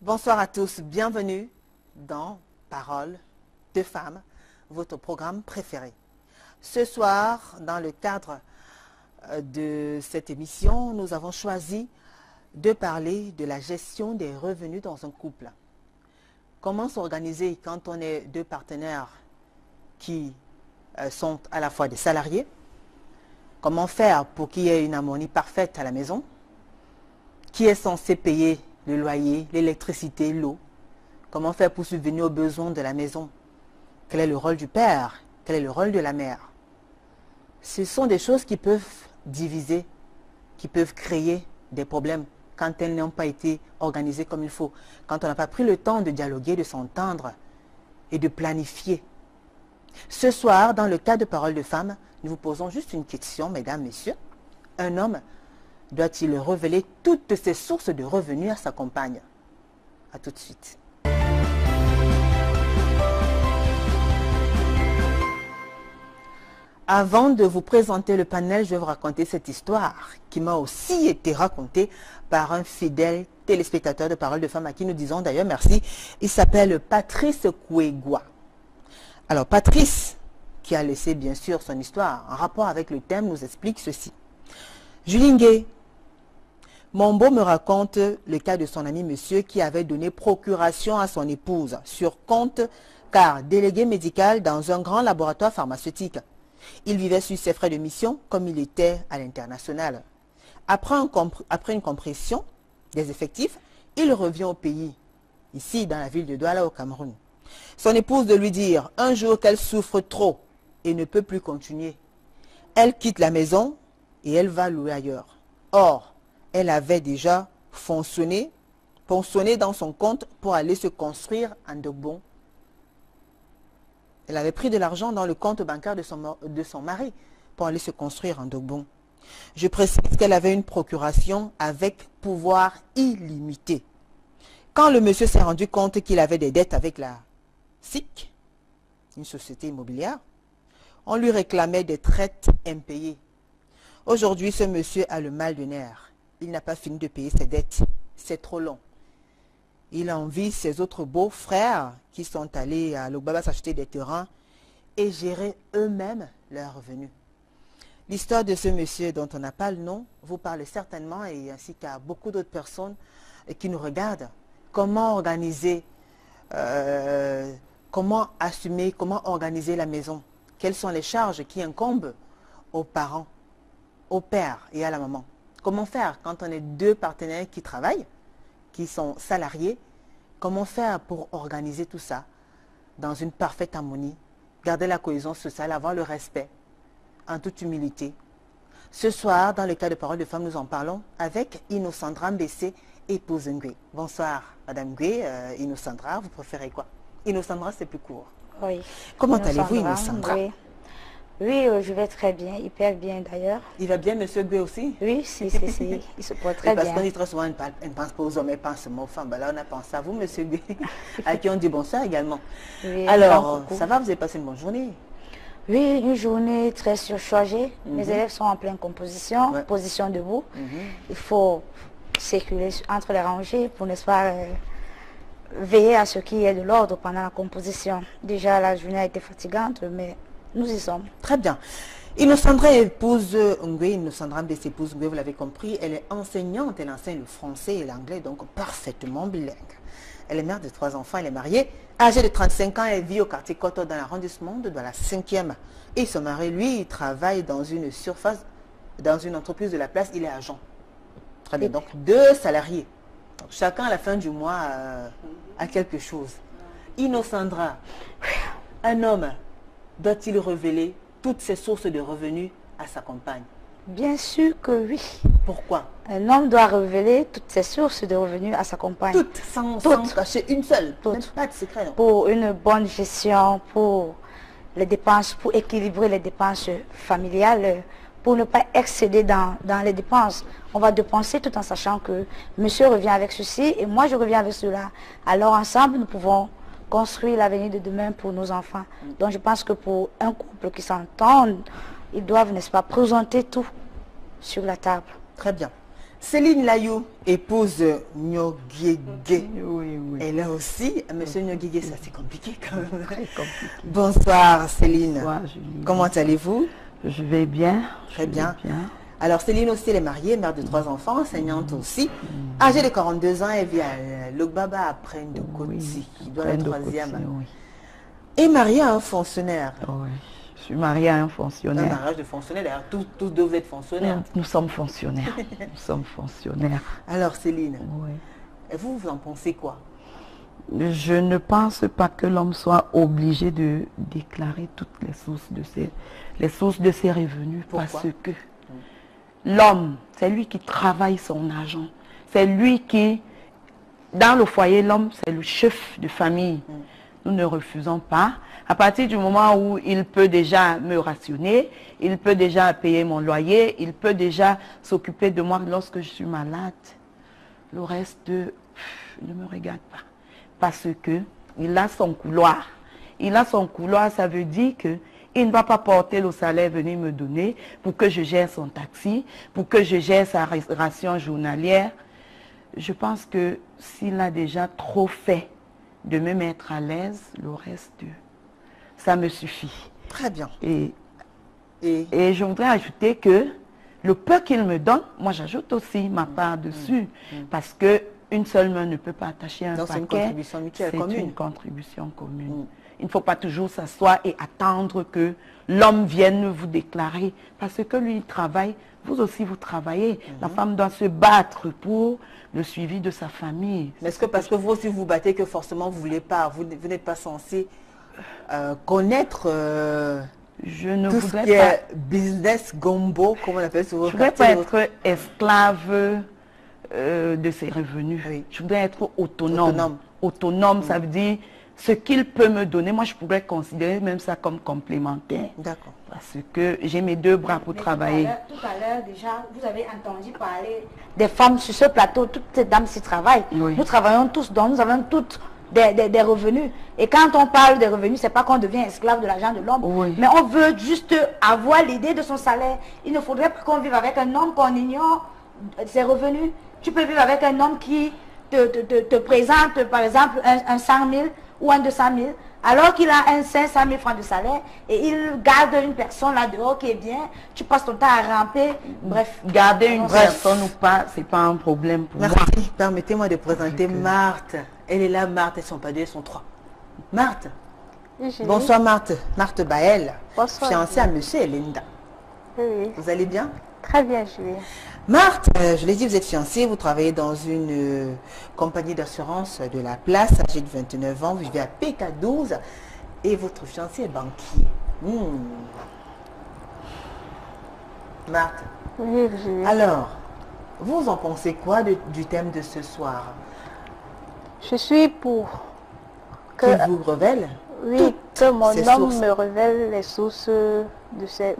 Bonsoir à tous, bienvenue dans Paroles de femmes, votre programme préféré. Ce soir, dans le cadre de cette émission, nous avons choisi de parler de la gestion des revenus dans un couple. Comment s'organiser quand on est deux partenaires qui sont à la fois des salariés? Comment faire pour qu'il y ait une harmonie parfaite à la maison? Qui est censé payer le loyer, l'électricité, l'eau? Comment faire pour subvenir aux besoins de la maison? Quel est le rôle du père? Quel est le rôle de la mère? Ce sont des choses qui peuvent diviser, qui peuvent créer des problèmes quand elles n'ont pas été organisées comme il faut, quand on n'a pas pris le temps de dialoguer, de s'entendre et de planifier. Ce soir, dans le cadre de Paroles de femmes, nous vous posons juste une question, mesdames, messieurs. Un homme doit-il révéler toutes ses sources de revenus à sa compagne? A tout de suite. Avant de vous présenter le panel, je vais vous raconter cette histoire qui m'a aussi été racontée par un fidèle téléspectateur de Paroles de femmes à qui nous disons d'ailleurs merci. Il s'appelle Patrice Kouegwa. Alors Patrice, qui a laissé bien sûr son histoire en rapport avec le thème, nous explique ceci. Julingue, mon beau me raconte le cas de son ami monsieur qui avait donné procuration à son épouse sur compte car délégué médical dans un grand laboratoire pharmaceutique. Il vivait sur ses frais de mission comme il était à l'international. Après une compression des effectifs, il revient au pays, ici dans la ville de Douala au Cameroun. Son épouse de lui dire un jour qu'elle souffre trop et ne peut plus continuer. Elle quitte la maison et elle va louer ailleurs. Or, elle avait déjà ponctionné dans son compte pour aller se construire en Dogbon. Elle avait pris de l'argent dans le compte bancaire de son mari pour aller se construire en Dogbon. Je précise qu'elle avait une procuration avec pouvoir illimité. Quand le monsieur s'est rendu compte qu'il avait des dettes avec la SIC, une société immobilière, on lui réclamait des traites impayées. Aujourd'hui, ce monsieur a le mal de nerfs. Il n'a pas fini de payer ses dettes. C'est trop long. Il envie ses autres beaux-frères qui sont allés à Lobaba s'acheter des terrains et gérer eux-mêmes leurs revenus. L'histoire de ce monsieur dont on n'a pas le nom vous parle certainement et ainsi qu'à beaucoup d'autres personnes qui nous regardent. Comment organiser, comment assumer, comment organiser la maison? Quelles sont les charges qui incombent aux parents, au père et à la maman? Comment faire quand on est deux partenaires qui travaillent, qui sont salariés? Comment faire pour organiser tout ça dans une parfaite harmonie, garder la cohésion sociale, avoir le respect, en toute humilité? Ce soir, dans le cas de Paroles de femmes, nous en parlons avec Innocendra Mbessé, épouse Ngwe. Bonsoir, Madame Ngwe. Innocendra, vous préférez quoi? Innocendra, c'est plus court. Oui. Comment allez-vous, Innocendra? Oui, je vais très bien, hyper bien d'ailleurs. Il va bien, Monsieur Gwe aussi? Oui, si, il se porte très bien. Parce qu'on dit très souvent, on ne pense pas aux hommes, on pense aux femmes. Ben là, on a pensé à vous, Monsieur Gwe, à qui on dit bonsoir également. Oui, alors, ça va, vous avez passé une bonne journée? Oui, une journée très surchargée. Mes élèves sont en pleine composition, position debout. Il faut circuler entre les rangées pour, n'est-ce pas, veiller à ce qu'il y ait de l'ordre pendant la composition. Déjà, la journée a été fatigante, mais nous y sommes. Très bien. Innocendra épouse Ngwe, Innocendra Mbessé épouse Ngwe, vous l'avez compris, elle est enseignante, elle enseigne le français et l'anglais, donc parfaitement bilingue. Elle est mère de 3 enfants, elle est mariée, âgée de 35 ans, elle vit au quartier Koto dans l'arrondissement de la 5e. Et son mari, lui, il travaille dans une surface, dans une entreprise de la place, il est agent. Très bien, donc 2 salariés. Donc, chacun à la fin du mois a quelque chose. Innocendra, un homme doit-il révéler toutes ses sources de revenus à sa compagne? Bien sûr que oui. Pourquoi? Un homme doit révéler toutes ses sources de revenus à sa compagne. Toutes, sans cacher une seule. Toutes. Même pas de secret, non? Pour une bonne gestion, pour les dépenses, pour équilibrer les dépenses familiales, pour ne pas excéder dans les dépenses. On va dépenser tout en sachant que monsieur revient avec ceci et moi je reviens avec cela. Alors ensemble, nous pouvons construire l'avenir de demain pour nos enfants. Donc je pense que pour un couple qui s'entend, ils doivent, n'est-ce pas, présenter tout sur la table. Très bien. Céline Layou, épouse Nyogege. Oui, oui. Et là aussi, monsieur Nyogege, ça c'est compliqué quand même. Très compliqué. Bonsoir Céline. Bonsoir, Julie. Comment allez-vous? Je vais bien. Très bien. Bien. Alors Céline aussi, elle est mariée, mère de 3 enfants, enseignante aussi. Âgée de 42 ans, elle vit à Logbaba après de Koti, qui doit être le 3e. Oui. Et mariée à un fonctionnaire. Oui. Je suis mariée à un Un fonctionnaire. mariage de fonctionnaire, d'ailleurs, tous deux vous êtes fonctionnaires. Nous sommes fonctionnaires. Nous sommes fonctionnaires. Alors Céline, Oui. et vous en pensez quoi? Je ne pense pas que l'homme soit obligé de déclarer toutes les sources de ses revenus. Pourquoi? Parce que l'homme, c'est lui qui travaille son argent. C'est lui qui, dans le foyer, l'homme, c'est le chef de famille. Nous ne refusons pas. À partir du moment où il peut déjà me rationner, il peut déjà payer mon loyer, il peut déjà s'occuper de moi lorsque je suis malade, le reste ne me regarde pas. Parce que il a son couloir. Il a son couloir, ça veut dire que il ne va pas porter le salaire venir me donner pour que je gère son taxi, pour que je gère sa ration journalière. Je pense que s'il a déjà trop fait de me mettre à l'aise, le reste, ça me suffit. Très bien. Et je voudrais ajouter que le peu qu'il me donne, moi j'ajoute aussi ma part dessus. Parce que une seule main ne peut pas attacher un Donc paquet. c'est une contribution mutuelle commune. C'est une contribution commune. Il ne faut pas toujours s'asseoir et attendre que l'homme vienne vous déclarer. Parce que lui, il travaille, vous aussi vous travaillez. La femme doit se battre pour le suivi de sa famille. Mais est-ce que parce que vous aussi vous battez que forcément vous voulez pas, vous n'êtes pas censé connaître je ne tout ce voudrais qui pas, est business gombo, comme on appelle sur vos je voudrais quartiers, pas être esclave de ses revenus. Oui. Je voudrais être autonome. Autonome. Autonome, ça veut dire ce qu'il peut me donner. Moi, je pourrais considérer même ça comme complémentaire. D'accord. Parce que j'ai mes 2 bras pour travailler. Tout à l'heure, déjà, vous avez entendu parler des femmes sur ce plateau, toutes ces dames qui travaillent. Oui. Nous travaillons tous, donc nous avons toutes des revenus. Et quand on parle des revenus, c'est pas qu'on devient esclave de l'argent de l'homme, Oui. mais on veut juste avoir l'idée de son salaire. Il ne faudrait pas qu'on vive avec un homme qu'on ignore ses revenus. Tu peux vivre avec un homme qui te présente, par exemple, un 100 000 ou un 200 000, alors qu'il a un 500 000 francs de salaire et il garde une personne là dehors qui est bien, tu passes ton temps à ramper, bref. Garder une Bref. personne ou pas, c'est pas un problème pour moi. Merci. Permettez-moi de présenter Marthe. Elle est là, Marthe, elles sont pas 2, elles sont 3. Marthe. Oui, Julie. Bonsoir Marthe. Marthe Baël. Bonsoir, Fiancée à monsieur et Linda. Oui, Vous allez bien? très bien, Julie. Marthe, je l'ai dit, vous êtes fiancée, vous travaillez dans une compagnie d'assurance de la place, âgée de 29 ans, vous vivez à PK12 et votre fiancé est banquier. Marthe, Oui, Julie. alors, vous en pensez quoi du thème de ce soir? Je suis pour que, Qu'il vous révèle oui, que mon ces homme sources. me révèle les sources de ses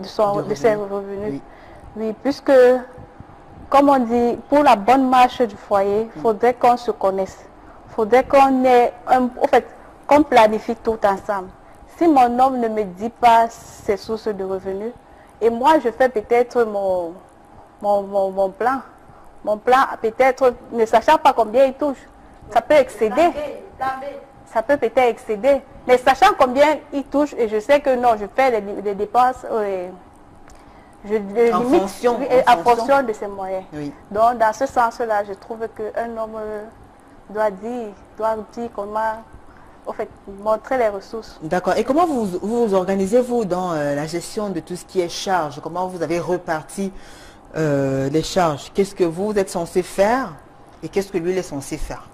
revenus. Oui. Oui, puisque, comme on dit, pour la bonne marche du foyer, il faudrait qu'on se connaisse. Il faudrait qu'on ait, qu'on planifie tout ensemble. Si mon homme ne me dit pas ses sources de revenus, et moi je fais peut-être mon plan. Mon plan, peut-être, ne sachant pas combien il touche, ça peut excéder. Ça peut peut-être excéder. Mais sachant combien il touche, et je sais que non, je fais les dépenses, je En limite, fonction, oui, en en fonction. fonction de ses moyens. Oui. Donc, dans ce sens-là, je trouve qu'un homme doit dire comment, en fait, montrer les ressources. D'accord. Et comment vous organisez-vous dans la gestion de tout ce qui est charges? Comment vous avez reparti les charges? Qu'est-ce que vous êtes censé faire et qu'est-ce que lui il est censé faire?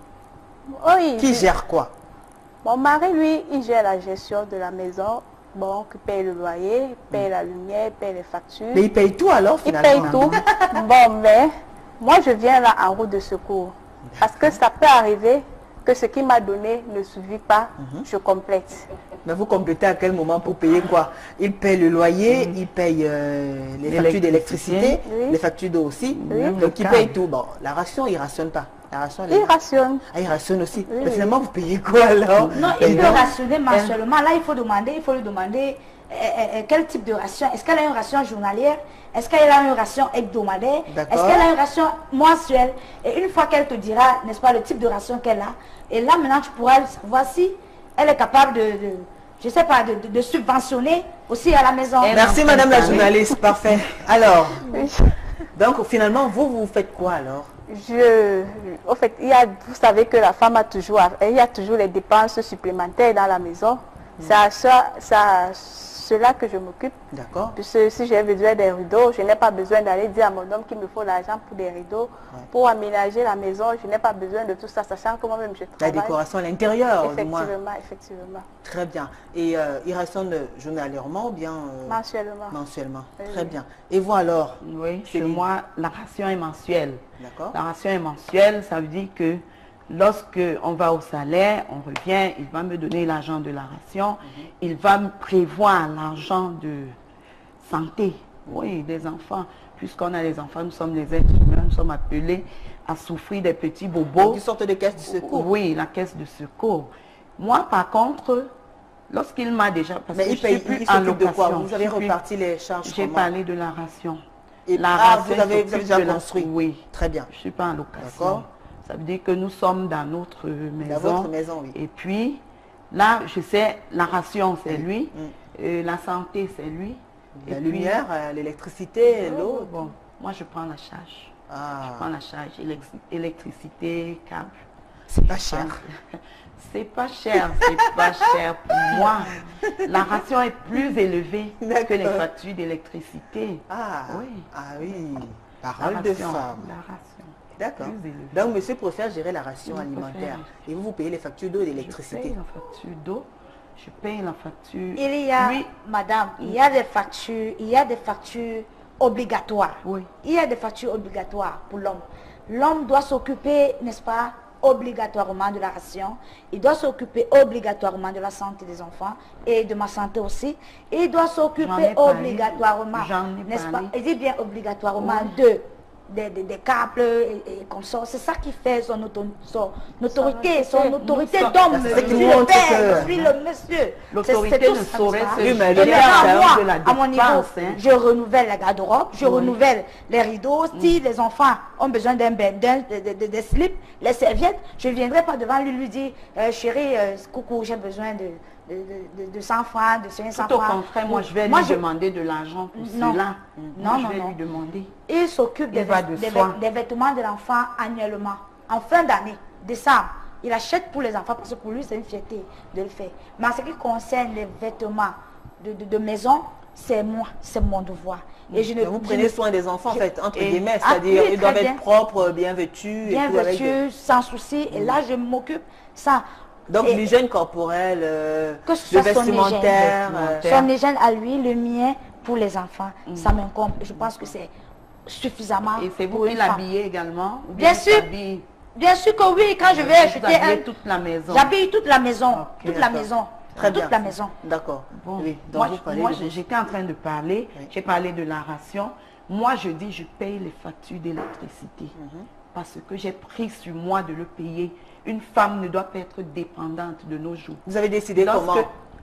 Oui, Qui gère quoi? mon mari, lui, il gère la gestion de la maison. Bon, il paye le loyer, il paye la lumière, il paye les factures. Mais il paye tout alors Il finalement? paye tout. Bon, mais moi, je viens là en route de secours. Parce que ça peut arriver que ce qu'il m'a donné ne suffit pas, je complète. Mais vous complétez à quel moment pour payer quoi? Il paye le loyer, il paye les factures d'électricité, Oui. les factures d'eau aussi. Oui. Donc il paye tout. Bon, la ration, il ne rationne pas. La ration, Il rationne. Ah, il rationne aussi. Oui, Mais finalement, vous payez quoi alors? Non, il peut rationner mensuellement. Là, il faut lui demander quel type de ration. Est-ce qu'elle a une ration journalière? Est-ce qu'elle a une ration hebdomadaire? Est-ce qu'elle a une ration mensuelle? Et une fois qu'elle te dira, n'est-ce pas, le type de ration qu'elle a, et là maintenant tu pourras voir si elle est capable je sais pas, de subventionner aussi à la maison. Merci Madame la journaliste, parfait. Alors, donc finalement, vous faites quoi alors? En fait, vous savez que la femme a toujours les dépenses supplémentaires dans la maison. C'est à cela que je m'occupe. D'accord. Puisque si j'ai besoin des rideaux, je n'ai pas besoin d'aller dire à mon homme qu'il me faut l'argent pour des rideaux. Ouais. Pour aménager la maison, je n'ai pas besoin de tout ça, sachant que moi-même je travaille. La décoration à l'intérieur, du moins. Effectivement. Très bien. Et il rationne journalièrement ou bien mensuellement. Mensuellement. Oui. Très bien. Et vous alors? Oui, chez moi, la ration est mensuelle. D'accord. La ration est mensuelle, ça veut dire que lorsque on va au salaire, on revient, il va me donner l'argent de la ration, il va me prévoir l'argent de santé, oui, des enfants. Puisqu'on a les enfants, nous sommes les êtres humains, nous sommes appelés à souffrir des petits bobos. Une sorte de caisse de secours. Oui, la caisse de secours. Moi, par contre, lorsqu'il m'a déjà... Parce mais que il paye, il s'occupe de quoi? Vous avez reparti les charges? J'ai parlé de la ration. Et la ration, vous avez déjà construit? Oui. Très bien. Je ne suis pas en location. D'accord. Ça veut dire que nous sommes dans notre maison. Dans votre maison, oui. Et puis, là, je sais, la ration, c'est lui. La santé, c'est lui. La lumière, l'électricité, l'eau. Bon, moi, je prends la charge. Ah. Je prends la charge. Électricité, câble. C'est pas cher. C'est pas cher, c'est pas cher pour moi. La ration est plus élevée que les factures d'électricité. Ah, oui. Ah oui, parole de femme. La ration. D'accord. Donc, monsieur préfère gérer la ration alimentaire. Et vous payez les factures d'eau et d'électricité. Je paye la facture d'eau, je paye la facture... Il y a, madame, il y a des factures obligatoires. Oui. Il y a des factures obligatoires pour l'homme. L'homme doit s'occuper, n'est-ce pas, obligatoirement de la ration. Il doit s'occuper obligatoirement de la santé des enfants et de ma santé aussi. Et il doit s'occuper obligatoirement, n'est-ce pas? Il dit bien obligatoirement des câbles et comme ça. C'est ça qui fait son autorité d'homme. Puis le père, puis le monsieur. L'autorité ne saurait à mon niveau, je renouvelle la garde-robe, je renouvelle les rideaux. Si les enfants ont besoin des slips, les serviettes, je ne viendrai pas devant lui dire chérie, coucou, j'ai besoin de 100 francs, de 500 francs. Tout au contraire, moi je vais lui demander de l'argent pour cela. Non, je vais lui demander. Il s'occupe des vêtements de l'enfant annuellement. En fin d'année, décembre, il achète pour les enfants parce que pour lui c'est une fierté de le faire. Mais en ce qui concerne les vêtements de maison, c'est moi, c'est mon devoir. Et vous prenez soin des enfants, en fait, entre guillemets, c'est-à-dire ils doivent être propres, bien vêtus. Bien vêtus, sans souci. Et là, je m'occupe ça. Donc l'hygiène corporelle, le vestimentaire. Son hygiène à lui, le mien pour les enfants, ça m'incombe. Je pense que c'est suffisamment. Et c'est vous qui l'habillez également? Bien sûr. Bien sûr que oui, quand je vais acheter toute la maison. J'habille toute la maison. Toute la maison. Très bien. Toute la maison. D'accord. Bon. Oui, moi j'étais en train de parler, j'ai parlé de la ration. Moi, je dis, je paye les factures d'électricité parce que j'ai pris sur moi de le payer. Une femme ne doit pas être dépendante de nos jours. Vous avez décidé comment?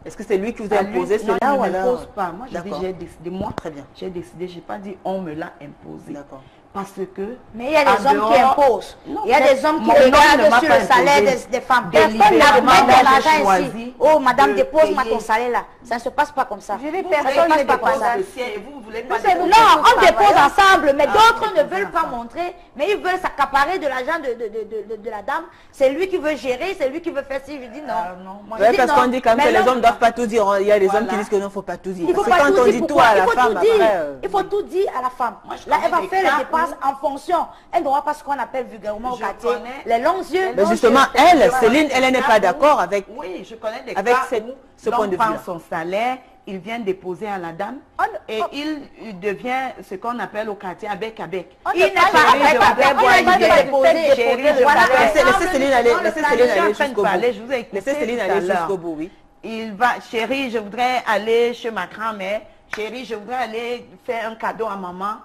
Est-ce que c'est lui qui vous a imposé cela ou alors? Non, il ne m'impose pas. Moi, j'ai décidé. Moi, très bien. J'ai décidé. Je n'ai pas dit on me l'a imposé. D'accord. Parce que... Mais il y a des hommes qui imposent. Il y a des hommes qui regardent sur le salaire des femmes. Personne n'a de l'argent ici. Oh, madame, dépose-moi ton salaire là. Ça ne se passe pas comme ça. Je dis personne ne dépose ça. Et vous voulez pas non, on dépose ensemble, mais d'autres ne veulent pas montrer. Mais ils veulent s'accaparer de l'argent de la dame. C'est lui qui veut gérer, c'est lui qui veut faire ci. Je dis non. Oui, parce qu'on dit quand même que les hommes ne doivent pas tout dire. Il y a des hommes qui disent que non, il ne faut pas tout dire. Il faut pas tout dire. Il faut tout dire à la femme. Là, elle va faire les dépenses en fonction. Elle n'aura pas ce qu'on appelle vulgairement au quartier les longs yeux. Mais justement, elle, Céline, elle n'est pas d'accord avec, oui, je connais des avec cas ce point de vue. Prend son salaire, il vient déposer à la dame et il devient ce qu'on appelle au quartier avec. Il n'est pas Laissez Céline aller jusqu'au bout. Laissez Céline aller jusqu'au bout, oui. Il va, chérie, je voudrais aller chez ma grand-mère. Chérie, je voudrais aller faire un cadeau à maman.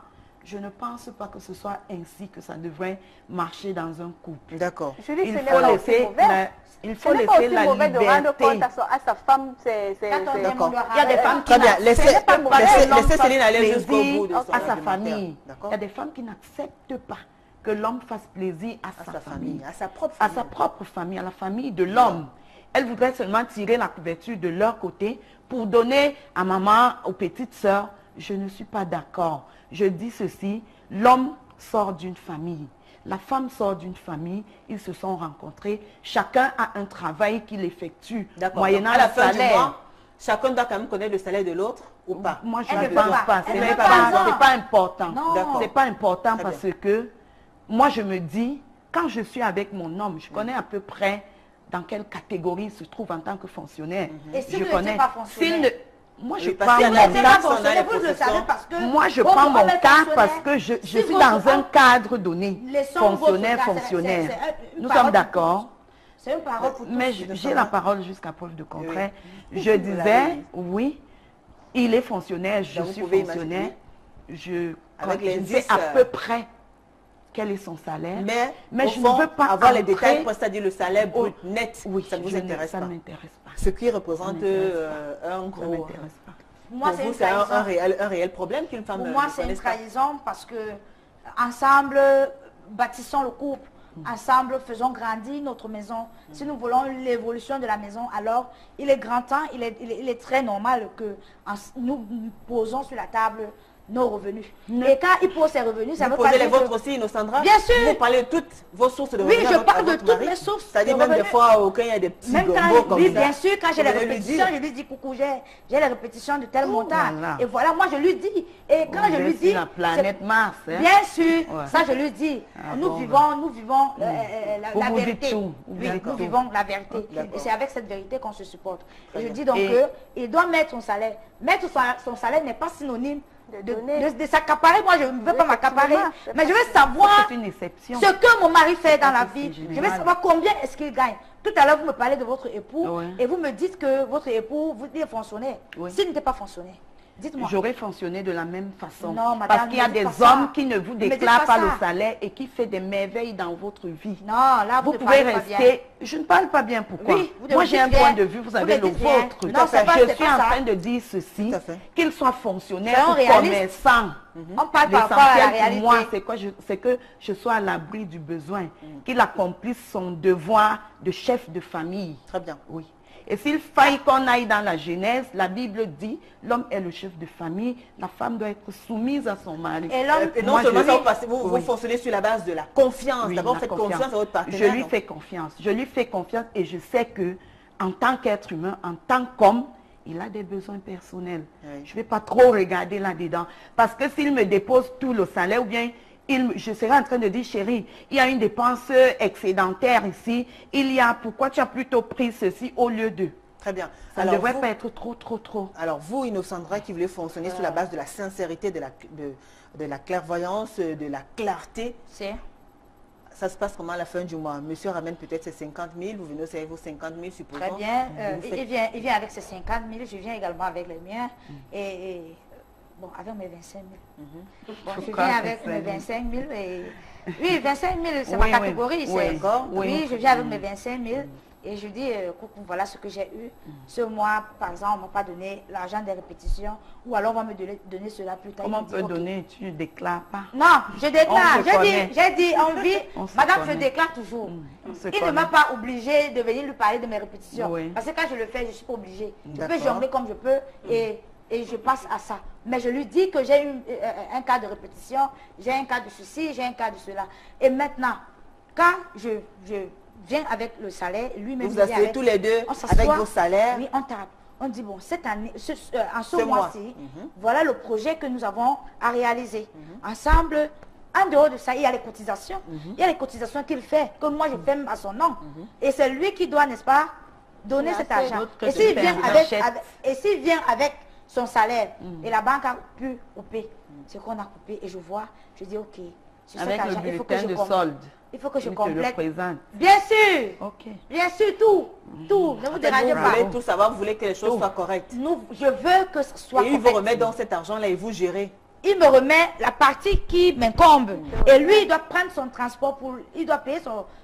je ne pense pas que ce soit ainsi que ça devrait marcher dans un couple. D'accord. Je dis, Il ce n'est faut pas aussi laisser mauvais. il Ce faut n'est pas laisser aussi la mauvais de rendre compte liberté. à sa femme. D'accord. Il y a des femmes qui Très bien. Laissez n'acceptent Céline aller plaisir jusqu'au bout de son à sa argumentaire. famille. Il D'accord. y a des femmes qui n'acceptent pas que l'homme fasse plaisir à À sa famille, à sa propre à famille. sa propre famille, à la famille de l'homme. Elles voudraient seulement tirer la couverture de leur côté pour donner à maman, aux petites sœurs. Je ne suis pas d'accord. Je dis ceci, l'homme sort d'une famille. La femme sort d'une famille, ils se sont rencontrés. Chacun a un travail qu'il effectue, D'accord. moyennant À la le fin du salaire. mois, chacun doit quand même connaître le salaire de l'autre ou pas? Moi, je Elle ne ne pense peut pas. pas. Ce Elle n'est ne peut pas, pas. c'est pas important. Non. D'accord. C'est pas important Très parce bien. que moi, je me dis, quand je suis avec mon homme, je connais à peu près dans quelle catégorie il se trouve en tant que fonctionnaire. Et si je vous connais. n'étiez pas fonctionnaire? S'il ne- Moi, je Oui, parce prends qu'il y mon a Vous n'êtes la pas taxe, on a fonctionnaire, les vous le professions. savez parce que... Moi, je votre prends mon homme est cas fonctionnaire. parce que je Si suis votre dans un homme- cadre donné. Laissons Fonctionnaire, votre cas, fonctionnaire. c'est une Nous parole sommes pour d'accord. tous. C'est une parole pour tous. Mais j'ai la parole jusqu'à preuve de contraire. Je disais, oui, il est fonctionnaire, je Donc, vous suis pouvez fonctionnaire. Je Avec je l'indice, sais à peu près quel est son salaire. Mais au je fond, ne veux pas avoir les entrer- détails, c'est-à-dire le salaire brut Oh, net, Oui, ça ne vous intéresse ça pas. ne m'intéresse pas. Ce qui représente m'intéresse un Ça ne gros... m'intéresse pas. Moi, Pour c'est vous, une c'est un trahison. réel problème qu'une femme Pour moi, ne c'est une connaisse pas. trahison parce que ensemble, bâtissons le couple. Ensemble, faisons grandir notre maison. Si nous voulons l'évolution de la maison, alors il est grand temps, il est très normal que nous posons sur la table nos revenus. Et quand il pose ses revenus, ça Vous veut pas posez les dire que... vôtres aussi, Innocendra? Bien sûr. Vous parlez de toutes vos sources de Oui, revenus je à votre- parle à de votre toutes mari? mes sources C'est-à-dire de même des revenus. fois, quand il y a des petits Même gombos quand, comme oui, ça. bien sûr, quand j'ai les vous allez lui répétitions, dire. je lui dis coucou, j'ai les répétitions de tel montant. là. Et voilà, moi je lui dis. Et quand Vous je lui êtes dis... sur la planète Mars, hein? Bien sûr, Ouais. ça je lui dis. Ah nous, bon, vivons Vous la vous dites vérité. tout. Vous Oui, dites nous tout. vivons la vérité. D'accord. Et c'est avec cette vérité qu'on se supporte. Et je bien. dis donc Et- qu'il doit mettre son salaire. Mettre son salaire n'est pas synonyme De donner. de s'accaparer. Moi, je ne veux pas m'accaparer. effectivement, Mais je veux savoir C'est une exception. ce que mon mari fait dans la c'est vie. général. Je veux savoir combien est-ce qu'il gagne. Tout à l'heure, vous me parlez de votre époux Ouais. et vous me dites que votre époux, vous dites fonctionnaire. Oui. S'il n'était pas fonctionnaire, dites-moi. J'aurais fonctionné de la même façon. Non, madame, parce qu'il y a ne dites des pas ça. hommes qui ne vous Ne me dites déclarent pas pas le ça. salaire et qui fait des merveilles dans votre vie. Non, là, Vous ne pouvez parlez pas bien. rester... Je ne parle pas bien, pourquoi? Oui, vous Moi, dites j'ai un bien. point de vue, vous Vous avez le le dites bien. vôtre. Non, c'est pas- Je c'est suis pas en ça. train de dire ceci, Tout à fait. qu'il soit fonctionnaire Soyons ou réalistes. commerçant. On parle par rapport à la L'essentiel pour réalité. moi, c'est que je sois à l'abri du besoin, qu'il accomplisse son devoir de chef de famille. Très bien. Oui. Et s'il faille qu'on aille dans la Genèse, la Bible dit, l'homme est le chef de famille, la femme doit être soumise à son mari. Et l'homme, Et non Moi, seulement je- ça, vous Oui. fonctionnez sur la base de la confiance. Oui, D'abord, la faites confiance à votre partenaire. Je lui donc. fais confiance. Je lui fais confiance et je sais que en tant qu'être humain, en tant qu'homme, il a des besoins personnels. Oui. Je ne vais pas trop regarder là-dedans. Parce que s'il me dépose tout le salaire ou bien je serai en train de dire, chérie, il y a une dépense excédentaire ici. Il y a, pourquoi tu as plutôt pris ceci au lieu de... Très bien. Ça ne devrait pas être trop. Alors vous, Innocendra, qui voulez fonctionner sur la base de la sincérité, de la clairvoyance, de la clarté, c'est... ça se passe comment à la fin du mois? Monsieur ramène peut-être ses 50 000, vous venez aussi avec vos 50 000, supposons. Très bien. Vous faites- Il vient avec ses 50 000, je viens également avec les miens. Bon, avec mes 25 000. Bon, je Pourquoi viens avec 25 000? mes 25 000 et... Oui, 25 000, c'est Oui, ma oui. catégorie. Oui, c'est- d'accord. Oui, Oui. je viens avec mes 25 000 et je dis, coucou, voilà ce que j'ai eu. Ce mois, par exemple, on ne m'a pas donné l'argent des répétitions ou alors on va me donner cela plus tard. Comment on Il peut dit, ok. donner? Tu ne déclares pas. Non, je déclare. On se connaît. J'ai dit, on vit. On se Madame, je connaît. déclare toujours. On se Il ne connaît. m'a pas obligé de venir lui parler de mes répétitions. Oui. Parce que quand je le fais, je ne suis pas obligée. Je peux D'accord. jongler comme je peux et je passe à ça. Mais je lui dis que j'ai un cas de répétition, j'ai un cas de ceci, j'ai un cas de cela. Et maintenant, quand je viens avec le salaire, lui-même Vous vient asseyez avec- tous les deux on s'assoit, avec vos salaires. Oui, on tape. On dit, bon, cette année, en ce Ce mois. mois-ci, voilà le projet que nous avons à réaliser. Ensemble, en dehors de ça, il y a les cotisations. Il y a les cotisations qu'il fait, que moi je fais à son nom. Et c'est lui qui doit, n'est-ce pas, donner cet Financer. argent. L'autre que Et tu s'il fais vient en avec, achète. et s'il vient avec son salaire, et la banque a pu couper ce qu'on a coupé, et je vois, je dis, ok, sur cet Avec le argent, il faut que bulletin je de complète. solde. Il faut que je Il te le complète. présente. Bien sûr, Ok. bien sûr, tout, tout, ne vous dérangez Vous pas. voulez tout savoir, vous voulez que les choses soient correctes. Je veux que ce soit Et il vous correct. remet dans cet argent-là et vous gérez. il me remet la partie qui m'incombe. Et lui, il doit prendre son transport, il doit payer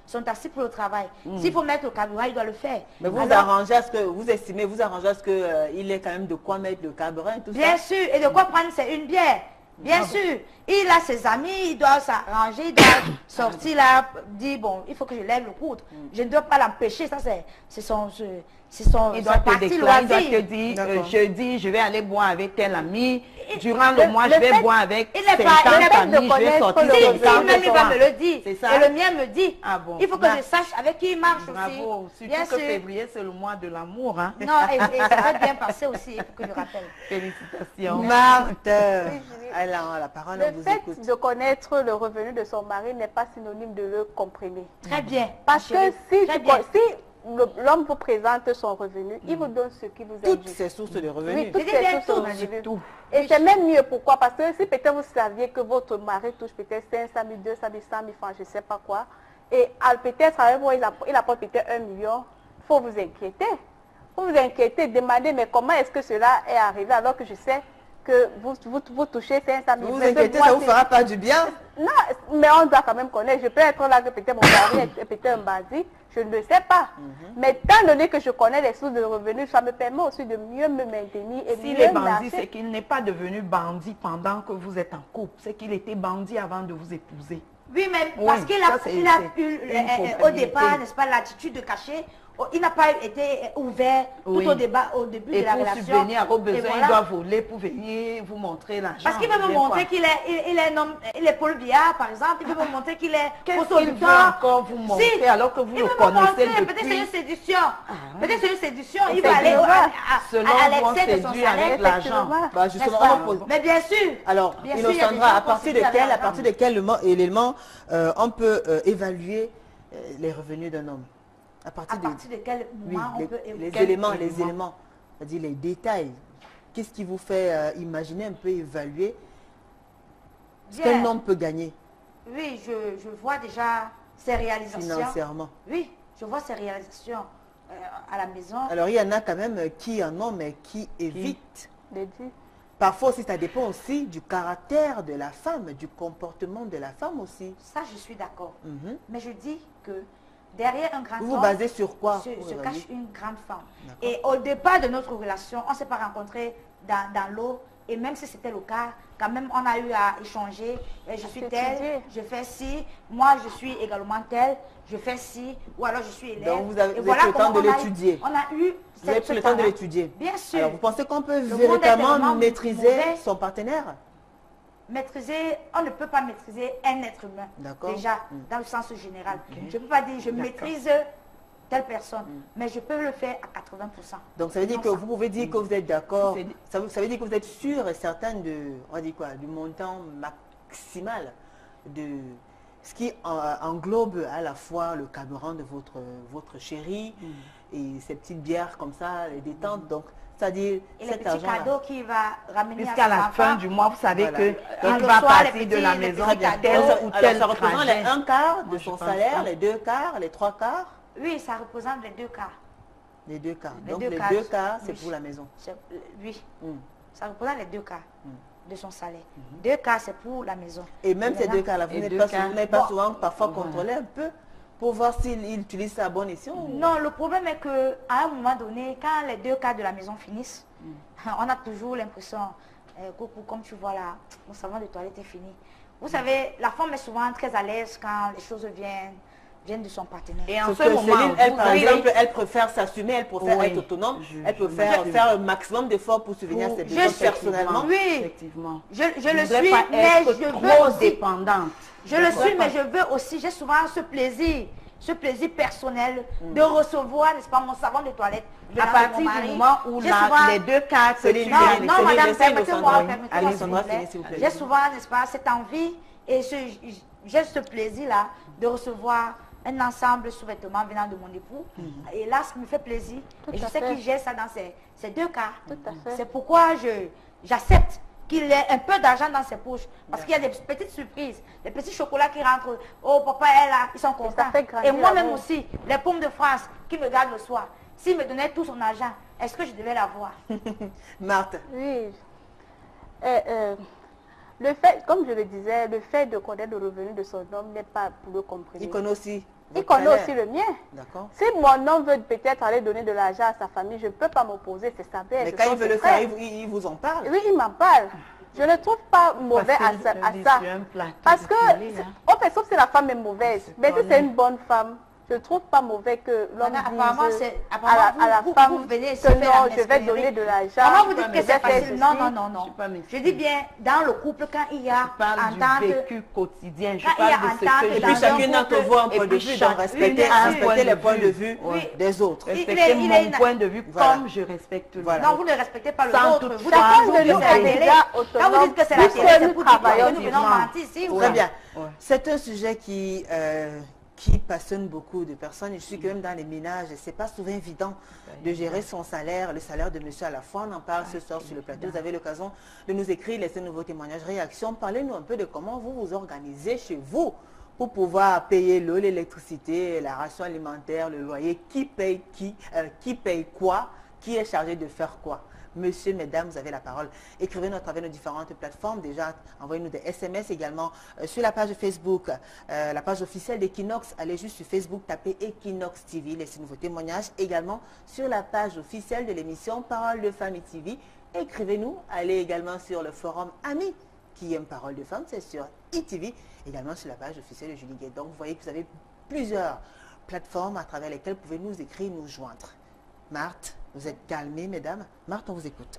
son taxi pour le travail. S'il faut mettre le carburant, il doit le faire. Mais vous arrangez à ce que, vous estimez, vous arrangez à ce qu'il ait quand même de quoi mettre le carburant et tout ça. Bien sûr, et de quoi prendre, c'est une bière. Bien sûr, il a ses amis, il doit s'arranger, il doit sortir là, dire bon, il faut que je lève le coude. Je ne dois pas l'empêcher, ça c'est son il doit te déclarer, il doit te dire, jeudi, je vais aller boire avec tel ami. Durant le mois, je vais boire avec 50 amis, je vais sortir comme ça. Si, même il va me le dire. C'est ça. Et le mien me dit. Ah bon. Il faut que je sache avec qui il marche Bravo. aussi. Surtout que février, c'est le mois de l'amour. Hein? Non, et ça va bien passer aussi, il faut que je rappelle. Félicitations. Marthe, la parole, on Le vous fait écoute. de connaître le revenu de son mari n'est pas synonyme de le comprimer. Très bien. Parce que si l'homme vous présente son revenu, il vous donne ce qui vous est Toutes dû. ces sources de revenus. Oui, toutes C'est bien ces sources de tout. revenus. Tout. Et c'est même mieux. Pourquoi? Parce que si peut-être vous saviez que votre mari touche peut-être 500 000, 200 000, 100 000 francs, je ne sais pas quoi, et peut-être avec moi, il apporte peut-être 1 million, il faut vous inquiéter. Il faut vous inquiéter, demander, mais comment est-ce que cela est arrivé alors que je sais que vous touchez 500 000. Vous vous inquiétez, ça ne vous fera pas du bien. Non, mais on doit quand même connaître. Je peux être là que peut-être mon mari est peut-être un bandit, je ne le sais pas. Mais étant donné que je connais les sources de revenus, ça me permet aussi de mieux me maintenir et S'il mieux est bandit, marcher. c'est qu'il n'est pas devenu bandit pendant que vous êtes en couple. C'est qu'il était bandit avant de vous épouser. Oui, mais Oui, parce qu'il ça, a, c'est il a une eu culpabilité. au départ, n'est-ce pas, l'attitude de cacher. Il n'a pas été ouvert Oui. tout au début Et de la pour relation. subvenir à vos besoins, Et il voilà. doit voler pour venir vous montrer l'argent. Parce qu'il veut me Bien montrer quoi. qu'il est un homme, il est Paul Biya, par exemple. Il veut me montrer qu'il est Qu'est-ce qu'il veut encore vous montrer alors que vous il le veut me connaissez montrer, depuis... peut-être c'est une séduction. Peut-être c'est une séduction. Il C'est va aller selon à vous, on l'excès de son séduit avec salaire. l'argent. Bah, N'est-ce justement, pas? on pose- Mais bien sûr. Alors, Bien sûr, il y a des Innocendra, gens à partir de qui quel, avec élément on peut évaluer les revenus d'un homme? À À partir partir de quel oui, moment on peut les quel éléments, élément? c'est-à-dire les détails. Qu'est-ce qui vous fait imaginer un peu, évaluer ce Bien. qu'un homme peut gagner Oui, je vois déjà ses réalisations. financièrement? Oui, je vois ses réalisations à la maison. Alors, il y en a quand même qui en ont, mais qui évitent. Les dits. Parfois aussi, ça dépend aussi du caractère de la femme, du comportement de la femme aussi. Ça, je suis d'accord. Mhm. Mais je dis que derrière un grand Vous vous homme basez sur quoi se pour évaluer? cache une grande femme. D'accord. Et au départ de notre relation, on ne s'est pas rencontrés dans l'eau. Et même si c'était le cas, quand même, on a eu à échanger. Et je suis telle, je fais ci. Moi, je suis également telle, je fais ci. Ou alors, je suis élève. Donc, vous avez Et pris le temps comment de on a eu- l'étudier. On a eu Vous avez pris le temps de l'étudier. Bien sûr. Alors, vous pensez qu'on peut monde est véritablement tellement maîtriser mauvais. son partenaire? Maîtriser, on ne peut pas maîtriser un être humain. D'accord. Déjà, dans le sens général. Je ne peux pas dire je maîtrise telle personne, mais je peux le faire à 80%. Donc, ça veut dire Non, que ça. vous pouvez dire que vous êtes d'accord. C'est- Ça veut dire que vous êtes sûr et certain on va dire quoi, du montant maximal de ce qui englobe à la fois le carburant de votre chéri et ces petites bières comme ça, les détentes. Donc, c'est-à-dire Et les cet petits argent-là. cadeaux qu'il va ramener Jusqu'à la fin du mois, vous savez Voilà. que Donc, il le va soir, les partir de la petits- les maison petits de cadeaux. tel ou Alors, tel ça représente trajet. les un quart de Moi, je son pense salaire, pas. les 2 quarts, les 3 quarts, Oui, ça représente les deux cas. les 2 quarts. Les Donc, deux les quarts, 2 quarts, c'est oui. pour la maison. Oui, Mm. ça représente les deux cas de son salaire. 2 cas, c'est pour la maison. Et même ces Maintenant, 2 cas-là, vous et n'êtes deux pas, cas. vous n'avez pas Bon. souvent parfois Voilà. contrôlé un peu pour voir s'il utilise ça à bon escient. ou- Non, le problème est qu'à un moment donné, quand les 2 cas de la maison finissent, on a toujours l'impression, Coucou, comme tu vois là, mon savon de toilette est fini. Vous savez, la femme est souvent très à l'aise quand les choses viennent de son partenaire. Et en Sauf ce que moment, Céline, elle, vous par avez- exemple, elle préfère s'assumer, elle préfère Oui. être autonome, Je- elle peut je- faire un maximum d'efforts pour subvenir à ses besoins personnellement. Oui. Effectivement. Je le Vous ne suis, devez pas mais être je trop veux aussi. dépendante. Je le suis, mais je veux aussi, j'ai souvent ce plaisir personnel de recevoir, n'est-ce pas, mon savon de toilette. À venant de partir mon du mari. moment où J'ai souvent- les 2 cas que Céline, tu Non, Céline, non, Céline, madame, laissez permettez-moi, Innocendra. permettez-moi, Allez, s'il Sandra, vous plaît. finissez, s'il vous plaît. J'ai souvent, n'est-ce pas, cette envie et j'ai ce plaisir-là de recevoir un ensemble de sous-vêtements venant de mon époux. Et là, ça me fait plaisir. Et je à sais fait. qu'il gère ça dans ces 2 cas. Tout à fait. C'est pourquoi j'accepte qu'il ait un peu d'argent dans ses poches. Parce qu'il y a des petites surprises, des petits chocolats qui rentrent. Oh, papa est là, ils sont contents. fait grandir Et moi-même l'amour. aussi, les pommes de France qui me gardent le soir. S'il me donnait tout son argent, est-ce que je devais l'avoir? Marthe, Oui. Le fait, comme je le disais, le fait de connaître le revenu de son homme n'est pas pour le comprendre. Il connaît aussi. Il connaît aussi le mien. D'accord. Si mon homme veut peut-être aller donner de l'argent à sa famille, je ne peux pas m'opposer, c'est sa mère. Mais quand il veut le faire, il vous en parle. Oui, il m'en parle. Je ne trouve pas mauvais à ça. Parce que, en fait, sauf si la femme est mauvaise. Mais si c'est une bonne femme, je ne trouve pas mauvais que l'homme dise à la femme que non, je vais donner de l'argent. Comment vous dites que c'est facile? Non, non, non, non. Je dis bien, dans le couple, quand il y a entente, du vécu quotidien, je quand il y a parle de ce entente, que Et puis chacune d'entre vous a un point de vue, donc respectez les points de vue des autres. Respectez mon point de vue comme je respecte le vôtre. Non, vous ne respectez pas le vôtre. Vous Quand vous dites que c'est la télé, c'est pour dire que nous venons mentir ici. Très bien. C'est un sujet qui passionne beaucoup de personnes. Et je suis quand même dans les ménages et c'est pas souvent évident de gérer son salaire, le salaire de monsieur à la fois. On en parle ce soir sur le plateau. Vous avez l'occasion de nous écrire, laissez-nous vos témoignages, réactions. Parlez-nous un peu de comment vous vous organisez chez vous pour pouvoir payer l'eau, l'électricité, la ration alimentaire, le loyer. Qui paye quoi, qui est chargé de faire quoi. Monsieur, mesdames, vous avez la parole. Écrivez-nous à travers nos différentes plateformes. Déjà, envoyez-nous des SMS également sur la page Facebook, la page officielle d'Equinox. Allez juste sur Facebook, tapez Equinox TV, laissez-nous vos témoignages. Également sur la page officielle de l'émission Parole de Famille TV. Écrivez-nous. Allez également sur le forum Amis qui aime Parole de Femmes, c'est sur ITV. Également sur la page officielle de Julie Gay. Donc, vous voyez que vous avez plusieurs plateformes à travers lesquelles vous pouvez nous écrire, nous joindre. Marthe, vous êtes calmée, mesdames. Marthe, on vous écoute.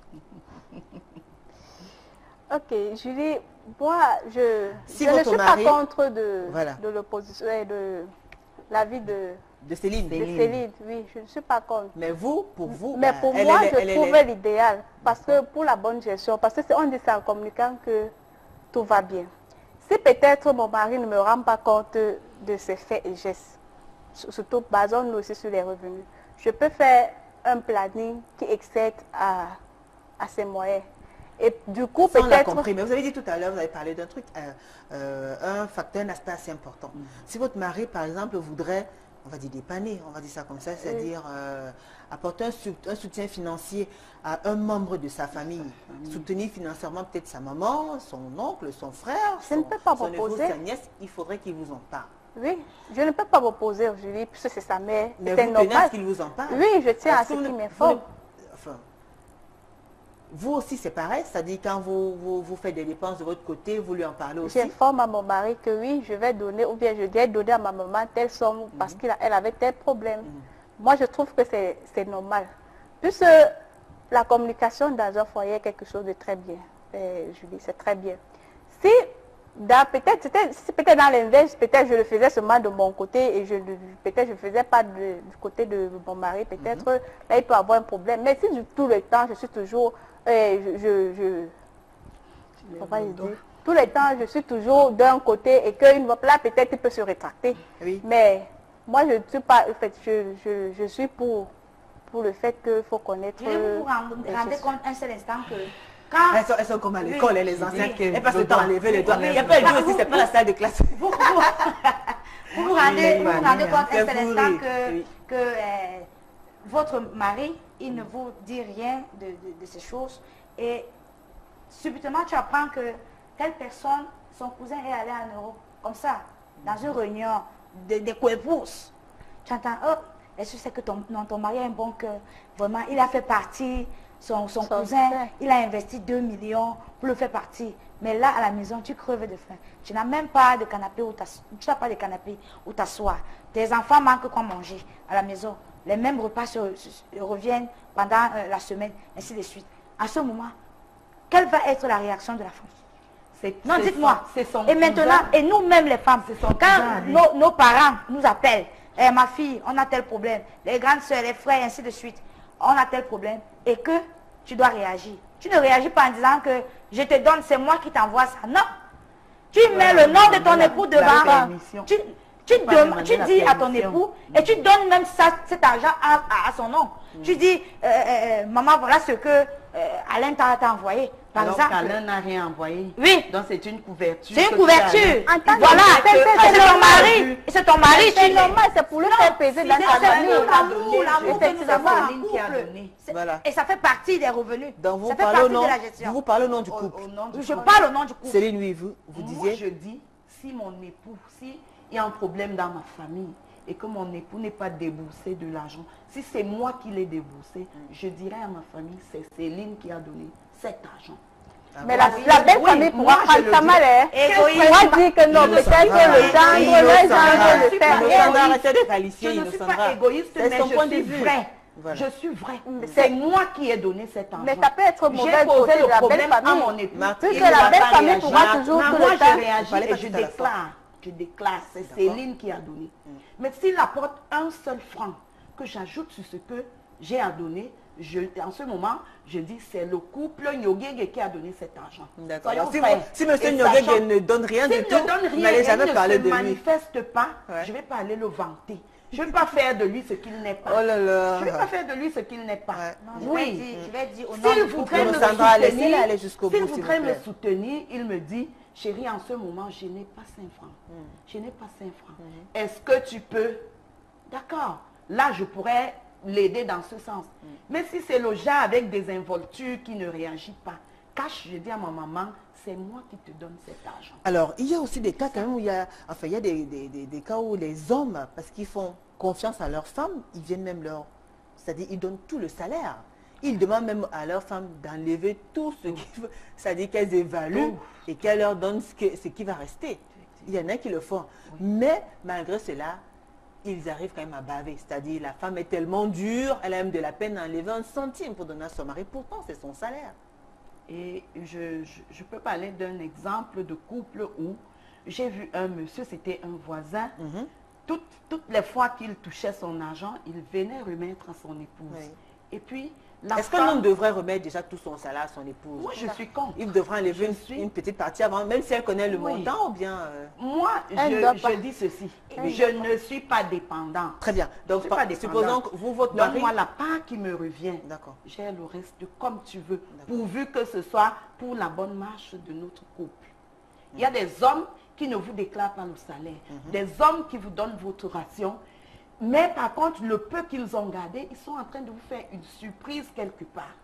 Ok, Julie, moi, je Si ne votre suis mari- pas contre Voilà. de l'opposition et de l'avis de Céline. Céline. Oui, je ne suis pas contre. Mais vous, pour vous, Mais bah, pour elle moi, est- elle je est- trouvais l'idéal. Parce que pour la bonne gestion, parce que on dit ça en communiquant que tout va bien. Si peut-être mon mari ne me rend pas compte de ses faits et gestes, surtout basons-nous aussi sur les revenus, je peux faire un planning qui excède à ses moyens. Et du coup, Ça, on l'a peut-être... compris, mais vous avez dit tout à l'heure, vous avez parlé d'un truc, un facteur, un aspect assez important. Si votre mari, par exemple, voudrait, on va dire dépanner, on va dire ça comme ça, c'est-à-dire apporter un soutien financier à un membre de sa famille, soutenir financièrement peut-être sa maman, son oncle, son frère, Je ne peux pas son épouse, m'opposer. sa nièce, il faudrait qu'il vous en parle. Oui, je ne peux pas m'opposer, Julie, puisque c'est sa mère. Mais C'est vous tenez à normal. ce qu'il vous en parle. Oui, je tiens à Est-ce ce que qu'il vous ne- m'informe. Enfin, vous aussi, c'est pareil, c'est-à-dire quand vous faites des dépenses de votre côté, vous lui en parlez aussi. J'informe à mon mari que oui, je vais donner, ou bien je vais donner à ma maman telle somme parce qu'elle avait tel problème. Moi, je trouve que c'est normal. Puisque la communication dans un foyer est quelque chose de très bien, Julie, c'est très bien. Si peut-être dans l'inverse, peut-être je le faisais seulement de mon côté et peut-être je ne faisais pas du côté de mon mari, peut-être là il peut avoir un problème. Mais si tout le temps je suis toujours, tout le temps je suis toujours d'un côté et qu'une fois là peut-être il peut se rétracter. Oui. Mais moi je ne suis pas, en fait, je suis pour le fait qu'il faut connaître. Je vais vous rendre compte un seul instant que quand Elles sont comme à l'école, les anciens. Oui. Elles passent le temps à lever les doigts. Oui. Il n'y a pas le jeu aussi, c'est pas la salle de classe. vous vous rendez compte C'est un seul pourri. instant Oui. que votre mari, il ne vous dit rien de ces choses et subitement tu apprends que telle personne, son cousin est allé en Europe, comme ça, dans une réunion des coépouses. Tu entends, oh, est-ce que c'est que ton mari a un bon cœur? Vraiment, il a fait partie, son cousin, il a investi 2 millions pour le faire partie. Mais là, à la maison, tu creves de faim. Tu n'as même pas de canapé où tu n'as pas de canapé où t'asseoir. Tes enfants manquent quoi manger à la maison. Les mêmes repas reviennent pendant la semaine, ainsi de suite. À ce moment, quelle va être la réaction de la femme? Non, dites-moi. Et maintenant, et nous-mêmes les femmes, quand nos parents nous appellent, eh, ma fille, on a tel problème, les grandes soeurs, les frères, ainsi de suite, on a tel problème, et que tu dois réagir. Tu ne réagis pas en disant que je te donne, c'est moi qui t'envoie ça. Non. Tu mets le nom de ton époux devant. Tu dis à ton époux, et tu donnes même cet argent à son nom. Tu dis, maman, voilà ce que Alain t'a envoyé. Par Alors exemple. qu'Alain n'a rien envoyé. Oui. Donc c'est une couverture. C'est une que couverture. tu as En tant que- Voilà, c'est c'est ton normal. mari. C'est ton mari. C'est tu- normal, c'est pour le faire peser dans sa Alain famille. n'a pas l'amour, donné, l'amour je que dis, nous c'est avons en Céline qui a couple. donné. Voilà. Et ça fait partie des revenus. Donc vous ça fait parlez, au partie nom, de la gestion. vous parlez au nom du Au couple. nom du Je couple. parle au nom du couple. Céline, oui, vous Moi, disiez. je dis, si mon époux, si il y a un problème dans ma famille et que mon époux n'est pas déboursé de l'argent, si c'est moi qui l'ai déboursé, je dirais à ma famille, c'est Céline qui a donné cet argent. Mais la belle Oui, famille moi, pourra je prendre le sa dis. mal, hein. Égoïste. Pourra dire que non, peut-être que le gendre, le gendre le fait. Innocendra, arrêtez de Je qualifier ne suis Innocendra. pas égoïste, C'est mais son point je de suis vue. vrai. Voilà. Je suis vrai. c'est- C'est moi qui ai donné cet argent. Mais ça peut être J'ai mauvais posé côté de le la belle problème à famille. mon époux. Marthe, Il Puisque ne la va belle pas famille réagir. pourra toujours Non, tout moi, le je temps. réagis Fallait et pas je tout à la fois. déclare. Je déclare. C'est D'accord. Céline qui a donné. Mais s'il apporte un seul franc que j'ajoute sur ce que j'ai à donner, en ce moment, je dis c'est le couple Nyogege qui a donné cet argent. D'accord. Soyons Alors, si, vrais. si M. Et Nyogege sachant- ne donne rien S'il du ne tout, donne vous rien n'allez et jamais il parler ne de se lui. manifeste pas, Ouais. je ne vais pas aller le vanter. Je ne vais pas faire de lui ce qu'il n'est pas. Oh là là. Je ne vais pas faire de lui ce qu'il n'est pas. Ouais. Non, je Oui. vais dire au nom S'il du couple. voudrait me Innocendra, laissez-la soutenir, aller jusqu'au bout, s'il s'il voudrait vous me plaît. soutenir, il me dit, chérie, en ce moment, je n'ai pas 5 francs. Je n'ai pas 5 francs. Est-ce que tu peux? D'accord. Là, je pourrais l'aider dans ce sens. Mais si c'est le genre avec des involtures qui ne réagit pas, cache, je dis à ma maman, c'est moi qui te donne cet argent. Alors, il y a aussi des cas quand même où il y a, enfin, il y a des cas où les hommes, parce qu'ils font confiance à leurs femmes, ils viennent même c'est-à-dire ils donnent tout le salaire. Ils demandent même à leurs femmes d'enlever tout ce qu'ils veulent, c'est-à-dire qu'elles évaluent et qu'elles leur donnent ce qui va rester. Il y en a qui le font. Mais malgré cela, ils arrivent quand même à baver. C'est-à-dire la femme est tellement dure, elle a même de la peine à enlever 1 centime pour donner à son mari. Pourtant, c'est son salaire. Et je peux parler d'un exemple de couple où j'ai vu un monsieur, c'était un voisin, toutes les fois qu'il touchait son argent, il venait remettre à son épouse. Oui. Et puis, la Est-ce qu'un femme... homme devrait remettre déjà tout son salaire à son épouse? Moi, je suis contre. Il devrait enlever une petite partie avant, même si elle connaît le Oui. montant ou bien... Moi, Elle doit pas. je dis ceci. Je ne suis pas dépendante. Très bien. Donc, Je suis pas dépendante. supposons que vous, votre mari... Donne-moi la part qui me revient. D'accord. J'ai le reste comme tu veux, pourvu que ce soit pour la bonne marche de notre couple. Il y a des hommes qui ne vous déclarent pas le salaire, des hommes qui vous donnent votre ration, mais par contre, le peu qu'ils ont gardé, ils sont en train de vous faire une surprise quelque part.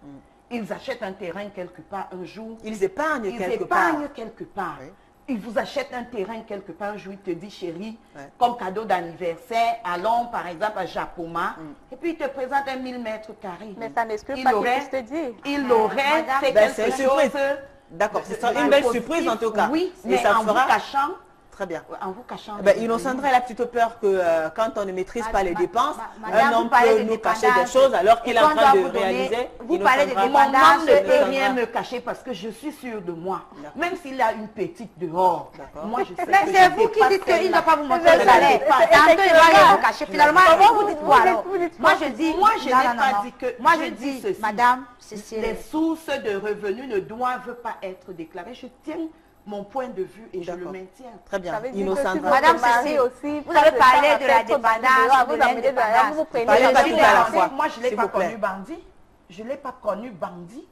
Ils achètent un terrain quelque part un jour. Ils épargnent Ils quelque part. épargnent quelque part. Oui. Ils vous achètent un terrain quelque part un jour, ils te disent, chérie, Ouais. comme cadeau d'anniversaire, allons par exemple à Japoma, et puis ils te présentent 1000 mètres carrés. Mais ça n'exclut Il pas qu'il aurait- puisse te dire. Il aurait Madame, fait Ben, quelque c'est une chose. surprise. D'accord, c'est de une belle positif, surprise en tout cas. Oui, Et mais ça en fera- vous cachant. Très bien. En vous cachant. Eh ben, Innocendra, elle a plutôt peur que quand on ne maîtrise pas les dépenses, Madame, un vous homme parlez peut de nous cacher des dépendance. choses alors qu'il Et est en qu'on train doit de vous donner- réaliser. vous parlez de Mon Innocendra, dépendance. homme ne peut Innocendra. rien me cacher parce que je suis sûre de moi. D'accord. Même s'il a une petite dehors, D'accord. moi je sais Mais que c'est je vous qui dépasse dites qu'il ne celle-là. doit pas vous montrer Je le ne salaire. dépasse. C'est un peu il va rien vous cacher. Finalement, Comment vous dites quoi alors? vous dites Moi quoi? je dis, Moi, je non, n'ai non, pas non. dit que... Moi je je dis dis, ceci. madame, Cécile, Les sources de revenus ne doivent pas être déclarées. Je tiens mon point de vue et je le D'accord. maintiens. Très bien. Ça veut dire que si Innocendra. votre Madame mari Cécile, aussi vous passe avez le parlé temps à de la faire son dépendance, dehors, de vous amenez de l'argent, l'indépendance. vous prenez Parlez les pas gens tout de à la la fois. Moi, je ne l'ai S'il pas vous plaît. connu bandit. Je ne l'ai pas connu bandit.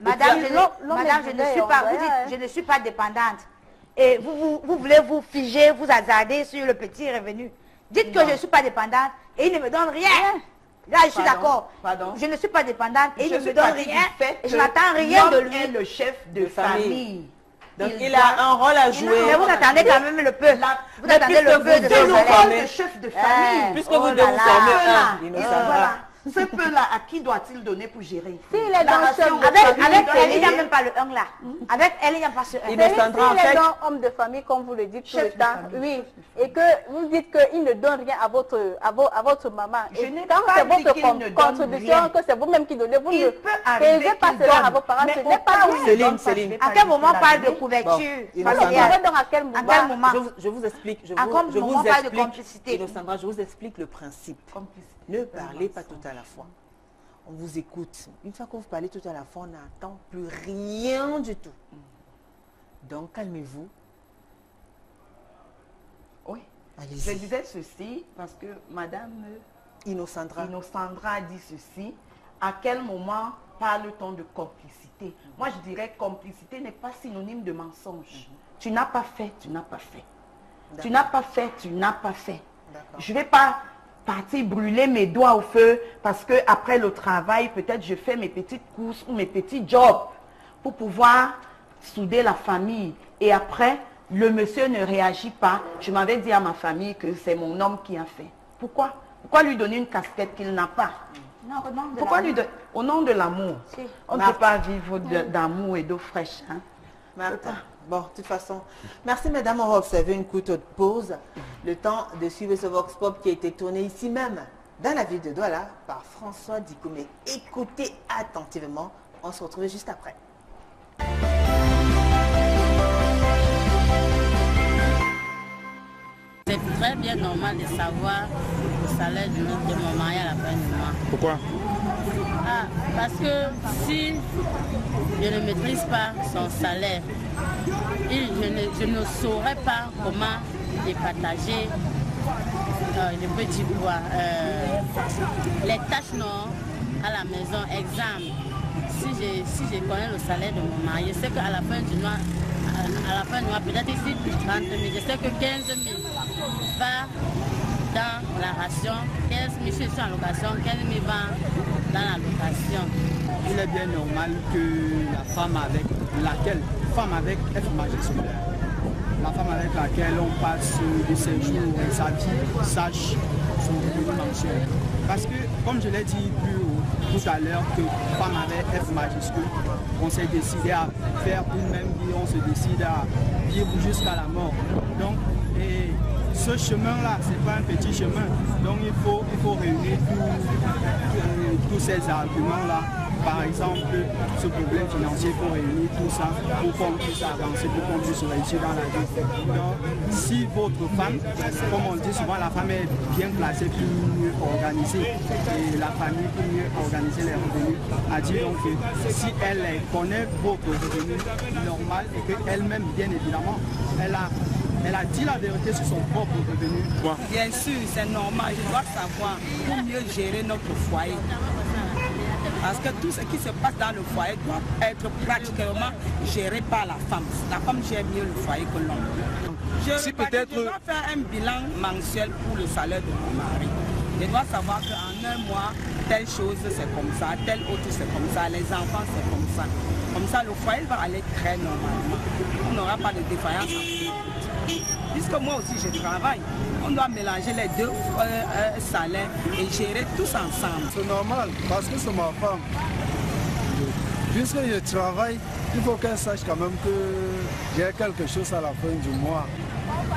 madame, puis, je, l'homme madame, je est ne suis vivant, pas, on vous verra, dites, je ne suis pas dépendante. Et vous voulez vous figer, vous hasarder sur le petit revenu. Dites que je ne suis pas dépendante et il ne me donne rien. Là, je suis Pardon, d'accord. pardon. Je ne suis pas dépendante et il Je ne me suis donne partie rien. du fait Et je que n'attends rien de l'homme est lui. le chef de De famille. famille. Donc il doit- a un rôle à il a jouer. Mais vous attendez quand même le peu. Vous Mais attendez puisque le peu vous de deux son nous le salaire. rôle formez. de chef de famille. Puisque Oh vous là deux vous là. formez Voilà. un, Et Innocendra. voilà. Ce peu-là, à qui doit-il donner pour gérer? S'il est dans ration ce- de Avec famille, elle, doit il n'y a payer. même pas le 1 là. Avec elle, il n'y a pas ce 1. Innocendra, en S'il est fait, donc homme de famille, comme vous le dites tout Chef le de temps, famille, oui, chef de et que vous dites qu'il ne donne rien à votre maman. Je Et n'ai quand pas c'est dit votre qu'il ne donne contribution, rien. que c'est vous-même qui donnez, vous Il ne peut arriver payez pas qu'il cela à donne. vos parents, Mais ce au n'est pas cas où bien. il Céline, donne pas, Céline. je vais pas À quel lui moment on la parle de donner. couverture Innocendra. Alors, vous familiale? savez donc à quel À moment quel moment je vous explique, je À vous, quel je moment vous on parle de explique, complicité? Innocendra, je vous explique le principe. Complicité. Ne parlez pas tout à la fois. On vous écoute. Une fois que vous parlez tout à la fois, on n'entend plus rien du tout. Donc, calmez-vous. Oui. Je Allez-y. disais ceci parce que Madame Innocendra. Innocendra a dit ceci. À quel moment parle tant de complicité. Moi, je dirais complicité n'est pas synonyme de mensonge. Tu n'as pas fait, tu n'as pas fait. Tu n'as pas fait, tu n'as pas fait. Je ne vais pas partir brûler mes doigts au feu parce que après le travail, peut-être je fais mes petites courses ou mes petits jobs pour pouvoir souder la famille. Et après, le monsieur ne réagit pas. Je m'avais dit à ma famille que c'est mon homme qui a fait. Pourquoi? Pourquoi lui donner une casquette qu'il n'a pas? Non, Pourquoi lui donner? Au nom de l'amour. Si. On ne peut pas vivre d'amour et d'eau fraîche. Hein? Martha. Bon, de toute façon, merci mesdames, on va observer une courte pause. Le temps de suivre ce Vox Pop qui a été tourné ici même, dans la ville de Douala, par François Dikoumé. Écoutez attentivement, on se retrouve juste après. C'est très bien normal de savoir le salaire de mon mari à la fin du mois. Pourquoi? Parce que si je ne maîtrise pas son salaire, je ne saurais pas comment départager, je peux dire quoi, les tâches non à la maison. Exemple, si je connais le salaire de mon mari, je sais qu'à la fin du mois, peut-être ici 30 000, je sais que 15 000 va dans la ration, 15 000 je suis en location, 15 000 va dans la location. Il est bien normal que la femme avec laquelle on passe de ses jours et sa vie sache son revenu mensuel. Parce que, comme je l'ai dit tout à l'heure, que femme avec F majuscule, on s'est décidé à faire une même vie, on se décide à vivre jusqu'à la mort. Donc, ce chemin-là, ce n'est pas un petit chemin. Donc il faut réunir tous ces arguments-là. Par exemple, ce problème financier, il faut réunir tout ça pour qu'on puisse avancer, pour qu'on puisse réussir dans la vie. Donc, si votre femme, comme on dit souvent, la femme est bien placée pour mieux organiser et la famille pour mieux organiser les revenus, a dit donc que si elle connaît votre revenu normal et qu'elle-même, bien évidemment, elle a dit la vérité sur son propre revenu. Bien sûr, c'est normal. Je dois savoir pour mieux gérer notre foyer. Parce que tout ce qui se passe dans le foyer doit être pratiquement géré par la femme. La femme gère mieux le foyer que l'homme. Je dois faire un bilan mensuel pour le salaire de mon mari. Je dois savoir qu'en un mois, telle chose c'est comme ça, telle autre c'est comme ça, les enfants c'est comme ça. Comme ça, le foyer va aller très normalement. On n'aura pas de défaillance. Puisque moi aussi je travaille, on doit mélanger les deux salaires et gérer tous ensemble. C'est normal parce que c'est ma femme. Puisque je travaille, il faut qu'elle sache quand même que j'ai quelque chose à la fin du mois.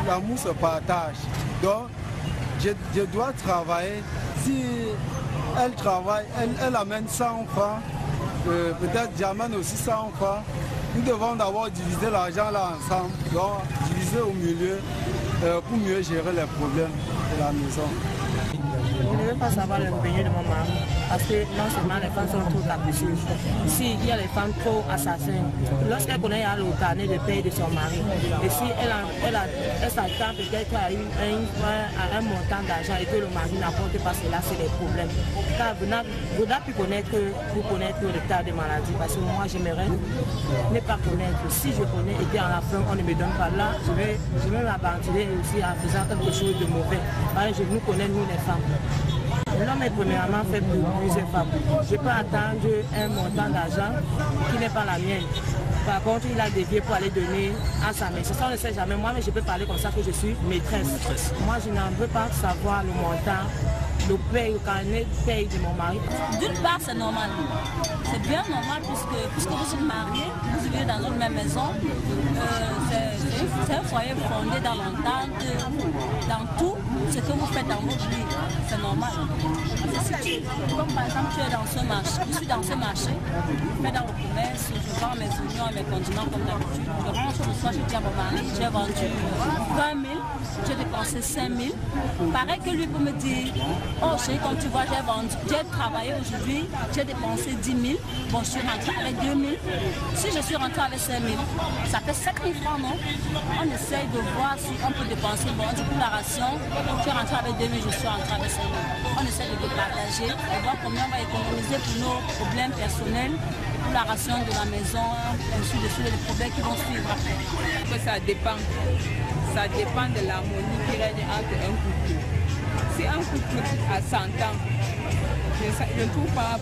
L'amour se partage. Donc, je dois travailler. Si elle travaille, elle amène 100 francs, peut-être j'amène aussi 100 francs. Nous devons d'abord diviser l'argent là ensemble, donc diviser au milieu pour mieux gérer les problèmes de la maison. Je ne veux pas savoir le revenu de mon mari, parce que non seulement les femmes sont trop capricieuses. Ici, il y a les femmes trop assassines. Lorsqu'elle connaît le carnet de paye de son mari, et si elle s'attend peut-être à un montant d'argent et que le mari n'apporte pas cela, c'est des problèmes. Car vous n'avez pu connaître l'état de maladie, parce que moi j'aimerais ne pas connaître. Si je connais et qu'à la fin on ne me donne pas là, je vais m'aventurer aussi en faisant quelque chose de mauvais. Parce que nous connaissons, nous les femmes. L'homme est premièrement fait pour plusieurs femmes. Je peux attendre un montant d'argent qui n'est pas la mienne. Par contre, il a dévié pour aller donner à sa maîtresse. Ça, on ne sait jamais. Moi, mais je peux parler comme ça que je suis maîtresse. Moi, je n'en veux pas savoir le montant, le carnet de paye de mon mari. D'une part, c'est normal. C'est bien normal puisque vous êtes mariés, vous vivez dans une même maison. C'est un foyer fondé dans l'entente, dans tout ce que vous faites dans votre vie. C'est normal. Comme par exemple, tu es dans ce marché, je suis dans ce marché, je fais dans le commerce, je vends mes oignons et mes condiments comme d'habitude. Je rentre le soir, je dis à mon mari, j'ai vendu 20 000, j'ai dépensé 5 000. Pareil que lui peut me dire, oh chérie, comme tu vois, j'ai travaillé aujourd'hui, j'ai dépensé 10 000, bon je suis rentrée avec 2 000. Si je suis rentrée avec 5 000, ça fait 7 000 francs, non? On essaye de voir si on peut dépenser, bon, du coup la ration, tu es rentrée avec 2 000, je suis rentrée avec 5 000. On essaie de départager. partager et voir combien on va économiser pour nos problèmes personnels, pour la ration de la maison, ainsi de suite, les problèmes qui vont suivre après. Ça dépend de l'harmonie qui règne entre un couple. Si un couple a 100 ans, je ne trouve pas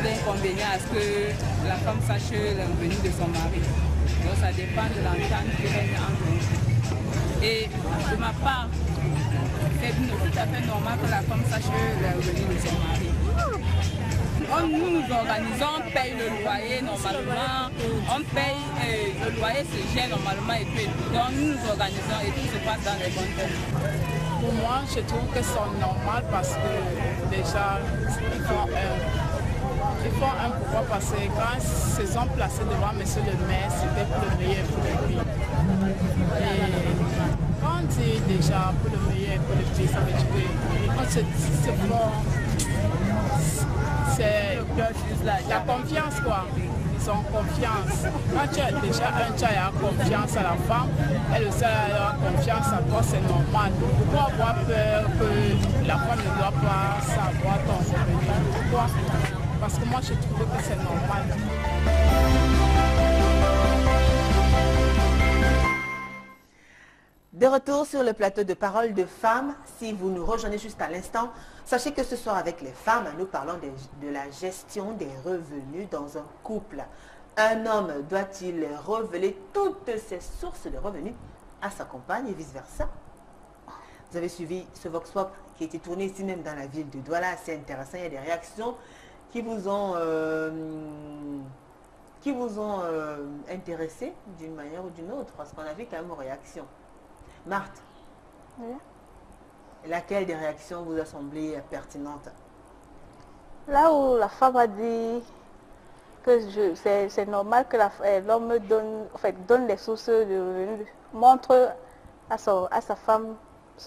d'inconvénient à ce que la femme sache le revenu de son mari. Donc ça dépend de l'entente qui règne entre eux. Et de ma part, c'est tout à fait normal que la femme sache le revenu de son mari. Nous nous organisons, on paye le loyer normalement, on paye le loyer se gère normalement et tout. Donc nous nous organisons et tout se passe dans les bonnes termes. Pour moi, je trouve que c'est normal parce que déjà, ils font un pouvoir parce que quand ils se sont placés devant M. le maire, c'était pour le meilleur pour le pire. Et quand on dit déjà pour le meilleur et pour le pire, ça veut dire c'est la confiance quoi. Ils ont confiance. Quand tu as déjà tu as confiance à la femme, elle aussi a confiance à toi, c'est normal. Pourquoi avoir peur que la femme ne doit pas savoir ton revenu? Pourquoi? Parce que moi je trouve que c'est normal. De retour sur le plateau de Paroles de femmes, si vous nous rejoignez juste à l'instant, sachez que ce soir avec les femmes, nous parlons de la gestion des revenus dans un couple. Un homme doit-il révéler toutes ses sources de revenus à sa compagne et vice-versa? Vous avez suivi ce Vox Pop qui a été tourné ici même dans la ville de Douala, assez intéressant. Il y a des réactions qui vous ont intéressé d'une manière ou d'une autre, parce qu'on a vu quand même aux réactions. Marthe, oui. Laquelle des réactions vous a semblé pertinente? Là où la femme a dit que c'est normal que l'homme donne les sources de revenus, montre à sa femme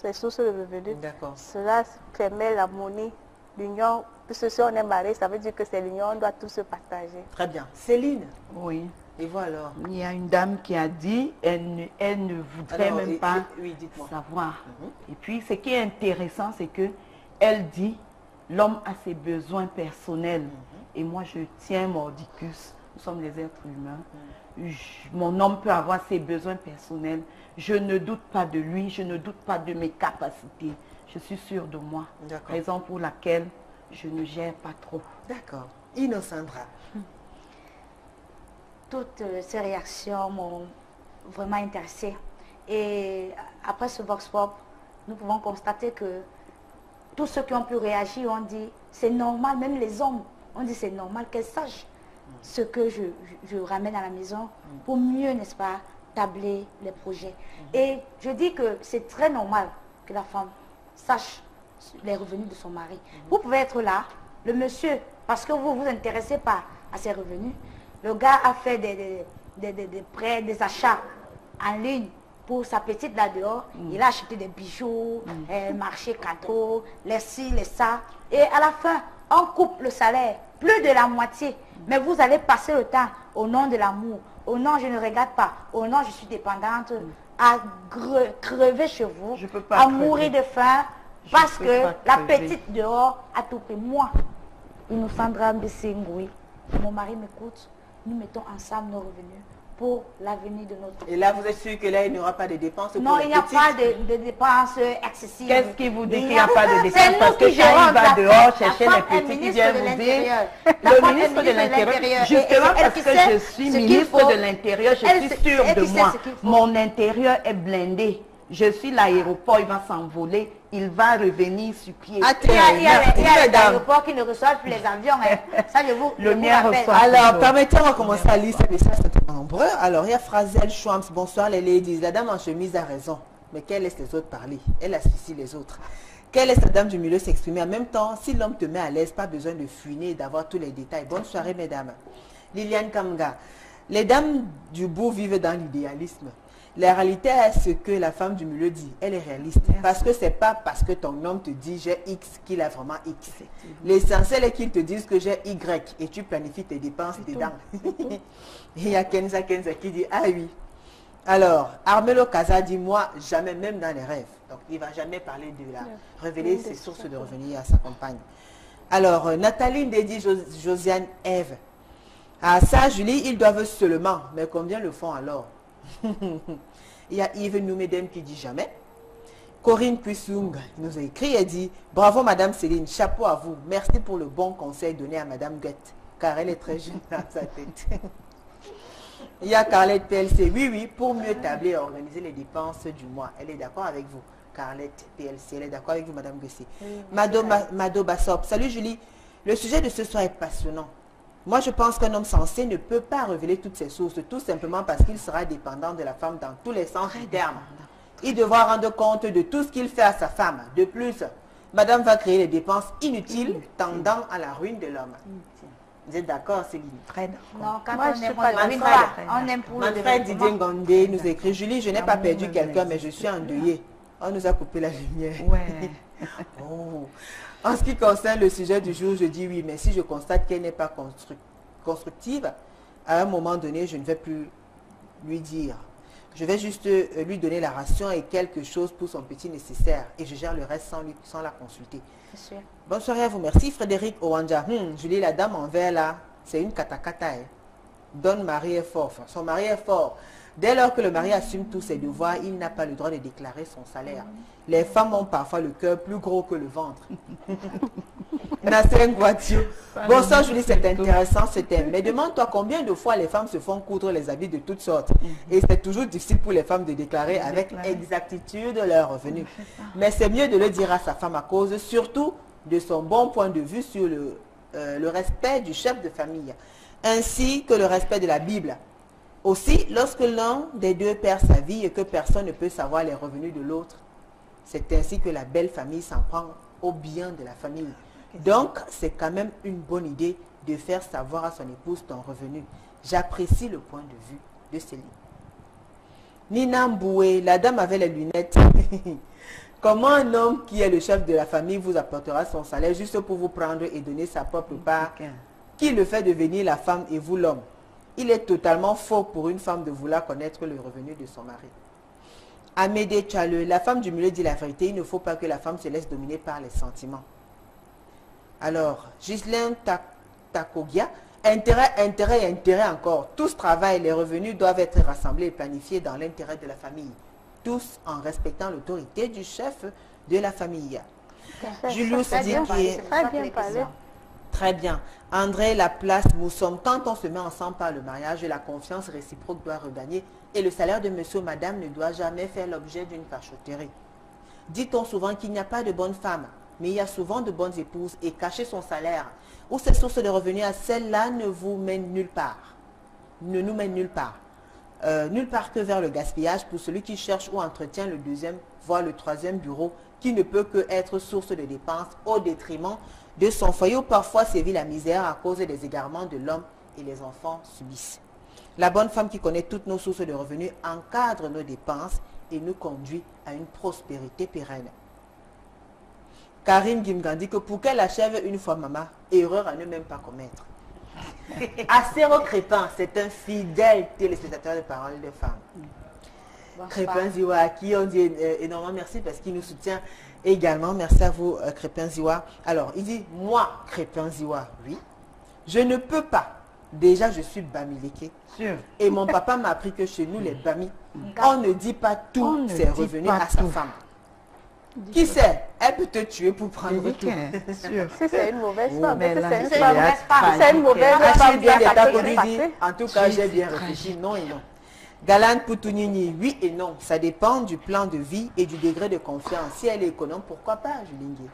les sources de revenus. D'accord. Cela permet l'harmonie, l'union. Puisque si on est marié, ça veut dire que c'est l'union, on doit tous se partager. Très bien. Céline? Oui. Et voilà alors. Il y a une dame qui a dit, elle ne voudrait même pas savoir. Et puis, ce qui est intéressant, c'est que elle dit, l'homme a ses besoins personnels. Et moi, je tiens mordicus. Nous sommes des êtres humains. Mon homme peut avoir ses besoins personnels. Je ne doute pas de lui. Je ne doute pas de mes capacités. Je suis sûre de moi. Raison pour laquelle je ne gère pas trop. D'accord. Innocendra. Toutes ces réactions m'ont vraiment intéressée. Et après ce Vox Pop, nous pouvons constater que tous ceux qui ont pu réagir ont dit c'est normal, même les hommes ont dit c'est normal qu'elles sachent ce que je ramène à la maison pour mieux, n'est-ce pas, tabler les projets. Et je dis que c'est très normal que la femme sache les revenus de son mari. Vous pouvez être là, le monsieur, parce que vous vous intéressez pas à ses revenus, le gars a fait des prêts, des achats en ligne pour sa petite là dehors. Il a acheté des bijoux, marché cadeau, les ci, les ça. Et à la fin, on coupe le salaire, plus de la moitié. Mais vous allez passer le temps au nom de l'amour, au nom je ne regarde pas, au nom je suis dépendante, à crever chez vous, à mourir de faim, parce que la petite dehors a tout pris. Moi, Innocendra Mbessingoui, mon mari m'écoute. Nous mettons ensemble nos revenus pour l'avenir de notre pays. Et là, vous êtes sûr que là, il n'y aura pas de dépenses? Non, il n'y a pas de dépenses excessives. Qu'est-ce qui vous dit qu'il n'y a pas de dépenses? Parce que quand il va dehors chercher les petits, il vient vous dire, le ministre de l'Intérieur, justement parce que je suis ministre de l'Intérieur, je suis sûre de moi. Mon intérieur est blindé. Je suis l'aéroport, il va s'envoler, il va revenir sur pied. Il y a l'aéroport qui ne reçoit plus les avions. Ça, je vous rappelle. Alors, permettez-moi de commencer à lire ces messages nombreux. Alors, il y a Frazel Schwams. Bonsoir les ladies. La dame en chemise a raison. Mais qu'elle laisse les autres parler. Elle asphyxie les autres. Qu'elle laisse la dame du milieu s'exprimer. En même temps, si l'homme te met à l'aise, pas besoin de fuiner et d'avoir tous les détails. Bonne soirée, mesdames. Liliane Kamga. Les dames du bout vivent dans l'idéalisme. La réalité est ce que la femme du milieu dit. Elle est réaliste. Parce que c'est pas parce que ton homme te dit j'ai X qu'il a vraiment X. L'essentiel est qu'il te dise que j'ai Y et tu planifies tes dépenses dedans. Et il y a Kenza qui dit ah oui. Alors, Armelo Kaza dit moi jamais, même dans les rêves. Donc il ne va jamais parler de révéler ses sources de revenus à sa compagne. Alors, Nathalie Ndedi, Josiane, Ève. Ah ça, Julie, ils doivent seulement. Mais combien le font alors? Il y a Yves Noumedem qui dit jamais. Corinne Puissung nous a écrit et dit « Bravo Madame Céline, chapeau à vous. Merci pour le bon conseil donné à Madame Guette, car elle est très jeune dans sa tête. » Il y a Carlette PLC. Oui, oui, pour mieux tabler et organiser les dépenses du mois. Elle est d'accord avec vous, Carlette PLC. Elle est d'accord avec vous, Madame Guessé. Mado Bassop. Salut Julie. Le sujet de ce soir est passionnant. Moi, je pense qu'un homme sensé ne peut pas révéler toutes ses sources, tout simplement parce qu'il sera dépendant de la femme dans tous les sens du terme. Il devra rendre compte de tout ce qu'il fait à sa femme. De plus, Madame va créer des dépenses inutiles, tendant à la ruine de l'homme. Vous êtes d'accord, Céline? Très d'accord. Non, quand moi, on aime pour le Manfred Didier Ngondé nous écrit « Julie, je n'ai pas perdu quelqu'un, mais je suis endeuillée. On nous a coupé la lumière. » Ouais. Oh. En ce qui concerne le sujet du jour, je dis oui, mais si je constate qu'elle n'est pas constructive, à un moment donné, je ne vais plus lui dire. Je vais juste lui donner la ration et quelque chose pour son petit nécessaire. Et je gère le reste sans la consulter. C'est sûr. Bonsoir à vous, merci Frédéric Owanja. Julie, la dame en vert là, c'est une katakata. Hein. Donne mari est fort. Enfin, son mari est fort. Dès lors que le mari assume tous ses devoirs, il n'a pas le droit de déclarer son salaire. Les femmes ont parfois le cœur plus gros que le ventre. Nasser Ngwatio. Bonsoir Julie, c'est intéressant ce thème. Mais demande-toi combien de fois les femmes se font coudre les habits de toutes sortes. Et c'est toujours difficile pour les femmes de déclarer avec exactitude leurs revenus. Mais c'est mieux de le dire à sa femme à cause surtout de son bon point de vue sur le respect du chef de famille, ainsi que le respect de la Bible. Aussi, lorsque l'un des deux perd sa vie et que personne ne peut savoir les revenus de l'autre, c'est ainsi que la belle famille s'en prend au bien de la famille. Donc, c'est quand même une bonne idée de faire savoir à son épouse ton revenu. J'apprécie le point de vue de Céline. Nina Mboué, la dame avec les lunettes. Comment un homme qui est le chef de la famille vous apportera son salaire juste pour vous prendre et donner sa propre part, qui le fait devenir la femme et vous l'homme? Il est totalement faux pour une femme de vouloir connaître le revenu de son mari. Amédée Tchale, la femme du milieu dit la vérité, il ne faut pas que la femme se laisse dominer par les sentiments. Alors, Ghislaine Takogia, intérêt encore. Tous travaillent, les revenus doivent être rassemblés et planifiés dans l'intérêt de la famille. Tous en respectant l'autorité du chef de la famille. Julius dit très bien. André Laplace, nous sommes, quand on se met ensemble par le mariage, la confiance réciproque doit regagner et le salaire de monsieur ou madame ne doit jamais faire l'objet d'une cachotterie. Dit-on souvent qu'il n'y a pas de bonnes femmes, mais il y a souvent de bonnes épouses et cacher son salaire ou ses sources de revenus à celle-là ne vous mène nulle part. Ne nous mène nulle part. Nulle part que vers le gaspillage pour celui qui cherche ou entretient le deuxième, voire le troisième bureau qui ne peut que être source de dépenses au détriment de son foyer où parfois sévit la misère à cause des égarements de l'homme et les enfants subissent. La bonne femme qui connaît toutes nos sources de revenus encadre nos dépenses et nous conduit à une prospérité pérenne. Karim Gimgan dit que pour qu'elle achève une fois maman, erreur à ne même pas commettre. Acéro Crépin, c'est un fidèle téléspectateur de Paroles de Femmes. Crépin Ziwa, à qui on dit énormément merci parce qu'il nous soutient également. Merci à vous, Crépin Ziwa. Alors, il dit, moi, Crépin Ziwa, oui, je ne peux pas. Déjà, je suis bamileke. Et mon papa m'a appris que chez nous, les bamis, on ne dit pas tous ses revenus à sa femme. Qui sait, elle peut te tuer pour prendre tout. Si c'est une mauvaise femme, c'est une mauvaise femme. En tout cas, j'ai bien réfléchi, non et non. Galane Poutounini, oui et non. Ça dépend du plan de vie et du degré de confiance. Si elle est économe, pourquoi pas, Julingue?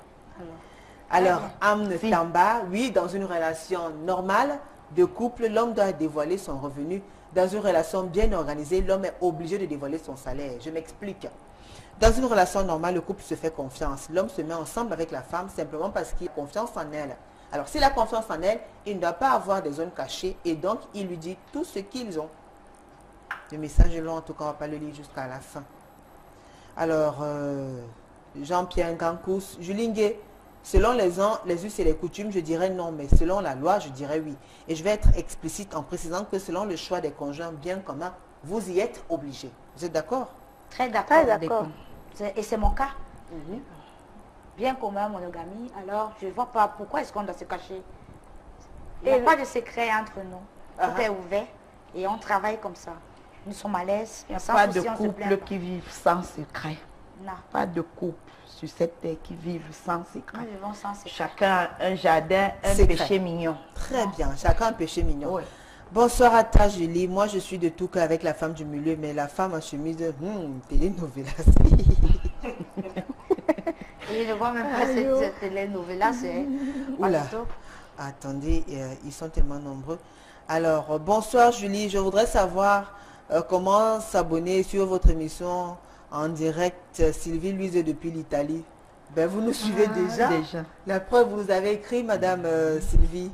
Alors, Amne Tamba, oui, dans une relation normale de couple, l'homme doit dévoiler son revenu. Dans une relation bien organisée, l'homme est obligé de dévoiler son salaire. Je m'explique. Dans une relation normale, le couple se fait confiance. L'homme se met ensemble avec la femme simplement parce qu'il a confiance en elle. Alors, s'il a confiance en elle, il ne doit pas avoir des zones cachées et donc il lui dit tout ce qu'ils ont. Le message est long, en tout cas, on ne va pas le lire jusqu'à la fin. Alors, Jean-Pierre Gancous, Julingue, selon les us et les coutumes, je dirais non, mais selon la loi, je dirais oui. Et je vais être explicite en précisant que selon le choix des conjoints bien communs, vous y êtes obligés. Vous êtes d'accord? Très d'accord. Et c'est mon cas. bien commun, monogamie, alors je ne vois pas pourquoi est-ce qu'on doit se cacher. Il n'y a pas de secret entre nous. Tout est ouvert et on travaille comme ça. Nous sommes à l'aise. Il n'y a pas de couple qui vivent sans secret. Non. Pas de couple sur cette terre qui vivent sans secret. Nous vivons sans secret. Chacun a un jardin, un péché mignon. Très bien, chacun un péché mignon. Oui. Bonsoir à ta Julie. Moi, je suis de tout cas avec la femme du milieu, mais la femme en chemise de télénovela. Je ne vois même pas cette télénovela. Oula. Attendez, ils sont tellement nombreux. Alors, bonsoir Julie. Je voudrais savoir comment s'abonner sur votre émission en direct. Sylvie Louise depuis l'Italie. Ben, vous nous suivez déjà. La preuve, vous nous avez écrit, Madame Sylvie.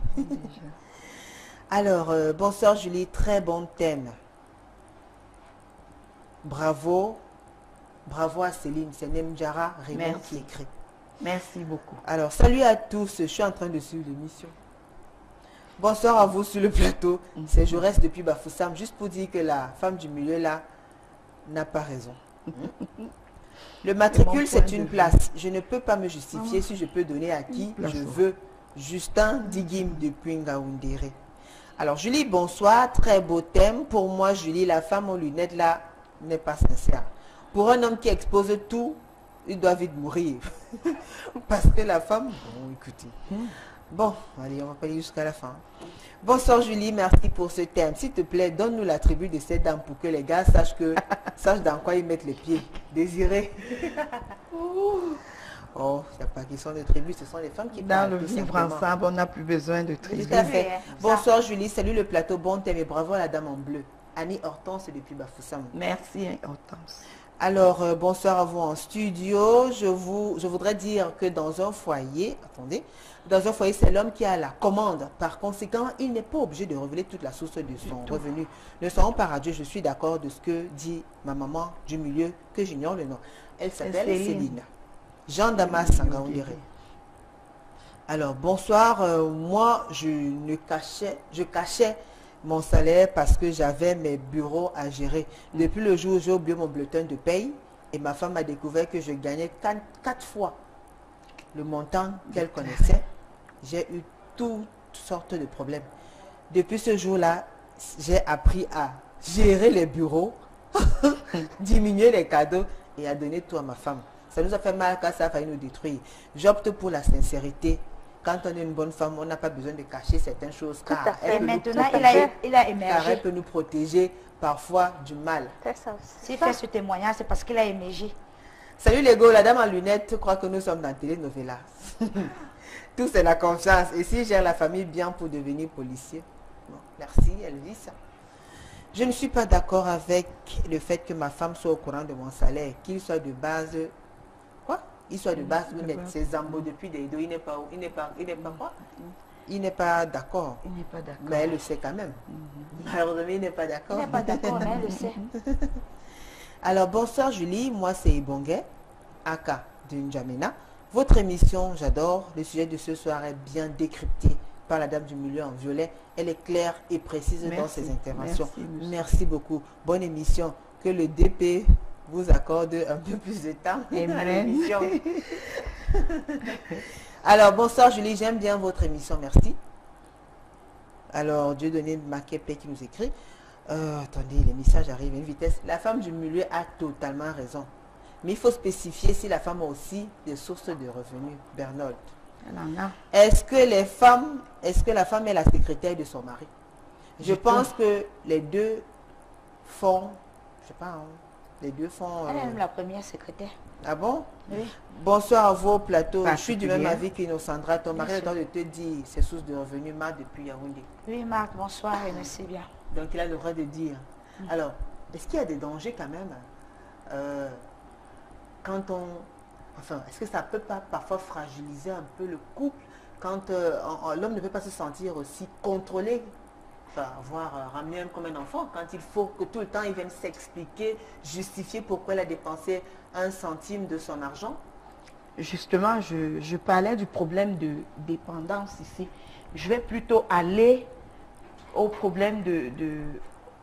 Alors, bonsoir Julie, très bon thème. Bravo. Bravo à Céline, c'est Nemjara Raymond qui écrit. Merci beaucoup. Alors, salut à tous, je suis en train de suivre l'émission. Bonsoir à vous sur le plateau. C'est Jaurès depuis Bafoussam, juste pour dire que la femme du milieu là n'a pas raison. Le matricule, c'est une place. Je ne peux pas me justifier si je peux donner à qui je veux. Justin Digim depuis Ngaoundéré. Alors, Julie, bonsoir. Très beau thème. Pour moi, Julie, la femme aux lunettes là n'est pas sincère. Pour un homme qui expose tout, il doit vite mourir. Parce que la femme... Bon, écoutez. Bon, allez, on va pas aller jusqu'à la fin. Bonsoir Julie, merci pour ce thème. S'il te plaît, donne-nous l'attribut de cette dame pour que les gars sachent dans quoi ils mettent les pieds. Désiré. Oh, il n'y a pas question de tribu, ce sont les femmes qui parlent. Dans le vivre ensemble, on n'a plus besoin de tribu. Tout à fait. Bonsoir Julie, salut le plateau, bon thème et bravo à la dame en bleu. Annie Hortense depuis Bafoussam. Merci Hortense. Alors, bonsoir à vous en studio. Je voudrais dire que dans un foyer, attendez, dans un foyer, c'est l'homme qui a la commande. Par conséquent, il n'est pas obligé de révéler toute la source de son revenu. Ne soyons pas radieux, je suis d'accord de ce que dit ma maman du milieu, que j'ignore le nom. Elle s'appelle Céline. Jean Damas Sangaoundéré. Alors, bonsoir. Moi, je cachais mon salaire parce que j'avais mes bureaux à gérer. Depuis le jour où j'ai oublié mon bulletin de paye et ma femme a découvert que je gagnais 4 fois le montant qu'elle connaissait, j'ai eu toutes sortes de problèmes. Depuis ce jour-là, j'ai appris à gérer les bureaux, diminuer les cadeaux et à donner tout à ma femme. Ça nous a fait mal car ça a failli nous détruire. J'opte pour la sincérité. Quand on est une bonne femme, on n'a pas besoin de cacher certaines choses. Car maintenant, il a émergé. Car elle peut nous protéger parfois du mal. S'il fait ce témoignage, c'est parce qu'il a émergé. Salut les gars, la dame en lunettes croit que nous sommes dans télénovela. Tout c'est la confiance. Et si gère la famille bien pour devenir policier. Bon, merci Elvis. Je ne suis pas d'accord avec le fait que ma femme soit au courant de mon salaire, qu'il soit de base... Quoi? Il soit de base ou net. C'est Zambo depuis des deux. Il n'est pas quoi? Il n'est pas d'accord. Il n'est pas d'accord. Mais elle le sait quand même. Malheureusement, il n'est pas d'accord. Il n'est pas d'accord, mais elle le sait. Alors, bonsoir Julie, moi c'est Ibongue, Aka de N'Djamena. Votre émission, j'adore. Le sujet de ce soir est bien décrypté par la dame du milieu en violet. Elle est claire et précise dans ses interventions. Merci beaucoup. Bonne émission. Que le DP vous accorde un peu plus de temps à l'émission. Alors, bonsoir Julie, j'aime bien votre émission, merci. Alors, Dieudonné Makepe qui nous écrit. Attendez, les messages arrivent à une vitesse. La femme du milieu a totalement raison. Mais il faut spécifier si la femme a aussi des sources de revenus. Bernold. Est-ce que la femme est la secrétaire de son mari? Je pense que les deux font, je sais pas, hein, les deux font... Elle est même la première secrétaire. Ah bon? Oui. Bonsoir à vous au plateau. Je suis du même avis qu'Innocendra. Ton mari a le droit de te dire ses sources de revenus, Marc, depuis Yaoundé. Oui, Marc, bonsoir et merci bien. Donc il a le droit de dire. Alors, est-ce qu'il y a des dangers quand même quand on... Enfin, est-ce que ça peut pas parfois fragiliser un peu le couple quand l'homme ne peut pas se sentir aussi contrôlé, enfin, avoir ramené comme un enfant, quand il faut que tout le temps il vienne s'expliquer, justifier pourquoi il a dépensé 1 centime de son argent? Justement, je parlais du problème de dépendance ici. Je vais plutôt aller au problème de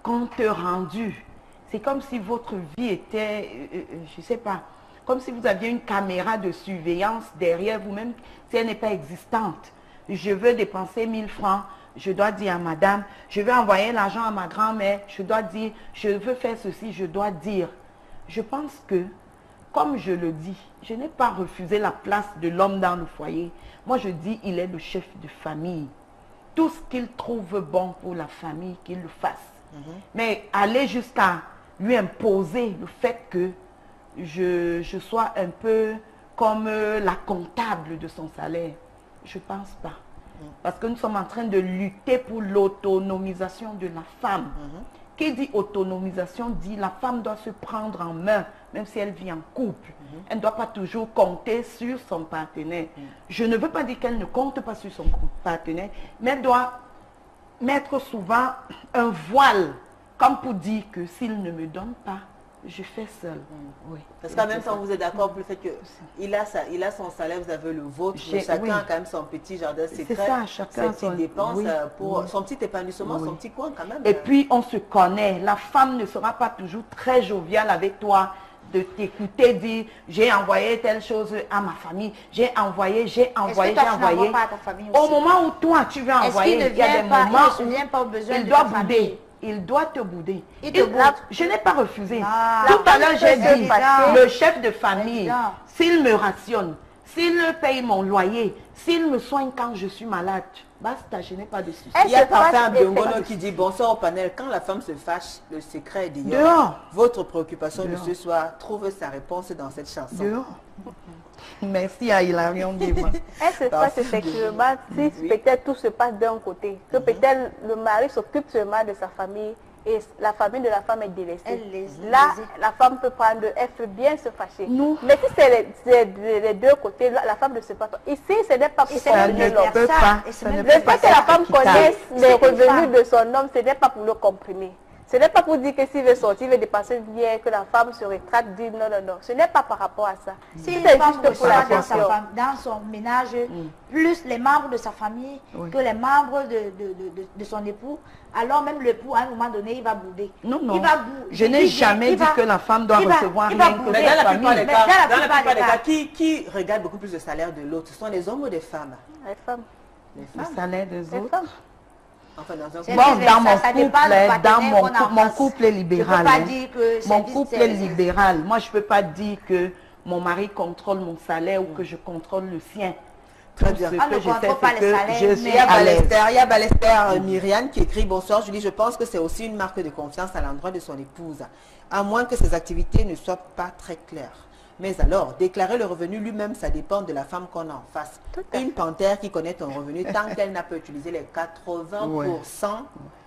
compte rendu. C'est comme si votre vie était, je ne sais pas, comme si vous aviez une caméra de surveillance derrière vous-même, si elle n'est pas existante. Je veux dépenser 1000 francs, je dois dire à madame, je vais envoyer l'argent à ma grand-mère, je dois dire, je veux faire ceci, je dois dire. Je pense que, comme je le dis, je n'ai pas refusé la place de l'homme dans le foyer. Moi, je dis, il est le chef de famille. Tout ce qu'il trouve bon pour la famille, qu'il le fasse. Mais aller jusqu'à lui imposer le fait que je sois un peu comme la comptable de son salaire, je ne pense pas. Parce que nous sommes en train de lutter pour l'autonomisation de la femme. Qui dit autonomisation dit la femme doit se prendre en main, même si elle vit en couple. Elle ne doit pas toujours compter sur son partenaire. Je ne veux pas dire qu'elle ne compte pas sur son partenaire, mais elle doit mettre souvent un voile, comme pour dire que s'il ne me donne pas, je fais seul. Oui. Parce qu'en même temps, vous êtes d'accord pour le fait qu'il a, il a son salaire, vous avez le vôtre, mais chacun a quand même son petit jardin secret, c'est ça, chacun ses petites dépenses pour son petit épanouissement, son petit coin quand même. Et puis, on se connaît. La femme ne sera pas toujours très joviale avec toi, de t'écouter dire, j'ai envoyé telle chose à ma famille, j'ai envoyé. Au moment où toi, tu veux envoyer, il y a des moments où il doit bouder. Il doit te bouder. Je n'ai pas refusé. Tout à l'heure, j'ai dit, le chef de famille, s'il me rationne, s'il paye mon loyer, s'il me soigne quand je suis malade, basta, je n'ai pas de souci. Il y a parfois un Biongono qui dit, bonsoir au panel, quand la femme se fâche, le secret est dehors. Votre préoccupation de ce soir trouve sa réponse dans cette chanson. Dehors. Merci à Hilarion Guéma. Elle se passe effectivement si peut-être tout se passe d'un côté, que peut-être le mari s'occupe seulement de sa famille et la famille de la femme est délaissée. Là, la femme peut prendre, elle peut bien se fâcher. Mais si c'est les deux côtés, la femme ne sait pas. Ici, ce n'est pas pour comprimer l'homme. Le fait que la femme connaisse les revenus de son homme, ce n'est pas pour le comprimer. Ce n'est pas pour dire que s'il veut sortir, il veut dépasser bien, que la femme se rétracte, dit non, non, non. Ce n'est pas par rapport à ça. Si une femme reçoit dans son ménage, plus les membres de sa famille que les membres de son époux, alors même l'époux, à un moment donné, il va bouder. Non, non. Je n'ai jamais dit que la femme doit recevoir rien que mais dans la plupart des cas, dans la plupart des cas, qui regarde beaucoup plus le salaire de l'autre? Ce sont les hommes ou les femmes? Les femmes. Les femmes. Le salaire des autres. Enfin, dans mon couple est libéral. Mon couple est libéral. Moi, je ne peux pas dire que mon mari contrôle mon salaire ou que je contrôle le sien. Très bien. Il y a Balester Myriam qui écrit: bonsoir Julie, je pense que c'est aussi une marque de confiance à l'endroit de son épouse, à moins que ses activités ne soient pas très claires. Mais alors, déclarer le revenu lui-même, ça dépend de la femme qu'on a en face. Une panthère qui connaît ton revenu, tant qu'elle n'a pas utilisé les 80%,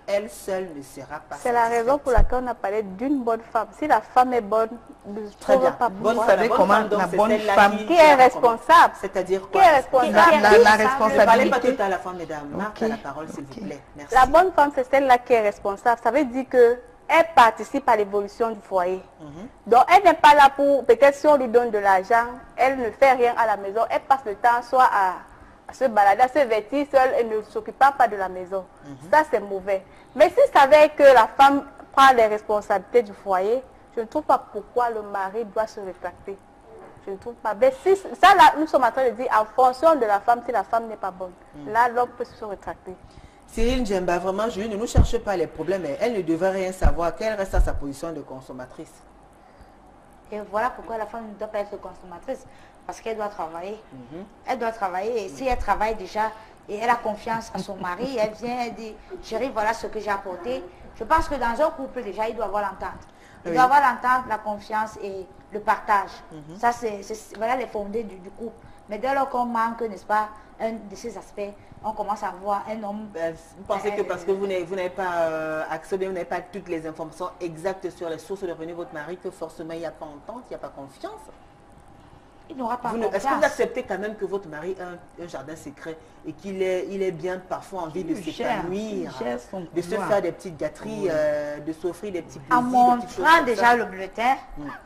elle seule ne sera pas. C'est la raison pour laquelle on a parlé d'une bonne femme. Si la femme est bonne, ne très bien. Pas bonne femme, comment la bonne femme qui est responsable. C'est-à-dire quoi? Qui est responsable. La responsabilité. Ne parlez pas tout à la femme, mesdames. Marque la parole, s'il vous plaît. Merci. La bonne femme, c'est celle-là qui est responsable. Ça veut dire que elle participe à l'évolution du foyer. Donc, elle n'est pas là pour, peut-être si on lui donne de l'argent, elle ne fait rien à la maison. Elle passe le temps soit à se balader, à se vêtir seule et ne s'occupe pas de la maison. Ça, c'est mauvais. Mais si ça savait que la femme prend les responsabilités du foyer, je ne trouve pas pourquoi le mari doit se rétracter. Je ne trouve pas. Mais si, ça, là, nous sommes en train de dire en fonction de la femme, si la femme n'est pas bonne. Là, l'homme peut se rétracter. Cyril Djemba, vraiment, Julie, ne nous cherche pas les problèmes. Elle ne devrait rien savoir. Qu'elle reste à sa position de consommatrice. Et voilà pourquoi la femme ne doit pas être consommatrice. Parce qu'elle doit travailler. Elle doit travailler. Et si elle travaille déjà et elle a confiance à son mari, elle vient et dit, chérie, voilà ce que j'ai apporté. Je pense que dans un couple, déjà, il doit avoir l'entente. Il doit avoir l'entente, la confiance et le partage. Ça, c'est voilà les fondés du couple. Mais dès lors qu'on manque, n'est-ce pas, un de ces aspects, on commence à voir un homme... Vous pensez que parce que vous n'avez pas accès, vous n'avez pas toutes les informations exactes sur les sources de revenus de votre mari, que forcément il n'y a pas entente, il n'y a pas confiance? Il n'aura pas confiance. Est-ce que vous acceptez quand même que votre mari a un jardin secret et qu'il est bien parfois envie de s'épanouir, de se faire des petites gâteries, de s'offrir des petits plaisirs? En montrant déjà le bulletin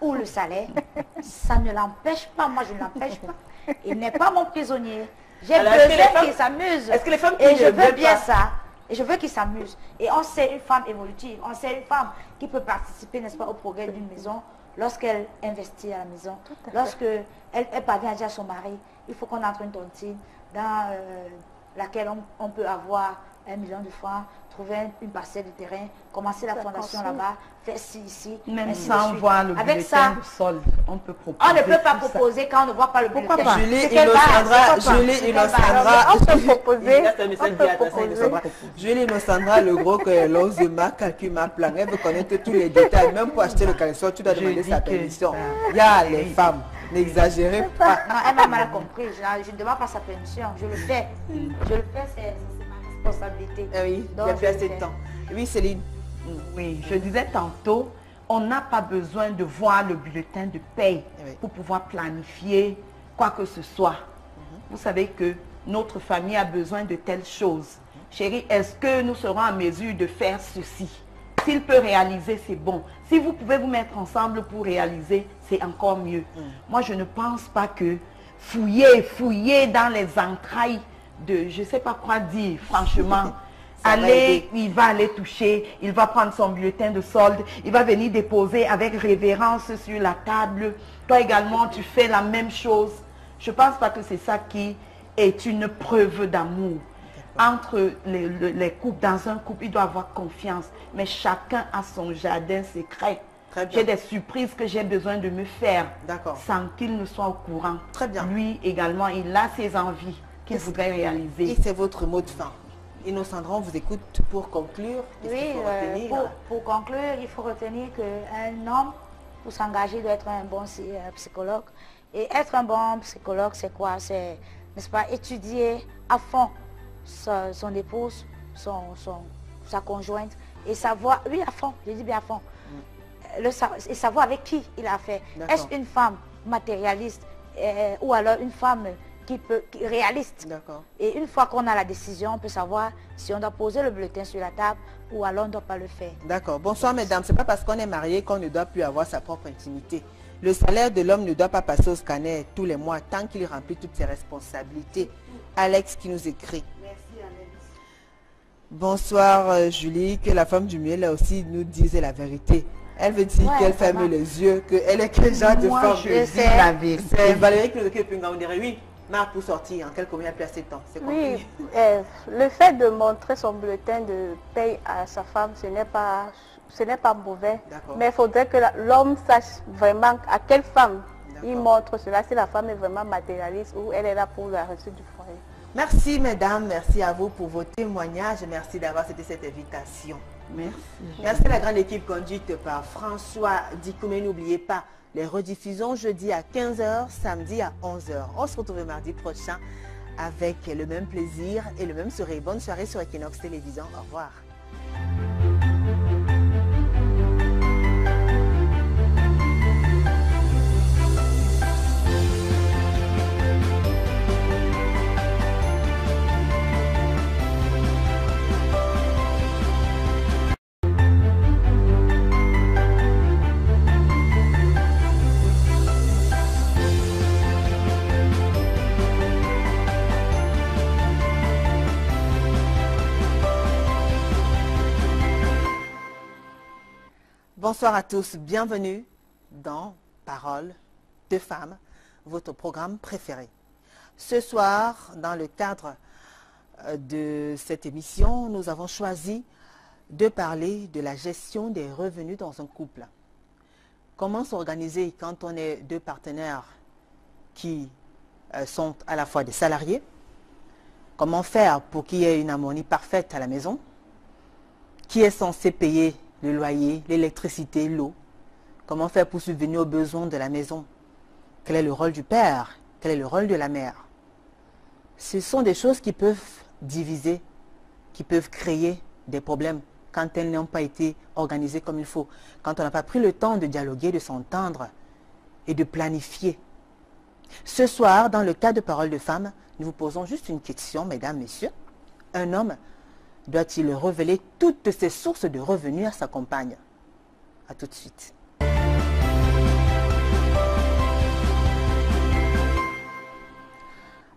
ou le salaire, ça ne l'empêche pas, moi je ne l'empêche pas. Il n'est pas mon prisonnier. J'ai besoin qu'il s'amuse. Est-ce que les femmes et je veux bien ça. Et je veux qu'il s'amuse. Et on sait une femme évolutive. On sait une femme qui peut participer, n'est-ce pas, au progrès d'une maison lorsqu'elle investit à la maison, lorsque elle parvient à dire à son mari, il faut qu'on entre une tontine dans laquelle on peut avoir 1 million de francs, trouver une parcelle de terrain, commencer la fondation là-bas, faire ci, ici. Même sans voir le avec bulletin ça, de solde, on peut proposer. on ne peut pas proposer quand on ne voit pas le bulletin. Pourquoi pas? Julie Innocendra, on peut proposer. Julie Innocendra, le gros que l'Ozema calcule ma plan. Elle veut connaître tous les détails. Même pour acheter le caleçon, tu dois demander sa permission. Il y a les femmes. N'exagérez pas. Non, elle m'a mal compris. Je ne demande pas sa permission. Je le fais. Je le fais, c'est ma responsabilité. Oui, il n'y a plus assez de temps. Oui, Céline. Oui, je disais tantôt, on n'a pas besoin de voir le bulletin de paye pour pouvoir planifier quoi que ce soit. Vous savez que notre famille a besoin de telles choses. Chérie, est-ce que nous serons en mesure de faire ceci? S'il peut réaliser, c'est bon. Si vous pouvez vous mettre ensemble pour réaliser, c'est encore mieux. Moi, je ne pense pas que fouiller dans les entrailles de, je ne sais pas quoi dire, franchement. Il va aller toucher, il va prendre son bulletin de solde, il va venir déposer avec révérence sur la table. Toi également, tu fais la même chose. Je ne pense pas que c'est ça qui est une preuve d'amour. Entre les couples, dans un couple, il doit avoir confiance. Mais chacun a son jardin secret. J'ai des surprises que j'ai besoin de me faire sans qu'il ne soit au courant. Très bien. Lui également, il a ses envies qu'il voudrait réaliser. Et c'est votre mot de fin. Innocendra, on vous écoute pour conclure. Oui, pour conclure, il faut retenir qu'un homme, pour s'engager, doit être un bon psychologue. Et être un bon psychologue, c'est quoi? C'est, n'est-ce pas, étudier à fond son épouse, sa conjointe, et savoir, oui, à fond, je dis bien à fond, et savoir avec qui il a fait. Est-ce une femme matérialiste ou alors une femme qui est réaliste? Et une fois qu'on a la décision, on peut savoir si on doit poser le bulletin sur la table ou alors on ne doit pas le faire. D'accord. Bonsoir mesdames, c'est pas parce qu'on est marié qu'on ne doit plus avoir sa propre intimité. Le salaire de l'homme ne doit pas passer au scanner tous les mois tant qu'il remplit toutes ses responsabilités. Alex qui nous écrit. Merci Alex. Bonsoir Julie, que la femme du miel là aussi nous disait la vérité. Elle veut dire qu'elle ferme les yeux, qu'elle est quel genre de femme. Je dis la vérité. C'est Valérie qui nous écrit, on dirait oui. Marc, pour sortir, en quelques mois, il n'y a plus assez de temps. Oui, le fait de montrer son bulletin de paye à sa femme, ce n'est pas mauvais. Mais il faudrait que l'homme sache vraiment à quelle femme il montre cela, si la femme est vraiment matérialiste ou elle est là pour la réussite du foyer. Merci mesdames, merci à vous pour vos témoignages. Merci d'avoir accepté cette invitation. Merci. Merci à la grande équipe conduite par François Dikoumé. N'oubliez pas, les rediffusions jeudi à 15h, samedi à 11h. On se retrouve mardi prochain avec le même plaisir et le même sourire. Bonne soirée sur Equinox Télévision. Au revoir. Bonsoir à tous, bienvenue dans Paroles de femmes, votre programme préféré. Ce soir, dans le cadre de cette émission, nous avons choisi de parler de la gestion des revenus dans un couple. Comment s'organiser quand on est deux partenaires qui sont à la fois des salariés? Comment faire pour qu'il y ait une harmonie parfaite à la maison? Qui est censé payer le loyer, l'électricité, l'eau? Comment faire pour subvenir aux besoins de la maison? Quel est le rôle du père? Quel est le rôle de la mère? Ce sont des choses qui peuvent diviser, qui peuvent créer des problèmes quand elles n'ont pas été organisées comme il faut, quand on n'a pas pris le temps de dialoguer, de s'entendre et de planifier. Ce soir, dans le cadre de Paroles de femmes, nous vous posons juste une question, mesdames, messieurs. Un homme doit-il révéler toutes ses sources de revenus à sa compagne? A tout de suite.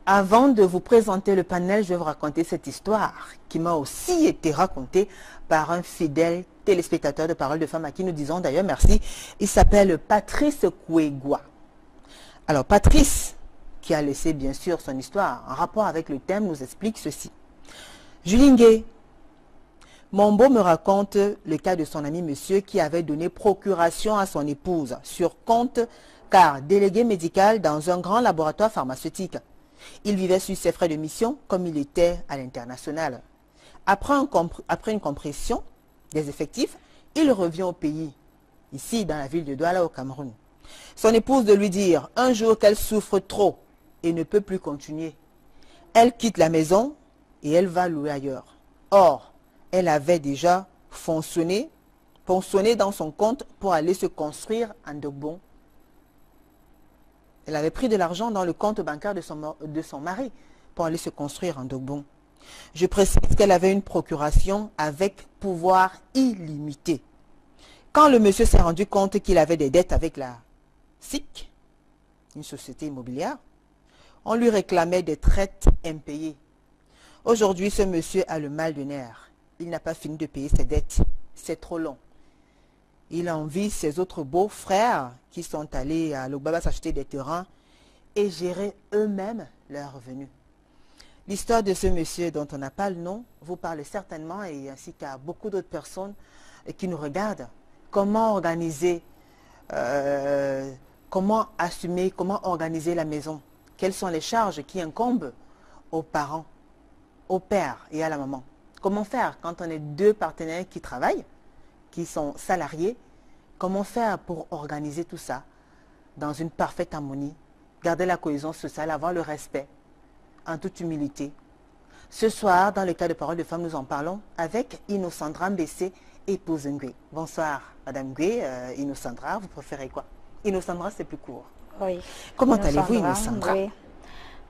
Avant de vous présenter le panel, je vais vous raconter cette histoire qui m'a aussi été racontée par un fidèle téléspectateur de Parole de Femme à qui nous disons d'ailleurs merci. Il s'appelle Patrice Kouegwa. Alors Patrice, qui a laissé bien sûr son histoire en rapport avec le thème, nous explique ceci. Juline Gay, mon beau me raconte le cas de son ami monsieur qui avait donné procuration à son épouse sur compte car délégué médical dans un grand laboratoire pharmaceutique. Il vivait sur ses frais de mission comme il était à l'international. Après une compression des effectifs, il revient au pays, ici dans la ville de Douala au Cameroun. Son épouse de lui dire un jour qu'elle souffre trop et ne peut plus continuer. Elle quitte la maison et elle va louer ailleurs. Or, elle avait déjà fonctionné dans son compte pour aller se construire en Dogbon. Elle avait pris de l'argent dans le compte bancaire de son mari pour aller se construire en Dogbon. Je précise qu'elle avait une procuration avec pouvoir illimité. Quand le monsieur s'est rendu compte qu'il avait des dettes avec la SIC, une société immobilière, on lui réclamait des traites impayées. Aujourd'hui, ce monsieur a le mal de nerfs. Il n'a pas fini de payer ses dettes. C'est trop long. Il envie ses autres beaux-frères qui sont allés à Logbaba s'acheter des terrains et gérer eux-mêmes leurs revenus. L'histoire de ce monsieur dont on n'a pas le nom vous parle certainement et ainsi qu'à beaucoup d'autres personnes qui nous regardent. Comment organiser, comment assumer, comment organiser la maison? Quelles sont les charges qui incombent aux parents, au père et à la maman? Comment faire quand on est deux partenaires qui travaillent, qui sont salariés? Comment faire pour organiser tout ça dans une parfaite harmonie, garder la cohésion sociale, avoir le respect, en toute humilité? Ce soir, dans le cas de Parole de Femme, nous en parlons avec Innocendra Mbessé, épouse Ngwe. Bonsoir, Madame Ngwe. Innocendra, vous préférez quoi? Innocendra, c'est plus court. Oui. Comment allez-vous, Innocendra?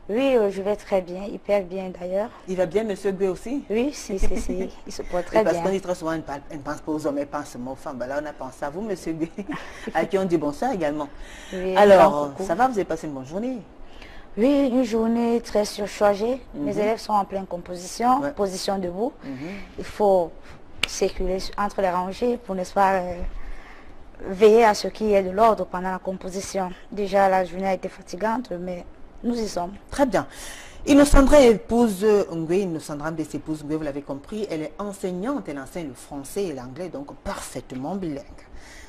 Oui, je vais très bien, hyper bien d'ailleurs. Il va bien, Monsieur Gwe aussi? Oui, si, il se porte très bien. Parce qu'on dit très souvent, on ne pense pas aux hommes, elle pense seulement aux femmes. Ben là, on a pensé à vous, Monsieur Gwe, à qui on dit bonsoir également. Oui, alors, ça va, vous avez passé une bonne journée? Oui, une journée très surchargée. Mes élèves sont en pleine composition, position debout. Il faut circuler entre les rangées pour, n'est-ce pas, veiller à ce qu'il y ait de l'ordre pendant la composition. Déjà, la journée a été fatigante, mais nous y sommes. Très bien. Innocendra épouse Ngwe, Innocendra Mbessé épouse Ngwe, vous l'avez compris, elle est enseignante, elle enseigne le français et l'anglais, donc parfaitement bilingue.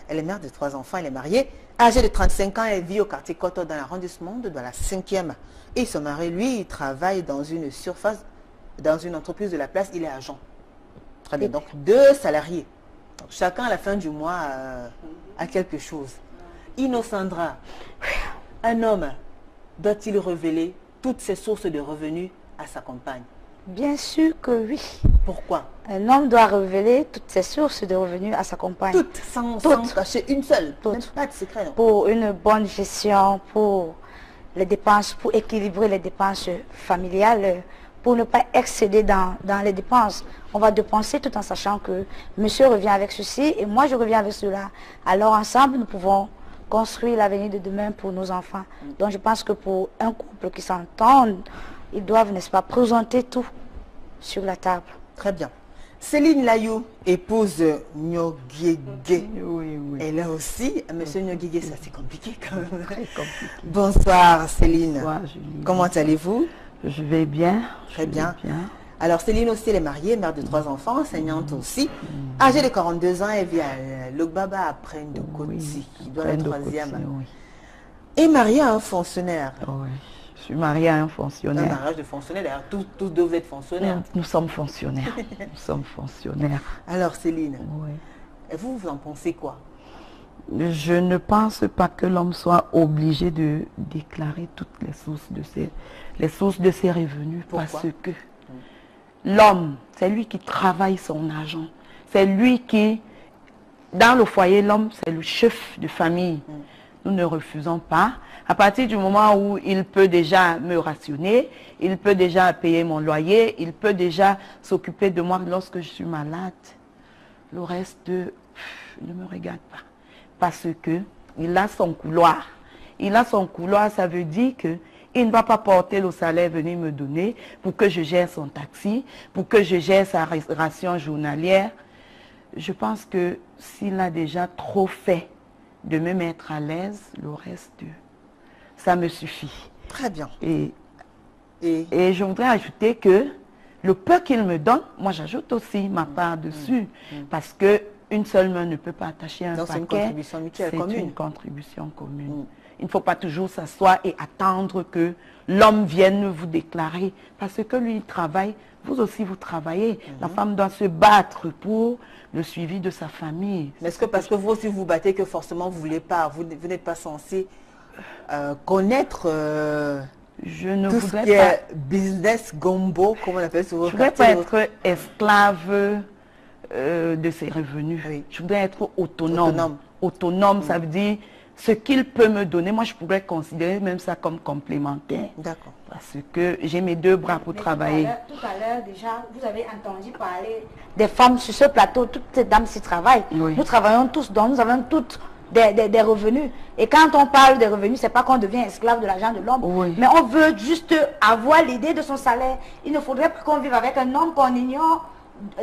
Elle est mère de 3 enfants, elle est mariée, âgée de 35 ans, elle vit au quartier Koto dans l'arrondissement de la 5e. Et son mari, lui, il travaille dans une surface, dans une entreprise de la place, il est agent. Très bien, donc 2 salariés. Donc, chacun à la fin du mois a quelque chose. Innocendra, un homme doit-il révéler toutes ses sources de revenus à sa compagne? Bien sûr que oui. Pourquoi? Un homme doit révéler toutes ses sources de revenus à sa compagne. Toutes, sans cacher une seule. Même pas de secret. Non? Pour une bonne gestion, pour les dépenses, pour équilibrer les dépenses familiales, pour ne pas excéder dans les dépenses. On va dépenser tout en sachant que monsieur revient avec ceci et moi je reviens avec cela. Alors ensemble, nous pouvons construire l'avenir de demain pour nos enfants. Donc je pense que pour un couple qui s'entend, ils doivent, n'est-ce pas, présenter tout sur la table. Très bien. Céline Layou, épouse Nyogege. Oui. Elle est aussi, monsieur Nyogege, ça c'est compliqué quand même. Très compliqué. Bonsoir Céline. Bonsoir Julie. Comment allez-vous? Je vais bien. Très bien. Alors Céline aussi, elle est mariée, mère de 3 enfants, enseignante aussi. Âgée de 42 ans, elle vit à Logbaba après Ndokoti, qui doit être 3e. Et mariée à un fonctionnaire. Oui. Je suis mariée à un fonctionnaire. Un mariage de fonctionnaire, d'ailleurs, tous deux vous êtes fonctionnaires. Nous sommes fonctionnaires. Nous sommes fonctionnaires. Alors Céline, et vous en pensez quoi? Je ne pense pas que l'homme soit obligé de déclarer toutes les sources de ses revenus. Pourquoi? Parce que l'homme, c'est lui qui travaille son argent. C'est lui qui, dans le foyer, l'homme, c'est le chef de famille. Nous ne refusons pas. À partir du moment où il peut déjà me rationner, il peut déjà payer mon loyer, il peut déjà s'occuper de moi lorsque je suis malade. Le reste, ne me regarde pas. Parce que il a son couloir. Il a son couloir, ça veut dire que il ne va pas porter le salaire venir me donner pour que je gère son taxi, pour que je gère sa ration journalière. Je pense que s'il a déjà trop fait de me mettre à l'aise, le reste, ça me suffit. Très bien. Et je voudrais ajouter que le peu qu'il me donne, moi j'ajoute aussi ma part dessus. Parce que une seule main ne peut pas attacher un paquet. C'est une contribution mutuelle commune. C'est une contribution commune. Il ne faut pas toujours s'asseoir et attendre que l'homme vienne vous déclarer. Parce que lui, il travaille, vous aussi vous travaillez. La femme doit se battre pour le suivi de sa famille. Mais est-ce que parce que vous aussi vous battez que forcément vous voulez pas, vous n'êtes pas censé connaître je ne tout voudrais ce qui pas, est business gombo, comme on appelle souvent. je ne voudrais pas être esclave de ses revenus. Oui. Je voudrais être autonome. Autonome, ça veut dire ce qu'il peut me donner. Moi, je pourrais considérer même ça comme complémentaire. D'accord. Parce que j'ai mes deux bras pour travailler. Tout à l'heure, déjà, vous avez entendu parler des femmes sur ce plateau. Toutes ces dames s'y travaillent. Oui. Nous travaillons tous, donc nous avons toutes des revenus. Et quand on parle des revenus, c'est pas qu'on devient esclave de l'argent de l'homme. Oui. Mais on veut juste avoir l'idée de son salaire. Il ne faudrait pas qu'on vive avec un homme qu'on ignore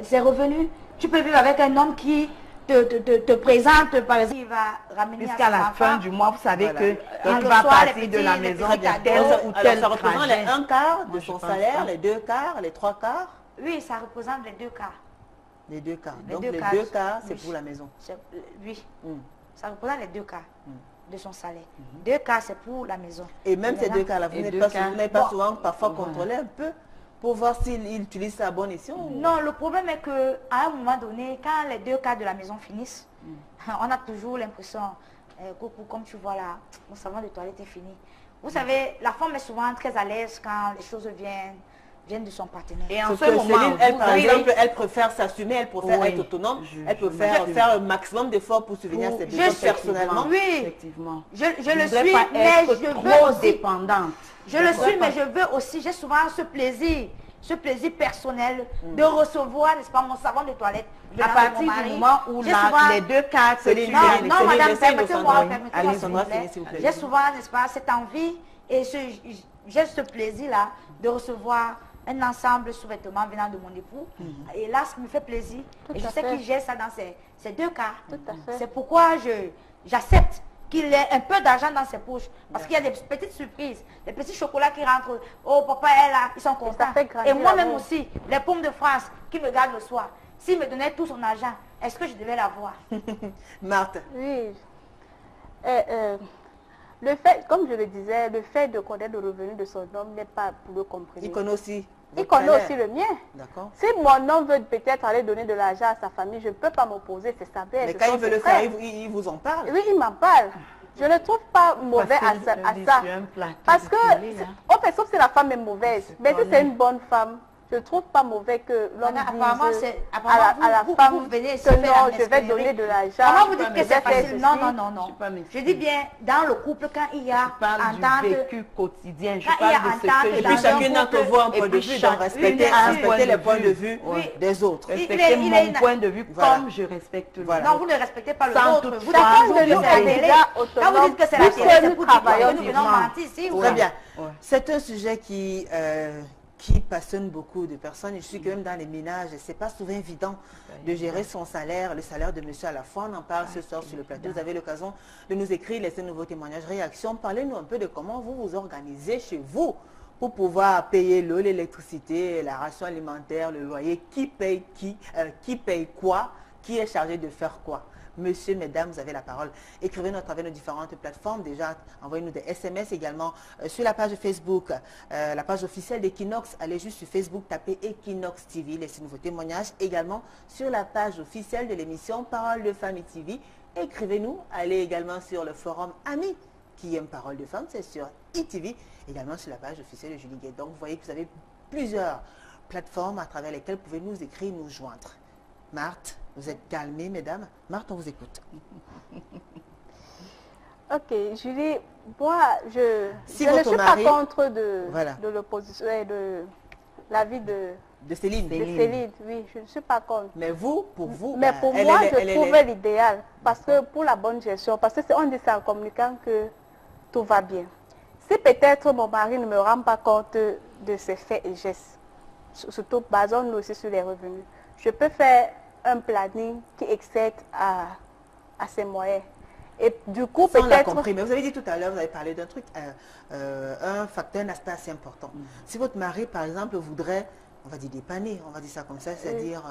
ses revenus. Tu peux vivre avec un homme qui te présente, par exemple, il va ramener jusqu'à la fin du mois, vous savez que il va partir de la maison de tel ou tel. Ça représente les 1/4 de son salaire, les 2/4, les 3/4. Oui, ça représente les 2/4. Les 2/4. Donc les 2/4, c'est pour la maison. Oui. Ça représente les 2/4 de son salaire. 2/4, c'est pour la maison. Et même ces 2/4-là, vous n'êtes pas souvent parfois contrôlé un peu pour voir s'il utilise sa bonne escient? Non, le problème est qu'à un moment donné, quand les 2/4 de la maison finissent, on a toujours l'impression, coucou, comme tu vois là, mon savon de toilette est fini. Vous savez, la femme est souvent très à l'aise quand les choses viennent de son partenaire. Et en ce moment, Céline, elle, par exemple, elle préfère s'assumer, elle préfère être autonome, elle préfère faire un maximum d'efforts pour subvenir à ses besoins personnellement. Oui, effectivement. Je le suis, mais je veux aussi dépendante. Je le suis, mais je veux aussi, j'ai souvent ce plaisir personnel de recevoir, n'est-ce pas, mon savon de toilette. À partir du moment où les 2/4, c'est non, madame, permettez-moi, j'ai souvent, n'est-ce pas, cette envie et j'ai ce plaisir-là de recevoir un ensemble de sous-vêtements venant de mon époux. Et là, ce qui me fait plaisir, et je sais qu'il gère ça dans ces 2/4. C'est pourquoi j'accepte qu'il ait un peu d'argent dans ses poches. Parce qu'il y a des petites surprises, des petits chocolats qui rentrent. Oh, papa est là, ils sont contents. Et moi-même aussi, les pommes de France qui me gardent le soir. S'il me donnait tout son argent, est-ce que je devais l'avoir? Marthe. Oui. Le fait, comme je le disais, le fait de connaître le revenu de son homme n'est pas pour le comprendre. Il connaît aussi. Il connaît aussi le mien. D'accord. Si mon homme veut peut-être aller donner de l'argent à sa famille, je ne peux pas m'opposer, c'est sa belle. Mais quand il veut le faire, il vous en parle. Oui, il m'en parle. Je ne trouve pas mauvais à ça. Parce que, on fait sauf si la femme est mauvaise. Mais si c'est une bonne femme, je ne trouve pas mauvais que l'homme dise à la femme que non, je vais donner de l'argent. Comment vous dites que c'est facile? Non, non, non, non. Je dis bien, dans le couple, quand il y a entente, du vécu quotidien, je parle de ce que et puis chacune d'entre vous a un point de vue, donc respectez les points de vue des autres. Respectez mon point de vue comme je respecte le vôtre. Non, vous ne respectez pas le vôtre. Vous quand vous dites que c'est la télé, c'est pour dire que nous venons mentir ici. Très bien. C'est un sujet qui passionne beaucoup de personnes. Et je suis quand même dans les ménages. Ce n'est pas souvent évident de gérer son salaire, le salaire de monsieur à la fois. On en parle ce soir sur le plateau. Vous avez l'occasion de nous écrire, laisser vos témoignages, réactions. Parlez-nous un peu de comment vous vous organisez chez vous pour pouvoir payer l'eau, l'électricité, la ration alimentaire, le loyer. Qui paye quoi? Qui est chargé de faire quoi? Monsieur, mesdames, vous avez la parole. Écrivez-nous à travers nos différentes plateformes. Déjà, envoyez-nous des SMS également sur la page Facebook, la page officielle d'Equinox. Allez juste sur Facebook, tapez Equinox TV. Laissez-nous vos témoignages également sur la page officielle de l'émission Parole de Famille TV. Écrivez-nous. Allez également sur le forum Amis qui aime Parole de Femmes. C'est sur ITV. Également sur la page officielle de Julie Gay. Donc, vous voyez que vous avez plusieurs plateformes à travers lesquelles vous pouvez nous écrire, nous joindre. Marthe, vous êtes calmée, mesdames. Marthe, on vous écoute. Ok, Julie, moi, je ne suis pas contre de l'opposition, de l'avis de Céline. Oui, je ne suis pas contre. Mais vous, pour vous... Mais pour moi, je trouvais l'idéal. Parce que pour la bonne gestion, parce que on dit ça en communiquant que tout va bien. Si peut-être mon mari ne me rend pas compte de ses faits et gestes, surtout basons-nous aussi sur les revenus, je peux faire un planning qui excède à ses moyens. Et du coup, on l'a peut-être... compris, mais vous avez dit tout à l'heure, vous avez parlé d'un truc, un facteur, un aspect assez important. Si votre mari, par exemple, voudrait, on va dire dépanner, on va dire ça comme ça, c'est-à-dire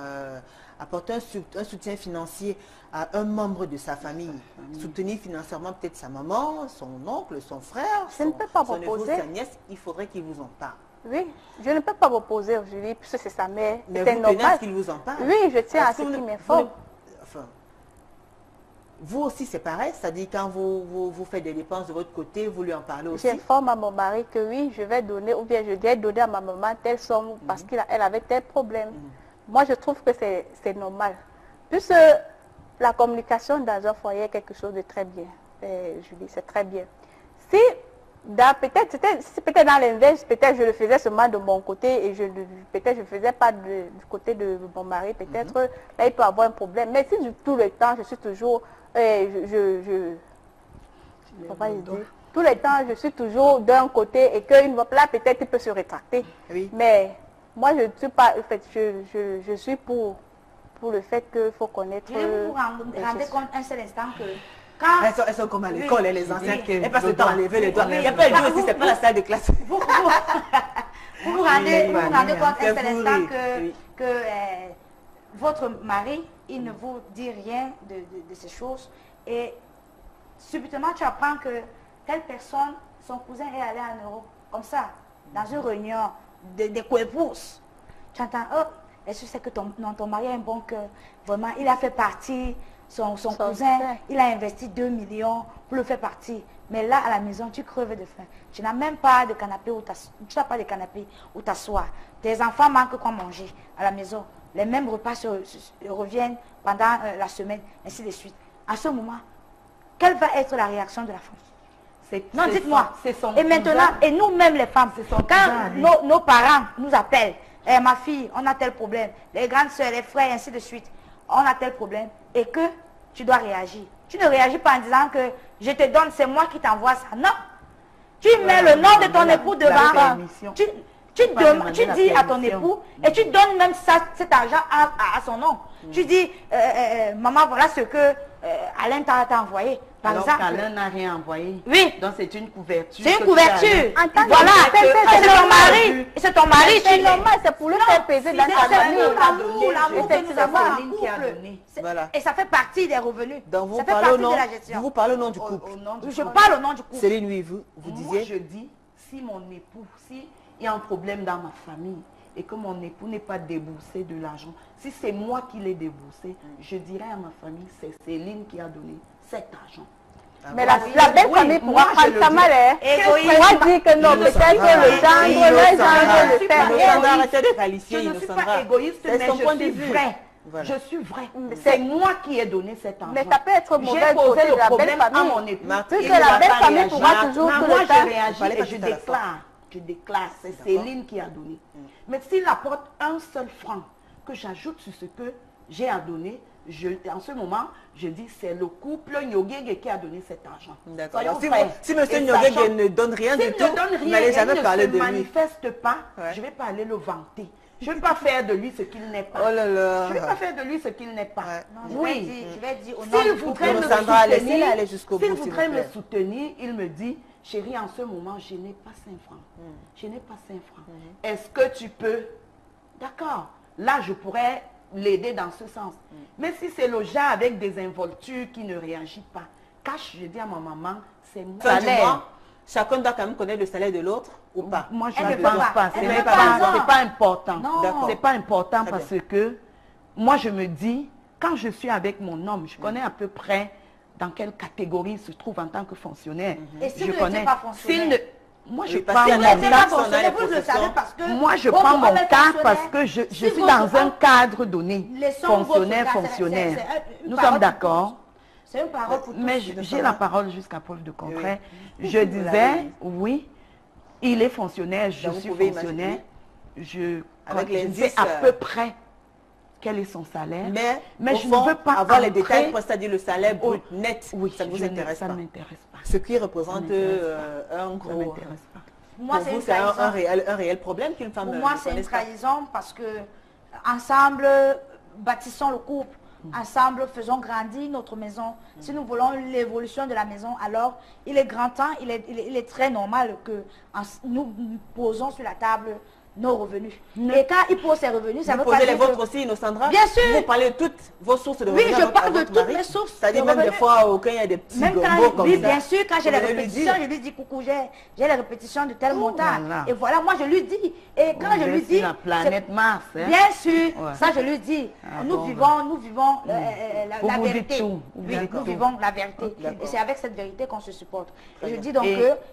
apporter un soutien financier à un membre de sa famille, soutenir financièrement peut-être sa maman, son oncle, son frère, ne peux pas son neveu, proposer. sa nièce, il faudrait qu'il vous en parle. Oui, je ne peux pas m'opposer aujourd'hui, puisque c'est sa mère. Mais c'est vous tenez à normal. ce qu'il vous en parle. Oui, je tiens à ce Est-ce que qu'il vous- m'informe. Enfin, vous aussi, c'est pareil, c'est-à-dire quand vous faites des dépenses de votre côté, vous lui en parlez aussi. J'informe à mon mari que oui, je vais donner, ou bien je dois donner à ma maman telle somme parce qu'elle avait tel problème. Moi, je trouve que c'est normal. Puisque la communication dans un foyer est quelque chose de très bien. Julie, c'est très bien. Si peut-être dans l'inverse, peut-être je le faisais seulement de mon côté et peut-être je ne faisais pas du côté de mon mari, peut-être là il peut avoir un problème. Mais si tout le temps je suis toujours, tout le temps je suis toujours d'un côté et qu'une fois là peut-être il peut se rétracter. Oui. Mais moi je ne suis pas, en fait, je suis pour le fait qu'il faut connaître. Je vais vous rendre compte un seul instant que quand... Elles sont comme à l'école, les anciennes. Oui. Elles passent le temps à lever les doigts. Il n'y a pas de Dieu aussi, c'est pas la salle de classe. Vous vous rendez compte un C'est seul pourri. instant Oui. que votre mari, il ne vous dit rien de ces choses et subitement tu apprends que telle personne, son cousin est allé en Europe, comme ça, dans une réunion des coépouses. Tu entends, oh, est-ce que c'est que ton mari a un bon cœur? Vraiment, il a fait partie, son cousin, il a investi 2 millions pour le faire partie. Mais là, à la maison, tu creves de faim. Tu n'as même pas de canapé où t'asseoir. Tes enfants manquent quoi manger à la maison. Les mêmes repas reviennent pendant la semaine, ainsi de suite. À ce moment, quelle va être la réaction de la femme? Non, dites-moi. Et maintenant, et nous-mêmes les femmes, quand nos parents nous appellent, ma fille, on a tel problème, les grandes soeurs, les frères, ainsi de suite, on a tel problème, et que tu dois réagir. Tu ne réagis pas en disant que je te donne, c'est moi qui t'envoie ça. Non. Tu mets le nom de ton époux devant. Tu dis à ton époux, et tu donnes même cet argent à son nom. Tu dis, maman, voilà ce que Alain t'a envoyé. Par Alors exemple. qu'Alain n'a rien envoyé. Oui. Donc c'est une couverture. C'est une couverture. Voilà, c'est ton mari. C'est ton mari. C'est normal, c'est pour le faire peser dans sa famille. L'amour que nous avons en Céline qui a donné. Voilà. Et ça fait partie des revenus. Donc vous Ça fait parlez partie au nom, de la gestion. vous parlez au nom du couple. Je parle au nom du couple. Céline, oui, vous Moi, disiez. je dis, si mon époux, si il y a un problème dans ma famille et que mon époux n'est pas déboursé de l'argent, si c'est moi qui l'ai déboursé, je dirais à ma famille, c'est Céline qui a donné cet argent. Mais la belle famille pourra prendre sa mal. Moi, dit que non, peut-être que le gendre le fait. Arrêtez de qualifier Je ne suis pas Innocendra. égoïste, C'est mais son point je de suis vue. vrai. Voilà. Je suis vrai. C'est moi qui ai donné cet argent. Mais ça peut être mauvais J'ai posé côté de le la belle problème à famille. mon époux. Puisque Il ne la va belle pas famille réagir. pourra toujours tout Moi, le je temps. réagis Fallait pas et je tout à la fois. déclare. Je déclare. C'est Céline qui a donné. Mais s'il apporte un seul franc que j'ajoute sur ce que j'ai à donner, en ce moment, je dis c'est le couple Nyogege qui a donné cet argent. D'accord. Soyons Si, vrais. si M. Et Nyogege sachant- ne donne rien du s'il tout, ne donne vous rien, n'allez jamais il parler ne de se lui. manifeste pas, Ouais. je ne vais pas aller le vanter. Je ne vais pas faire de lui ce qu'il n'est pas. Oh là là. Je ne vais pas faire de lui ce qu'il n'est pas. Ouais. Non, je vais dire au nom S'il du couple. voudrait me Sandra, laissez-la soutenir, aller jusqu'au bout, s'il s'il voudrait vous me plaît. soutenir, il me dit, chérie, en ce moment, je n'ai pas 5 francs. Je n'ai pas 5 francs. Est-ce que tu peux? D'accord. Là, je pourrais l'aider dans ce sens. Mais si c'est le genre avec des involtures qui ne réagit pas, cache, je dis à ma maman, c'est mon Fin du salaire. mois, chacun doit quand même connaître le salaire de l'autre ou pas? Moi, je Elle ne ne pense veut pas. pas. Ce Elle n'est veut pas, pas. c'est pas important. Non. D'accord. C'est pas important Très parce que moi, je me dis, quand je suis avec mon homme, je connais à peu près dans quelle catégorie il se trouve en tant que fonctionnaire. Et s'il Je ne connais. était pas fonctionnaire? S'il ne- Moi, je Oui, parce prends qu'il y mon en a Vous des n'êtes cas. pas qui sont dans fonctionnaire, les vous le professions. savez parce que Moi, je votre prends mon homme est cas fonctionnaire. parce que je Si suis votre dans un homme- cadre donné. Laissons Fonctionnaire, votre cas, fonctionnaire. c'est une Nous parole sommes pour d'accord. C'est une parole pour tous. Mais j'ai la parole jusqu'à preuve de contraire. Je Vous disais, l'avez. oui, il est fonctionnaire, je Donc, vous suis pouvez fonctionnaire. Avec Je l'indice, sais à peu près quel est son salaire. Mais au je fond, ne veux pas avoir les détails, c'est-à-dire le salaire brut, net. Oui, ça ne vous intéresse ça pas. ne m'intéresse pas. Ce qui représente Ça m'intéresse un Ça ne gros... m'intéresse pas. Moi, Pour c'est vous, une c'est trahison. un réel problème qu'une femme Pour moi, ne c'est une connaisse pas. trahison parce que ensemble, bâtissons le couple. Ensemble, faisons grandir notre maison. Si nous voulons l'évolution de la maison, alors il est grand temps, il est très normal que nous posons sur la table nos revenus. Et quand il pose ses revenus, ça veut pas dire les vôtres aussi, Innocendra? Bien sûr. Vous parlez de toutes vos sources de revenus? Oui, je parle de toutes mes sources. C'est-à-dire même des fois, quand il y a des petits gombos comme ça. Oui, bien sûr, quand j'ai les répétitions, je lui dis coucou, j'ai les répétitions de tel montant. Et voilà, moi je lui dis. Et quand je lui dis... la planète Mars. Hein? Bien sûr, ça je lui dis. Nous vivons la vérité. Oui, nous vivons la vérité. Et c'est avec cette vérité qu'on se supporte. Et je dis donc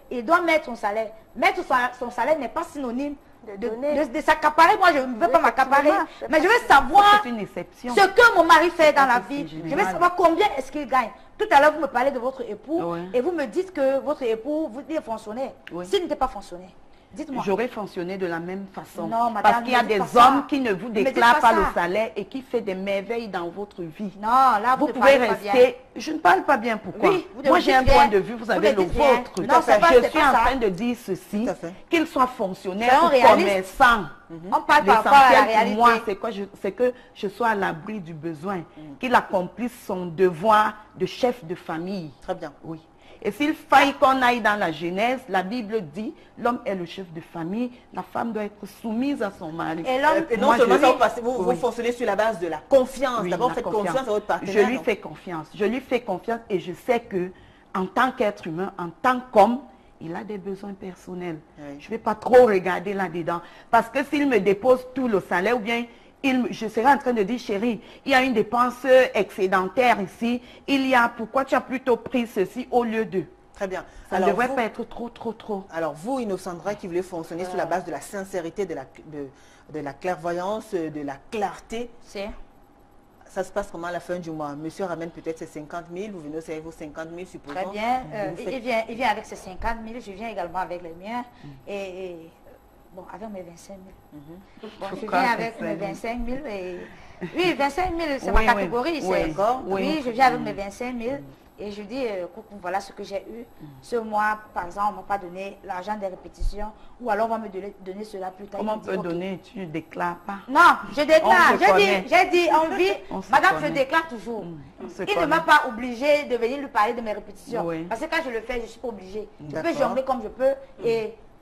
qu'il doit mettre son salaire. Mettre son salaire n'est pas synonyme de s'accaparer. Moi, je ne veux pas m'accaparer. Mais je veux savoir ce que mon mari fait dans la vie. Je veux savoir combien est-ce qu'il gagne. Tout à l'heure, vous me parlez de votre époux et vous me dites que votre époux, vous est fonctionnaire. S'il n'était pas fonctionnaire, dites-moi. J'aurais fonctionné de la même façon. Non, madame, parce qu'il y a des hommes qui ne vous déclarent pas le salaire et qui font des merveilles dans votre vie. Non, là, vous pouvez rester. Je ne parle pas bien, pourquoi? Oui, moi, j'ai un point de vue, vous avez le vôtre. Non, je suis en train de dire ceci, qu'il soit fonctionnaire ou commerçant. On parle par rapport à la réalité. Pour moi, c'est que je sois à l'abri du besoin, qu'il accomplisse son devoir de chef de famille. Très bien. Oui. Et s'il faille qu'on aille dans la Genèse, la Bible dit, l'homme est le chef de famille, la femme doit être soumise à son mari. Et non seulement ça, vous fonctionnez sur la base de la confiance. Oui, d'abord, faites confiance à votre partenaire. Je lui fais confiance. Je lui fais confiance et je sais que en tant qu'être humain, en tant qu'homme, il a des besoins personnels. Oui. Je ne vais pas trop regarder là-dedans. Parce que s'il me dépose tout le salaire ou bien... je serai en train de dire, chérie, il y a une dépense excédentaire ici. Pourquoi tu as plutôt pris ceci au lieu de... Très bien. Ça ne devrait pas être trop. Alors vous, Innocendra, qui voulez fonctionner sur la base de la sincérité, de la clairvoyance, de la clarté, ça se passe comment à la fin du mois? Monsieur ramène peut-être ses 50 000, vous venez aussi vos 50 000, supposons. Très bien. Il vient avec ses 50 000, je viens également avec les miens. Bon, avec mes 25 000. Bon, je viens avec mes 25 000 et... Oui, 25 000, c'est ma catégorie. Oui, je viens avec mes 25 000 et je dis, coucou, voilà ce que j'ai eu. Ce mois, par exemple, on ne m'a pas donné l'argent des répétitions ou alors on va me donner cela plus tard. Comment on peut donner? Tu ne déclares pas? Non, je déclare. J'ai dit, on vit, madame, je déclare toujours. Il ne m'a pas obligé de venir lui parler de mes répétitions. Parce que quand je le fais, je ne suis pas obligée. Je peux jongler comme je peux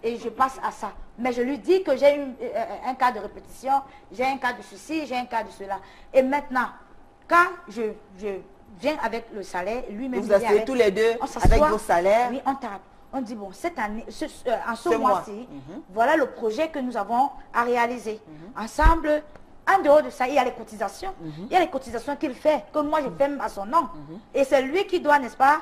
et je passe à ça. Mais je lui dis que j'ai un cas de répétition, j'ai un cas de ceci, j'ai un cas de cela. Et maintenant, quand je viens avec le salaire, lui me dit... Vous asseyez tous les deux avec vos salaires? Oui, on tape. On dit, bon, cette année, en ce mois-ci, voilà le projet que nous avons à réaliser. Ensemble, en dehors de ça, il y a les cotisations. Il y a les cotisations qu'il fait, que moi je fais à son nom. Et c'est lui qui doit, n'est-ce pas,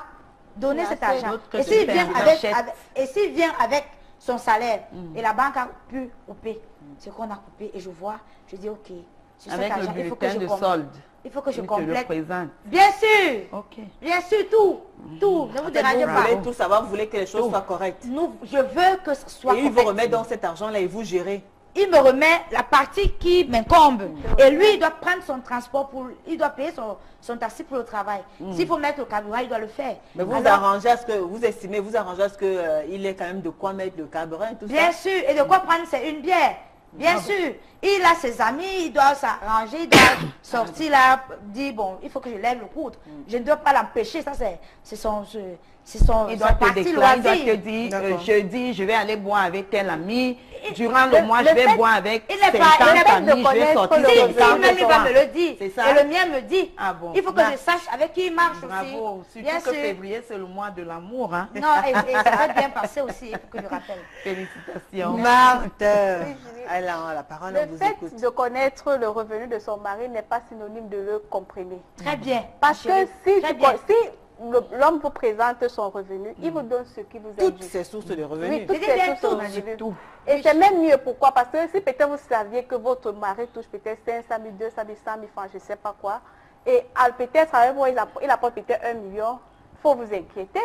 donner cet argent. Et s'il vient avec son salaire et la banque a pu couper ce qu'on a coupé et je vois, je dis ok, sur avec cet argent, le bulletin de solde, il faut que je complète. Bien sûr, bien sûr, tout, ne vous dérangez pas. Vous voulez tout savoir, vous voulez que les choses soient correctes. Je veux que ce soit correct. Et il vous remet dans cet argent-là et vous gérez. Il me remet la partie qui m'incombe. Et lui, il doit prendre son transport, il doit payer son taxi pour le travail. S'il faut mettre le carburant, il doit le faire. Mais vous arrangez à ce que, vous estimez, vous arrangez à ce qu'il ait quand même de quoi mettre le carburant et tout ça. Bien sûr, et de quoi prendre, c'est une bière. Bien sûr, il a ses amis, il doit s'arranger, il doit sortir là, dire bon, il faut que je lève le coude. Je ne dois pas l'empêcher, ça c'est son il doit te déclarer, il doit te dire, jeudi, je vais aller boire avec tel ami, durant le mois, je vais boire avec 50 amis, je vais sortir. Si même il va me le dire, et le mien me dit, il faut que je sache avec qui il marche aussi. Bravo, surtout que février, c'est le mois de l'amour. Hein? Non, et ça va bien passer aussi, il faut que je rappelle. Félicitations. Marthe, la parole, on vous écoute. Le fait de connaître le revenu de son mari n'est pas synonyme de le comprimer. Très bien. Parce que si l'homme vous présente son revenu, il vous donne ce qui vous est dû. Toutes ses sources de revenus. Oui, toutes ses sources de revenus. Et c'est même mieux. Pourquoi? Parce que si peut-être vous saviez que votre mari touche peut-être 500 000, 200 000, 100 000 francs, je ne sais pas quoi, et peut-être avec vous, il apporte peut-être 1 million, il faut vous inquiéter.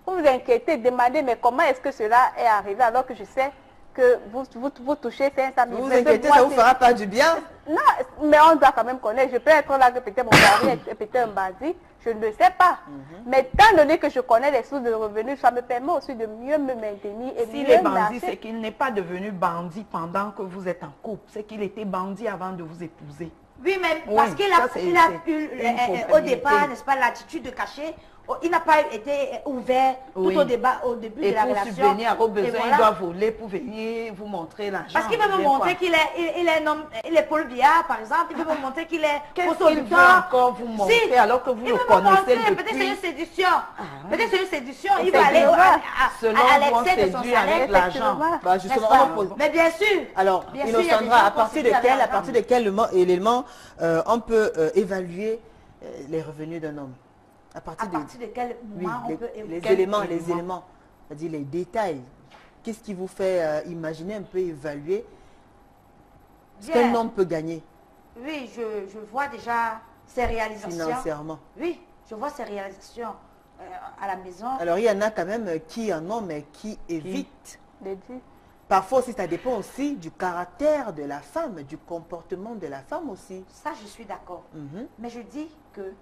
Vous vous inquiétez, demandez, mais comment est-ce que cela est arrivé alors que je sais que vous touchez 500 000. Vous vous inquiétez, ça ne vous fera pas du bien? Non, mais on doit quand même connaître. Je peux être là que peut-être mon mari est peut-être un bandit, je ne le sais pas. Mais tant donné que je connais les sources de revenus, ça me permet aussi de mieux me maintenir et s'il est bandit, c'est qu'il n'est pas devenu bandit pendant que vous êtes en couple. C'est qu'il était bandit avant de vous épouser. Oui, mais Oui, parce qu'il ça, a, c'est- il a c'est eu une au contrariété. départ, n'est-ce pas, l'attitude de cacher. Il n'a pas été ouvert Oui. tout au début Et de la pour relation. subvenir aux Et besoins, voilà. il doit voler pour venir vous montrer l'argent. Parce qu'il veut me Bien montrer quoi. qu'il est, il est un homme, il est Paul Biya, par exemple. Il veut me montrer qu'il est Qu'est-ce photo qu'il du veut temps. encore vous montrer Si, alors que vous il le veut me connaissez montrer, peut-être c'est depuis? une séduction. Peut-être c'est une séduction. Et Il va c'est aller dommage. à Selon vous, on l'excès de son séduit avec salaire. l'argent. Bah, justement, N'est-ce on pas? pose- Mais bien sûr. Alors, Bien sûr, il y a des Innocendra, gens à partir qui de séduisent quel avec élément on peut évaluer les revenus d'un homme? À partir de quel moment on peut les quel éléments, c'est-à-dire les détails. Qu'est-ce qui vous fait imaginer un peu, évaluer ce qu'un homme peut gagner Oui, je vois déjà ses réalisations. financièrement? Oui, je vois ses réalisations à la maison. Alors, il y en a quand même qui en ont, mais qui évitent. Parfois aussi, ça dépend aussi du caractère de la femme, du comportement de la femme aussi. Ça, je suis d'accord. Mhm. Mais je dis que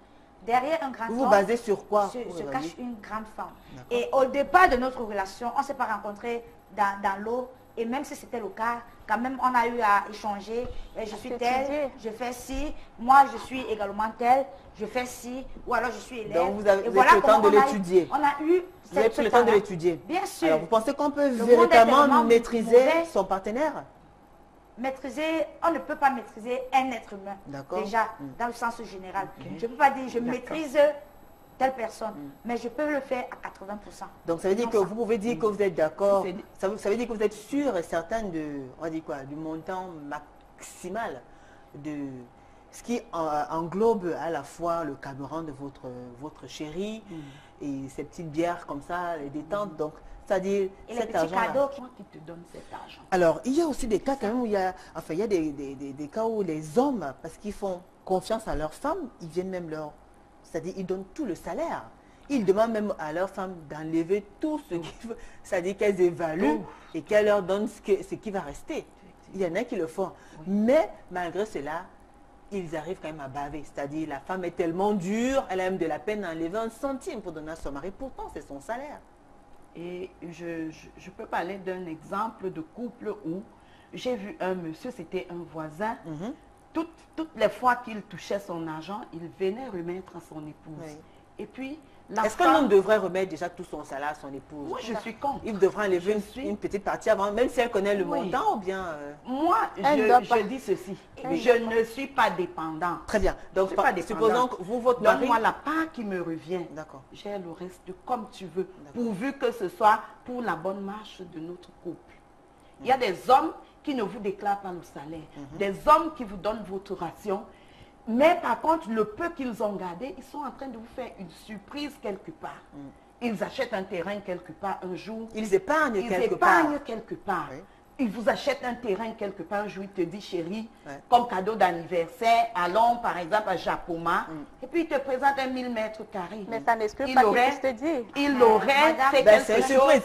derrière un grand Vous homme, vous basez sur quoi se vous cache basez une grande femme. D'accord. Et au départ de notre relation, on ne s'est pas rencontrés dans l'eau. Et même si c'était le cas, quand même, on a eu à échanger. Et je suis telle, je fais ci. Moi, je suis également telle, je fais ci. Ou alors, je suis élève. Donc, vous avez Et pris le temps de comment l'étudier. On a eu Vous avez pris le temps de l'étudier. Bien sûr. Alors, vous pensez qu'on peut Le monde est véritablement tellement maîtriser mauvais. son partenaire? Maîtriser, on ne peut pas maîtriser un être humain. D'accord. Déjà, dans le sens général. Je ne peux pas dire je maîtrise telle personne, mais je peux le faire à 80%. Donc ça veut dire Non, que ça. vous pouvez dire que vous êtes d'accord, C'est- ça veut dire que vous êtes sûr et certain on va dire quoi, du montant maximal de ce qui englobe à la fois le carburant de votre chérie et ces petites bières comme ça, les détentes. Donc, c'est-à-dire Et les cet petits argent-là. cadeaux Qui te donne cet argent? Alors, il y a aussi des cas quand même où il y a des cas où les hommes, parce qu'ils font confiance à leurs femmes, ils viennent même c'est-à-dire ils donnent tout le salaire. Ils demandent même à leurs femmes d'enlever tout ce qu'ils veulent, c'est-à-dire qu'elles évaluent et qu'elles leur donnent ce qui va rester. Il y en a qui le font. Mais malgré cela, ils arrivent quand même à baver. C'est-à-dire la femme est tellement dure, elle a même de la peine à enlever 1 centime pour donner à son mari. Pourtant, c'est son salaire. Et je peux parler d'un exemple de couple où j'ai vu un monsieur, c'était un voisin. Toutes les fois qu'il touchait son argent, il venait remettre à son épouse. Oui. Et puis, est-ce qu'un homme devrait remettre déjà tout son salaire à son épouse? Moi, je suis contre. Il devrait enlever une petite partie avant, même si elle connaît le Oui. montant ou bien... Moi, je dis ceci. Je ne suis pas dépendant. Très bien. Donc, supposons que vous, votre mari... Donne-moi la part qui me revient. D'accord. J'ai le reste comme tu veux. Pourvu que ce soit pour la bonne marche de notre couple. Il y a des hommes qui ne vous déclarent pas le salaire. Des hommes qui vous donnent votre ration. Mais par contre, le peu qu'ils ont gardé, ils sont en train de vous faire une surprise quelque part. Ils achètent un terrain quelque part un jour. Ils épargnent quelque part. Oui. Ils vous achètent un terrain quelque part un jour. Ils te disent, chérie, comme cadeau d'anniversaire, allons par exemple à Japoma. Et puis ils te présentent 1000 mètres carrés. Mais ça n'exclut pas qu'il puisse te dire. Il aurait fait quelque chose.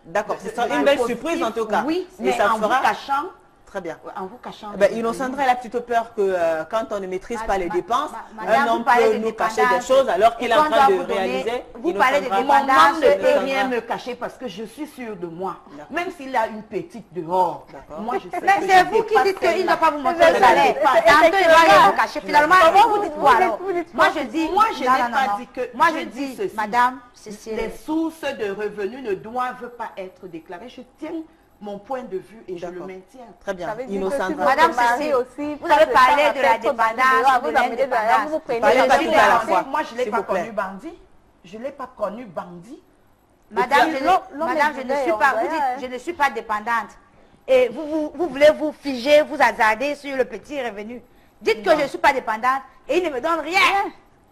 D'accord, c'est une belle surprise en tout cas. Oui, et mais ça en vous cachant. Très bien. En vous cachant. Innocendra, elle a plutôt peur que quand on ne maîtrise pas les dépenses, madame, un homme peut nous cacher des choses alors qu'il est en train de réaliser. Vous parlez de Mon homme dépendance. ne peut rien me cacher parce que je suis sûre de moi. Même s'il a une petite dehors, moi je sais que Mais c'est vous qui dites qu'il ne doit pas vous montrer le salaire. Tantôt il va rien vous cacher. Finalement, vous dites quoi alors? Moi je dis, moi je n'ai pas dit que. Moi je dis, ceci. madame, Cécile. Les sources de revenus ne doivent pas être déclarées. Je tiens mon point de vue et je le maintiens. Très bien. Innocendra. Madame Cécile, vous avez parlé de la dépendance, de l'indépendance. Moi, je ne l'ai pas connu bandit. Je ne l'ai pas connu bandit. Madame, je ne suis pas dépendante. Et vous voulez vous figer, vous hasarder sur le petit revenu. Dites que je ne suis pas dépendante et il ne me donne rien.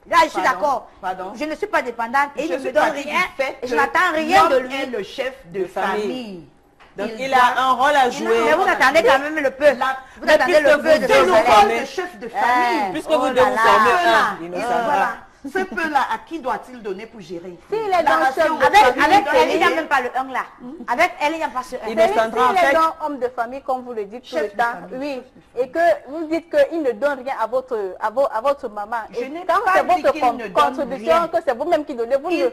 Là, je suis d'accord. Je ne suis pas dépendante et il ne me donne rien. Et je n'attends rien de lui. Il est le chef de famille. Donc il a un rôle à jouer. Mais vous attendez quand même le peu. Vous attendez le peu de le rôle de chef de famille. Puisque vous devez vous former Ce peu-là, à qui doit-il donner pour gérer? S'il est dans avec elle, il n'y a même pas le 1 là. Avec elle, il n'y a pas ce 1. S'il est dans homme de famille, comme vous le dites tout le temps, oui, et que vous dites qu'il ne donne rien à votre maman. Je n'ai pas c'est votre contribution, que c'est vous-même qui donnez, vous ne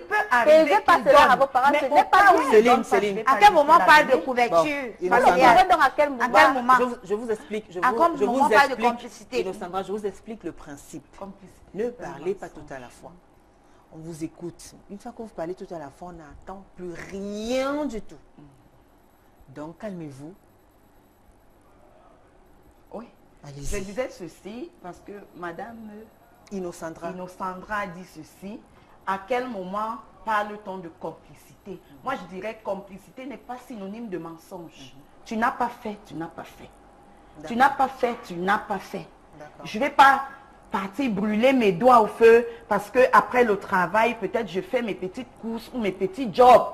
payez pas cela à vos parents, ce n'est pas Céline, Céline. À quel moment on parle de couverture? À quel moment? Je vous explique. Innocendra, je vous explique le principe. Ne parlez pas tout à la fois. On vous écoute. Une fois que vous parlez tout à la fois, on n'entend plus rien du tout. Donc, calmez-vous. Oui. Je disais ceci parce que Madame Innocendra a dit ceci. À quel moment parle-t-on de complicité? Moi, je dirais complicité n'est pas synonyme de mensonge. Tu n'as pas fait, tu n'as pas fait. Tu n'as pas fait, tu n'as pas fait. Je ne vais pas partir brûler mes doigts au feu parce que après le travail, peut-être je fais mes petites courses ou mes petits jobs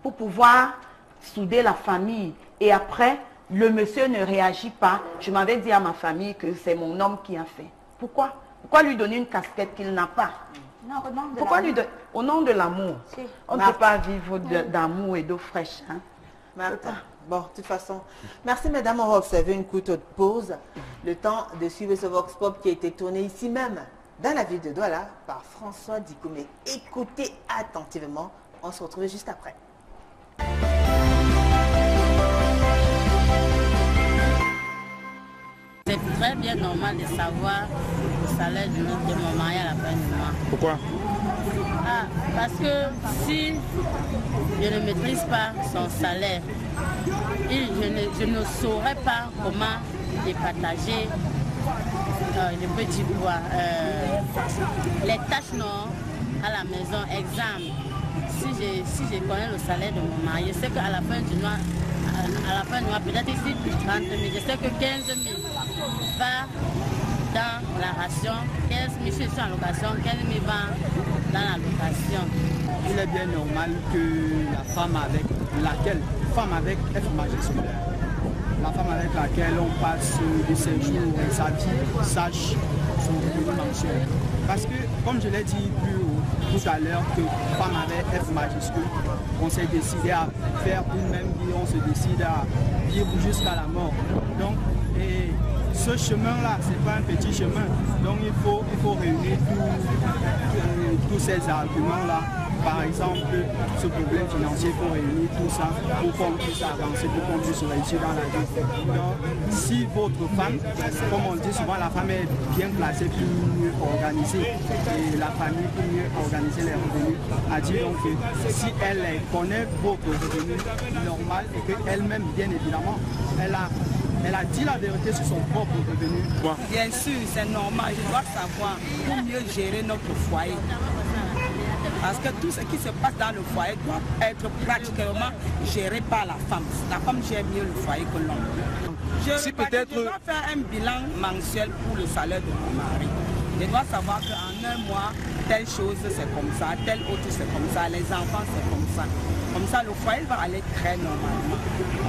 pour pouvoir souder la famille. Et après, le monsieur ne réagit pas. Je m'avais dit à ma famille que c'est mon homme qui a fait. Pourquoi? Pourquoi lui donner une casquette qu'il n'a pas? Non, pourquoi lui donner? Au nom de l'amour. Si. On ne peut pas vivre d'amour et d'eau fraîche. Hein? Martha. Bon, de toute façon, merci mesdames, on va observer une courte pause. Le temps de suivre ce Vox Pop qui a été tourné ici même, dans la ville de Douala, par François Dikoumé. Écoutez attentivement, on se retrouve juste après. C'est très bien normal de savoir le salaire de mon mari à la fin du mois. Pourquoi? Parce que si je ne maîtrise pas son salaire, je ne saurais pas comment départager le petit bois. Les tâches non à la maison, exemple. Si je connais le salaire de mon mari, je sais qu'à la fin du mois, peut-être ici plus 30 000, je sais que 15 000 va dans la ration, 15 000 je suis en location, 15 000 va dans la location. Il est bien normal que la femme avec laquelle on passe de ses jours et sa vie sache son revenu mensuel. Parce que, comme je l'ai dit tout à l'heure, que femme avec F majuscule, on s'est décidé à faire une même vie, on se décide à vivre jusqu'à la mort. Donc, et ce chemin-là, ce n'est pas un petit chemin. Donc il faut réunir tous ces arguments-là. Par exemple, ce problème financier, il faut réunir tout ça pour qu'on puisse avancer, pour qu'on puisse réussir dans la vie. Donc, si votre femme, comme on dit souvent, la femme est bien placée pour mieux organiser et la famille pour mieux organiser les revenus, a dit donc que si elle connaît votre revenu normal et qu'elle-même, bien évidemment, elle a dit la vérité sur son propre revenu. Bien sûr, c'est normal, je dois savoir pour mieux gérer notre foyer. Parce que tout ce qui se passe dans le foyer doit être pratiquement géré par la femme. La femme gère mieux le foyer que l'homme. Je dois faire un bilan mensuel pour le salaire de mon mari. Je dois savoir qu'en un mois, telle chose c'est comme ça, telle autre c'est comme ça, les enfants c'est comme ça. Comme ça, le foyer va aller très normalement.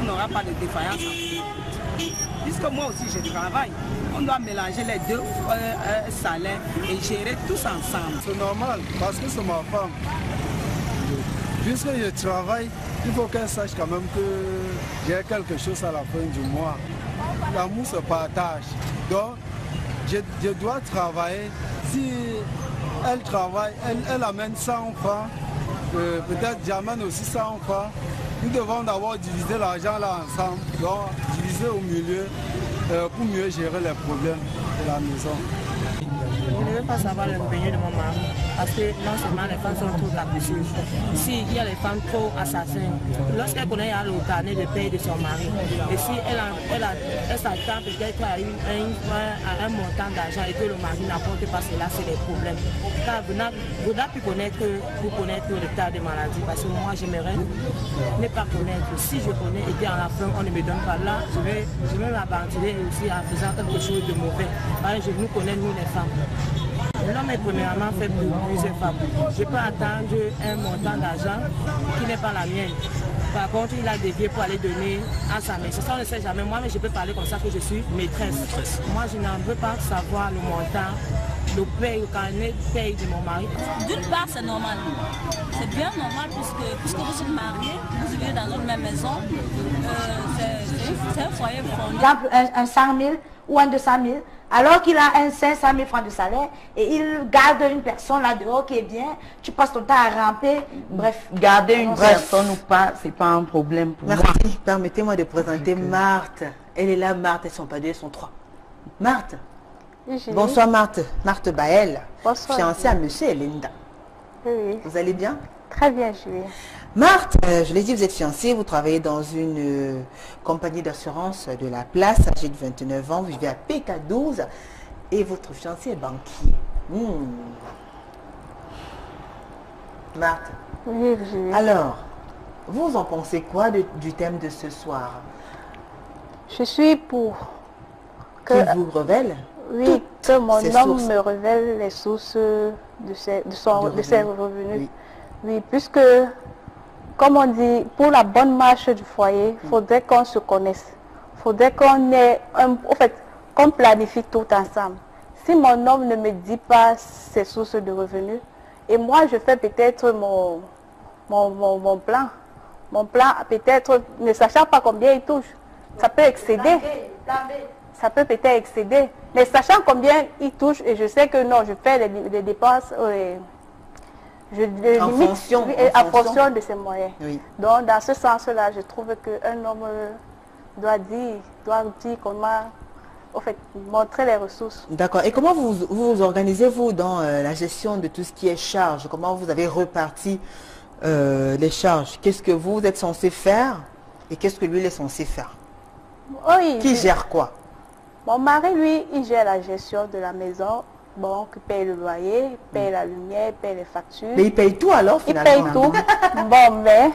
On n'aura pas de défaillance en tout. Puisque moi aussi je travaille, on doit mélanger les deux salaires et gérer tous ensemble. C'est normal parce que c'est ma femme. Puisque je travaille, il faut qu'elle sache quand même que j'ai quelque chose à la fin du mois. L'amour se partage. Donc, je dois travailler. Si elle travaille, elle amène 100 francs, peut-être j'amène aussi 100 francs. Nous devons d'abord diviser l'argent là ensemble, donc diviser au milieu pour mieux gérer les problèmes de la maison. Je ne veux pas savoir le revenu de mon mari, parce que non seulement les femmes sont trop capricieuses. Ici, il y a les femmes trop assassines. Lorsqu'elle connaît le carnet de paye de son mari, et si elle s'attend peut-être à un montant d'argent et que le mari n'apporte pas cela, c'est des problèmes. Car vous n'avez pu connaître l'état de maladie, parce que moi j'aimerais ne pas connaître. Si je connais et qu'à la fin on ne me donne pas là, je vais m'aventurer aussi en faisant quelque chose de mauvais. Je nous connais, nous les femmes. L'homme est premièrement fait pour plusieurs femmes. Je peux attendre un montant d'argent qui n'est pas la mienne. Par contre, il a dévié pour aller donner à sa mère. Ça, on ne sait jamais. Moi, mais je peux parler comme ça que je suis maîtresse. Moi, je n'en veux pas savoir le montant le carnet paye de mon mari. D'une part, c'est normal. C'est bien normal puisque vous êtes mariés, vous vivez dans une même maison. C'est un foyer fondé. Par exemple, un 100 000 ou un 200 000, alors qu'il a un 500 000 francs de salaire et il garde une personne là dehors qui est bien, tu passes ton temps à ramper, bref. Garder une personne ou pas, c'est pas un problème pour moi. Merci. Permettez-moi de présenter Marthe. Elle est là, Marthe, elles sont pas deux, elles sont trois. Marthe. Bonsoir Marthe. Marthe Baël. Bonsoir. Fiancée à Monsieur et Linda. Oui. Vous allez bien? Très bien, Julie. Marthe, je l'ai dit, vous êtes fiancée, vous travaillez dans une compagnie d'assurance de la place, âgée de 29 ans, vous vivez à PK12 et votre fiancé est banquier. Marthe. Oui, Julie. Alors, vous en pensez quoi du thème de ce soir? Je suis pour que... Qu'il vous révèle? Oui, que mon homme sources. me révèle les sources de ses revenus. Oui, puisque, comme on dit, pour la bonne marche du foyer, il faudrait qu'on se connaisse. Il faudrait qu'on ait, qu'on planifie tout ensemble. Si mon homme ne me dit pas ses sources de revenus, et moi je fais peut-être mon plan. Mon plan, peut-être, ne sachant pas combien il touche, ça peut excéder. Ça peut peut-être excéder. Mais sachant combien il touche, et je sais que non, je fais les dépenses, en fonction de ses moyens. Oui. Donc, dans ce sens-là, je trouve qu'un homme doit dire comment, montrer les ressources. D'accord. Et comment vous organisez-vous dans la gestion de tout ce qui est charges? Comment vous avez reparti les charges? Qu'est-ce que vous êtes censé faire et qu'est-ce que lui il est censé faire? Oui, qui gère quoi? Mon mari, lui, il gère la gestion de la maison. Bon, il paye le loyer, il paye la lumière, il paye les factures. Mais il paye tout alors finalement? Il paye tout. Bon, mais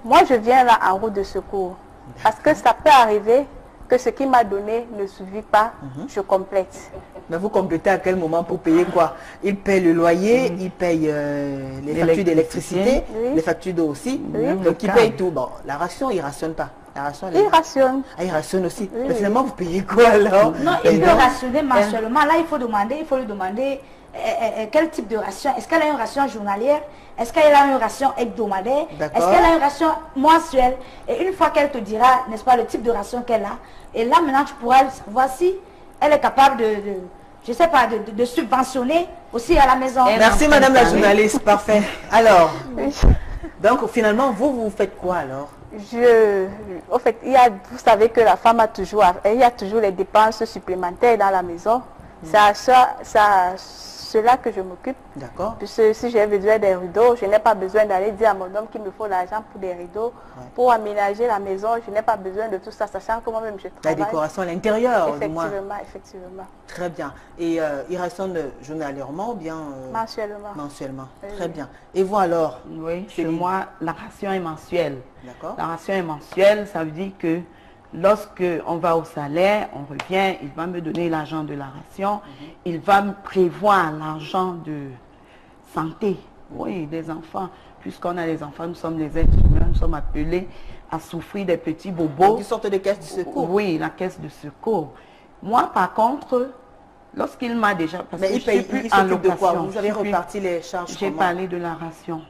moi je viens là en route de secours. Parce que ça peut arriver que ce qu'il m'a donné ne suffit pas, je complète. Mais vous complétez à quel moment pour payer quoi? Il paye le loyer, il paye les factures d'électricité, les factures d'eau aussi. Donc il paye tout. Bon, la ration, il ne rationne pas. La ration, il rationne. Ah, il rationne aussi. Mais finalement, vous payez quoi alors? Non, il peut rationner mensuellement. Là, il faut lui demander quel type de ration. Est-ce qu'elle a une ration journalière? Est-ce qu'elle a une ration hebdomadaire? Est-ce qu'elle a une ration mensuelle? Et une fois qu'elle te dira, n'est-ce pas, le type de ration qu'elle a, et là maintenant tu pourras savoir si elle est capable je sais pas, de subventionner aussi à la maison. Merci Madame la journaliste, parfait. Alors, donc finalement, vous faites quoi alors? En fait, vous savez que la femme a toujours les dépenses supplémentaires dans la maison. C'est à cela que je m'occupe. D'accord. Puisque si j'ai besoin des rideaux, je n'ai pas besoin d'aller dire à mon homme qu'il me faut l'argent pour des rideaux. Pour aménager la maison, je n'ai pas besoin de tout ça, sachant que moi-même je travaille. La décoration à l'intérieur, effectivement. Très bien. Et il rationne journalièrement ou bien mensuellement. Mensuellement. Très bien. Et vous alors? Oui, chez moi, la ration est mensuelle. D'accord. La ration est mensuelle, ça veut dire que lorsque on va au salaire, on revient, il va me donner l'argent de la ration, il va me prévoir l'argent de santé, oui, des enfants. Puisqu'on a des enfants, nous sommes des êtres humains, nous sommes appelés à souffrir des petits bobos. Une sorte de caisse de secours. Oui, la caisse de secours. Moi, par contre, lorsqu'il m'a déjà... Parce mais que il paye en location. De quoi? Vous avez reparti les charges? J'ai parlé de la ration.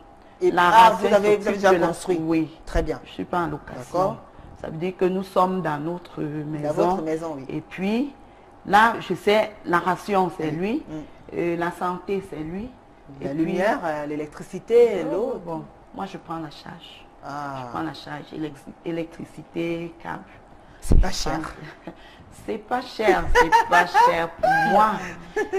Et la ration, vous avez déjà construit? Oui. Très bien. Je ne suis pas en location. Ça veut dire que nous sommes dans notre maison. Dans votre maison, oui. Et puis, là, je sais, la ration, c'est lui. La santé, c'est lui. La lumière, l'électricité, l'eau. Bon, moi, je prends la charge. Ah. Je prends la charge. Électricité, câble. C'est pas cher. C'est pas cher, c'est pas cher pour moi.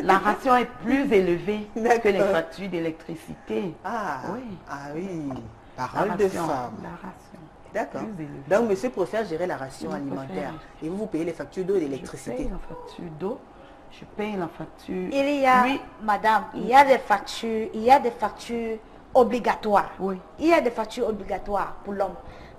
La ration est plus élevée que les factures d'électricité. Ah, oui. Ah oui, parole de femme. La ration. D'accord. Donc, monsieur préfère gérer la ration alimentaire. Et vous payez les factures d'eau et d'électricité. Je paye la facture d'eau, je paye la facture... Il y a, madame, il y a des factures obligatoires. Oui. Il y a des factures obligatoires pour l'homme.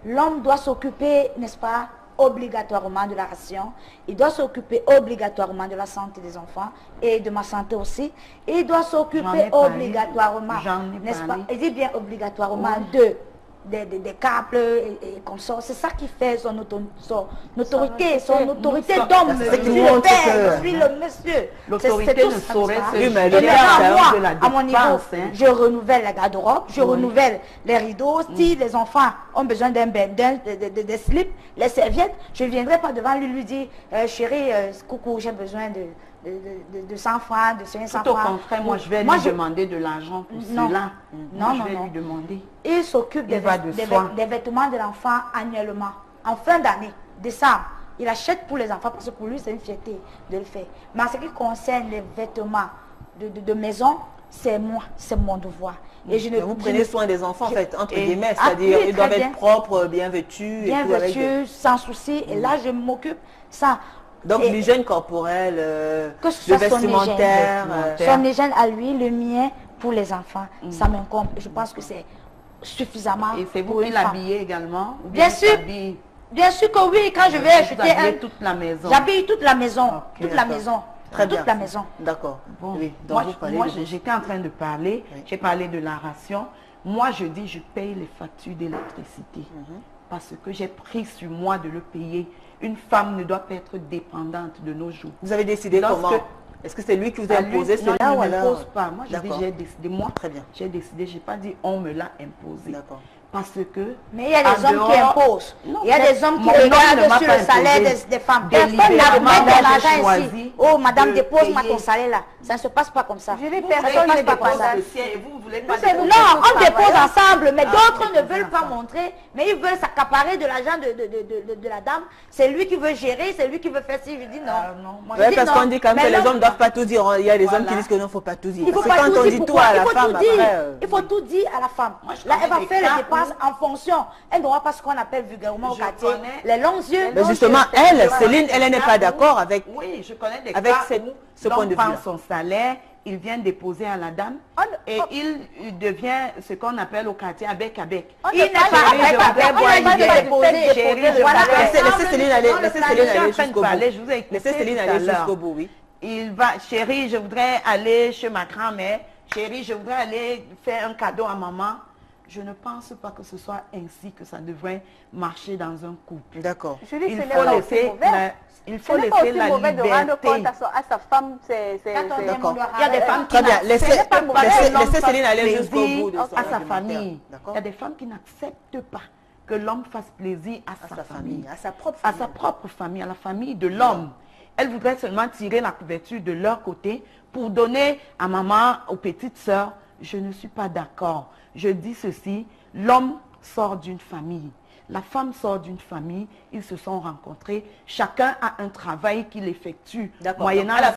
L'homme doit s'occuper, n'est-ce pas, obligatoirement de la ration. Il doit s'occuper obligatoirement de la santé des enfants et de ma santé aussi. Il doit s'occuper obligatoirement, n'est-ce pas? Il dit bien obligatoirement de des câbles et comme ça. C'est ça qui fait son autorité d'homme. Je suis le père, je suis le monsieur. L'autorité ne saurait se gérer à mon niveau. Je renouvelle la garde-robe, je renouvelle les rideaux. Si les enfants ont besoin d'un des slips, les serviettes, je ne viendrai pas devant lui dire chérie, coucou, j'ai besoin de 100 francs, de 500 francs. Tout au contraire, moi je vais lui demander de l'argent pour cela. Non, je vais lui demander. Il s'occupe des vêtements de l'enfant annuellement. En fin d'année, décembre, il achète pour les enfants parce que pour lui c'est une fierté de le faire. Mais en ce qui concerne les vêtements de maison, c'est moi, c'est mon devoir. Et vous prenez soin des enfants, en fait, entre guillemets, c'est-à-dire ils doivent être propres, bien vêtus. Bien vêtus, sans souci. Et là, je m'occupe ça. Donc l'hygiène corporelle, le vestimentaire. Son hygiène à lui, le mien pour les enfants, ça m'incombe. Je pense que c'est suffisamment. Et c'est vous qui l'habillez également? Bien sûr. Bien sûr que oui, quand je vais acheter toute la maison. J'habille toute la maison. Toute la maison. Très bien. Toute la maison. D'accord. Bon. Oui, moi j'étais en train de parler, j'ai parlé de la ration. Moi, je dis, je paye les factures d'électricité parce que j'ai pris sur moi de le payer. Une femme ne doit pas être dépendante de nos jours. Vous avez décidé comment? Est-ce que c'est lui qui vous a imposé cela ou alors? Non, il ne m'impose pas. Moi, je dis, j'ai décidé. Moi, très bien. J'ai décidé, je n'ai pas dit on me l'a imposé. D'accord. Parce que... Mais il y a des hommes qui imposent. Il y a des hommes qui regardent sur le salaire des femmes. Personne n'a demandé l'argent ici. Oh, madame, dépose-moi ton salaire là. Ça ne se passe pas comme ça. Personne ne passe pas comme ça. Non, on dépose ensemble, mais d'autres ne veulent pas montrer. Mais ils veulent s'accaparer de l'argent de la dame. C'est lui qui veut gérer, c'est lui qui veut faire ci. Je dis non. Oui, parce qu'on dit quand même que les hommes ne doivent pas tout dire. Il y a des hommes qui disent que non, il ne faut pas tout dire. Parce que quand on dit tout à la femme, après... Il faut tout dire à la femme. Là, elle va faire les dépenses en fonction. Elle n'aura pas ce qu'on appelle vulgairement au quartier les longs yeux. Mais justement, elle, Céline, elle n'est pas d'accord avec je connais des cas où ce point de vue. L'homme prend son salaire, il vient déposer à la dame et il devient ce qu'on appelle au quartier avec. Il n'est pas déposer. Laissez Céline aller jusqu'au bout. Oui. Il va, chérie, je voudrais aller chez ma grand-mère. Chérie, je voudrais aller faire un cadeau à maman. Je ne pense pas que ce soit ainsi que ça devrait marcher dans un couple. D'accord. Il faut laisser la liberté. De rendre compte à sa femme, d'accord. Il y a des femmes qui laissez Céline aller jusqu'au bout de à sa famille. Il y a des femmes qui n'acceptent pas que l'homme fasse plaisir à sa famille, à sa propre famille, à la famille de l'homme. Elles voudraient seulement tirer la couverture de leur côté pour donner à maman, aux petites sœurs. Je ne suis pas d'accord. Je dis ceci, l'homme sort d'une famille, la femme sort d'une famille, ils se sont rencontrés, chacun a un travail qu'il effectue, moyennant la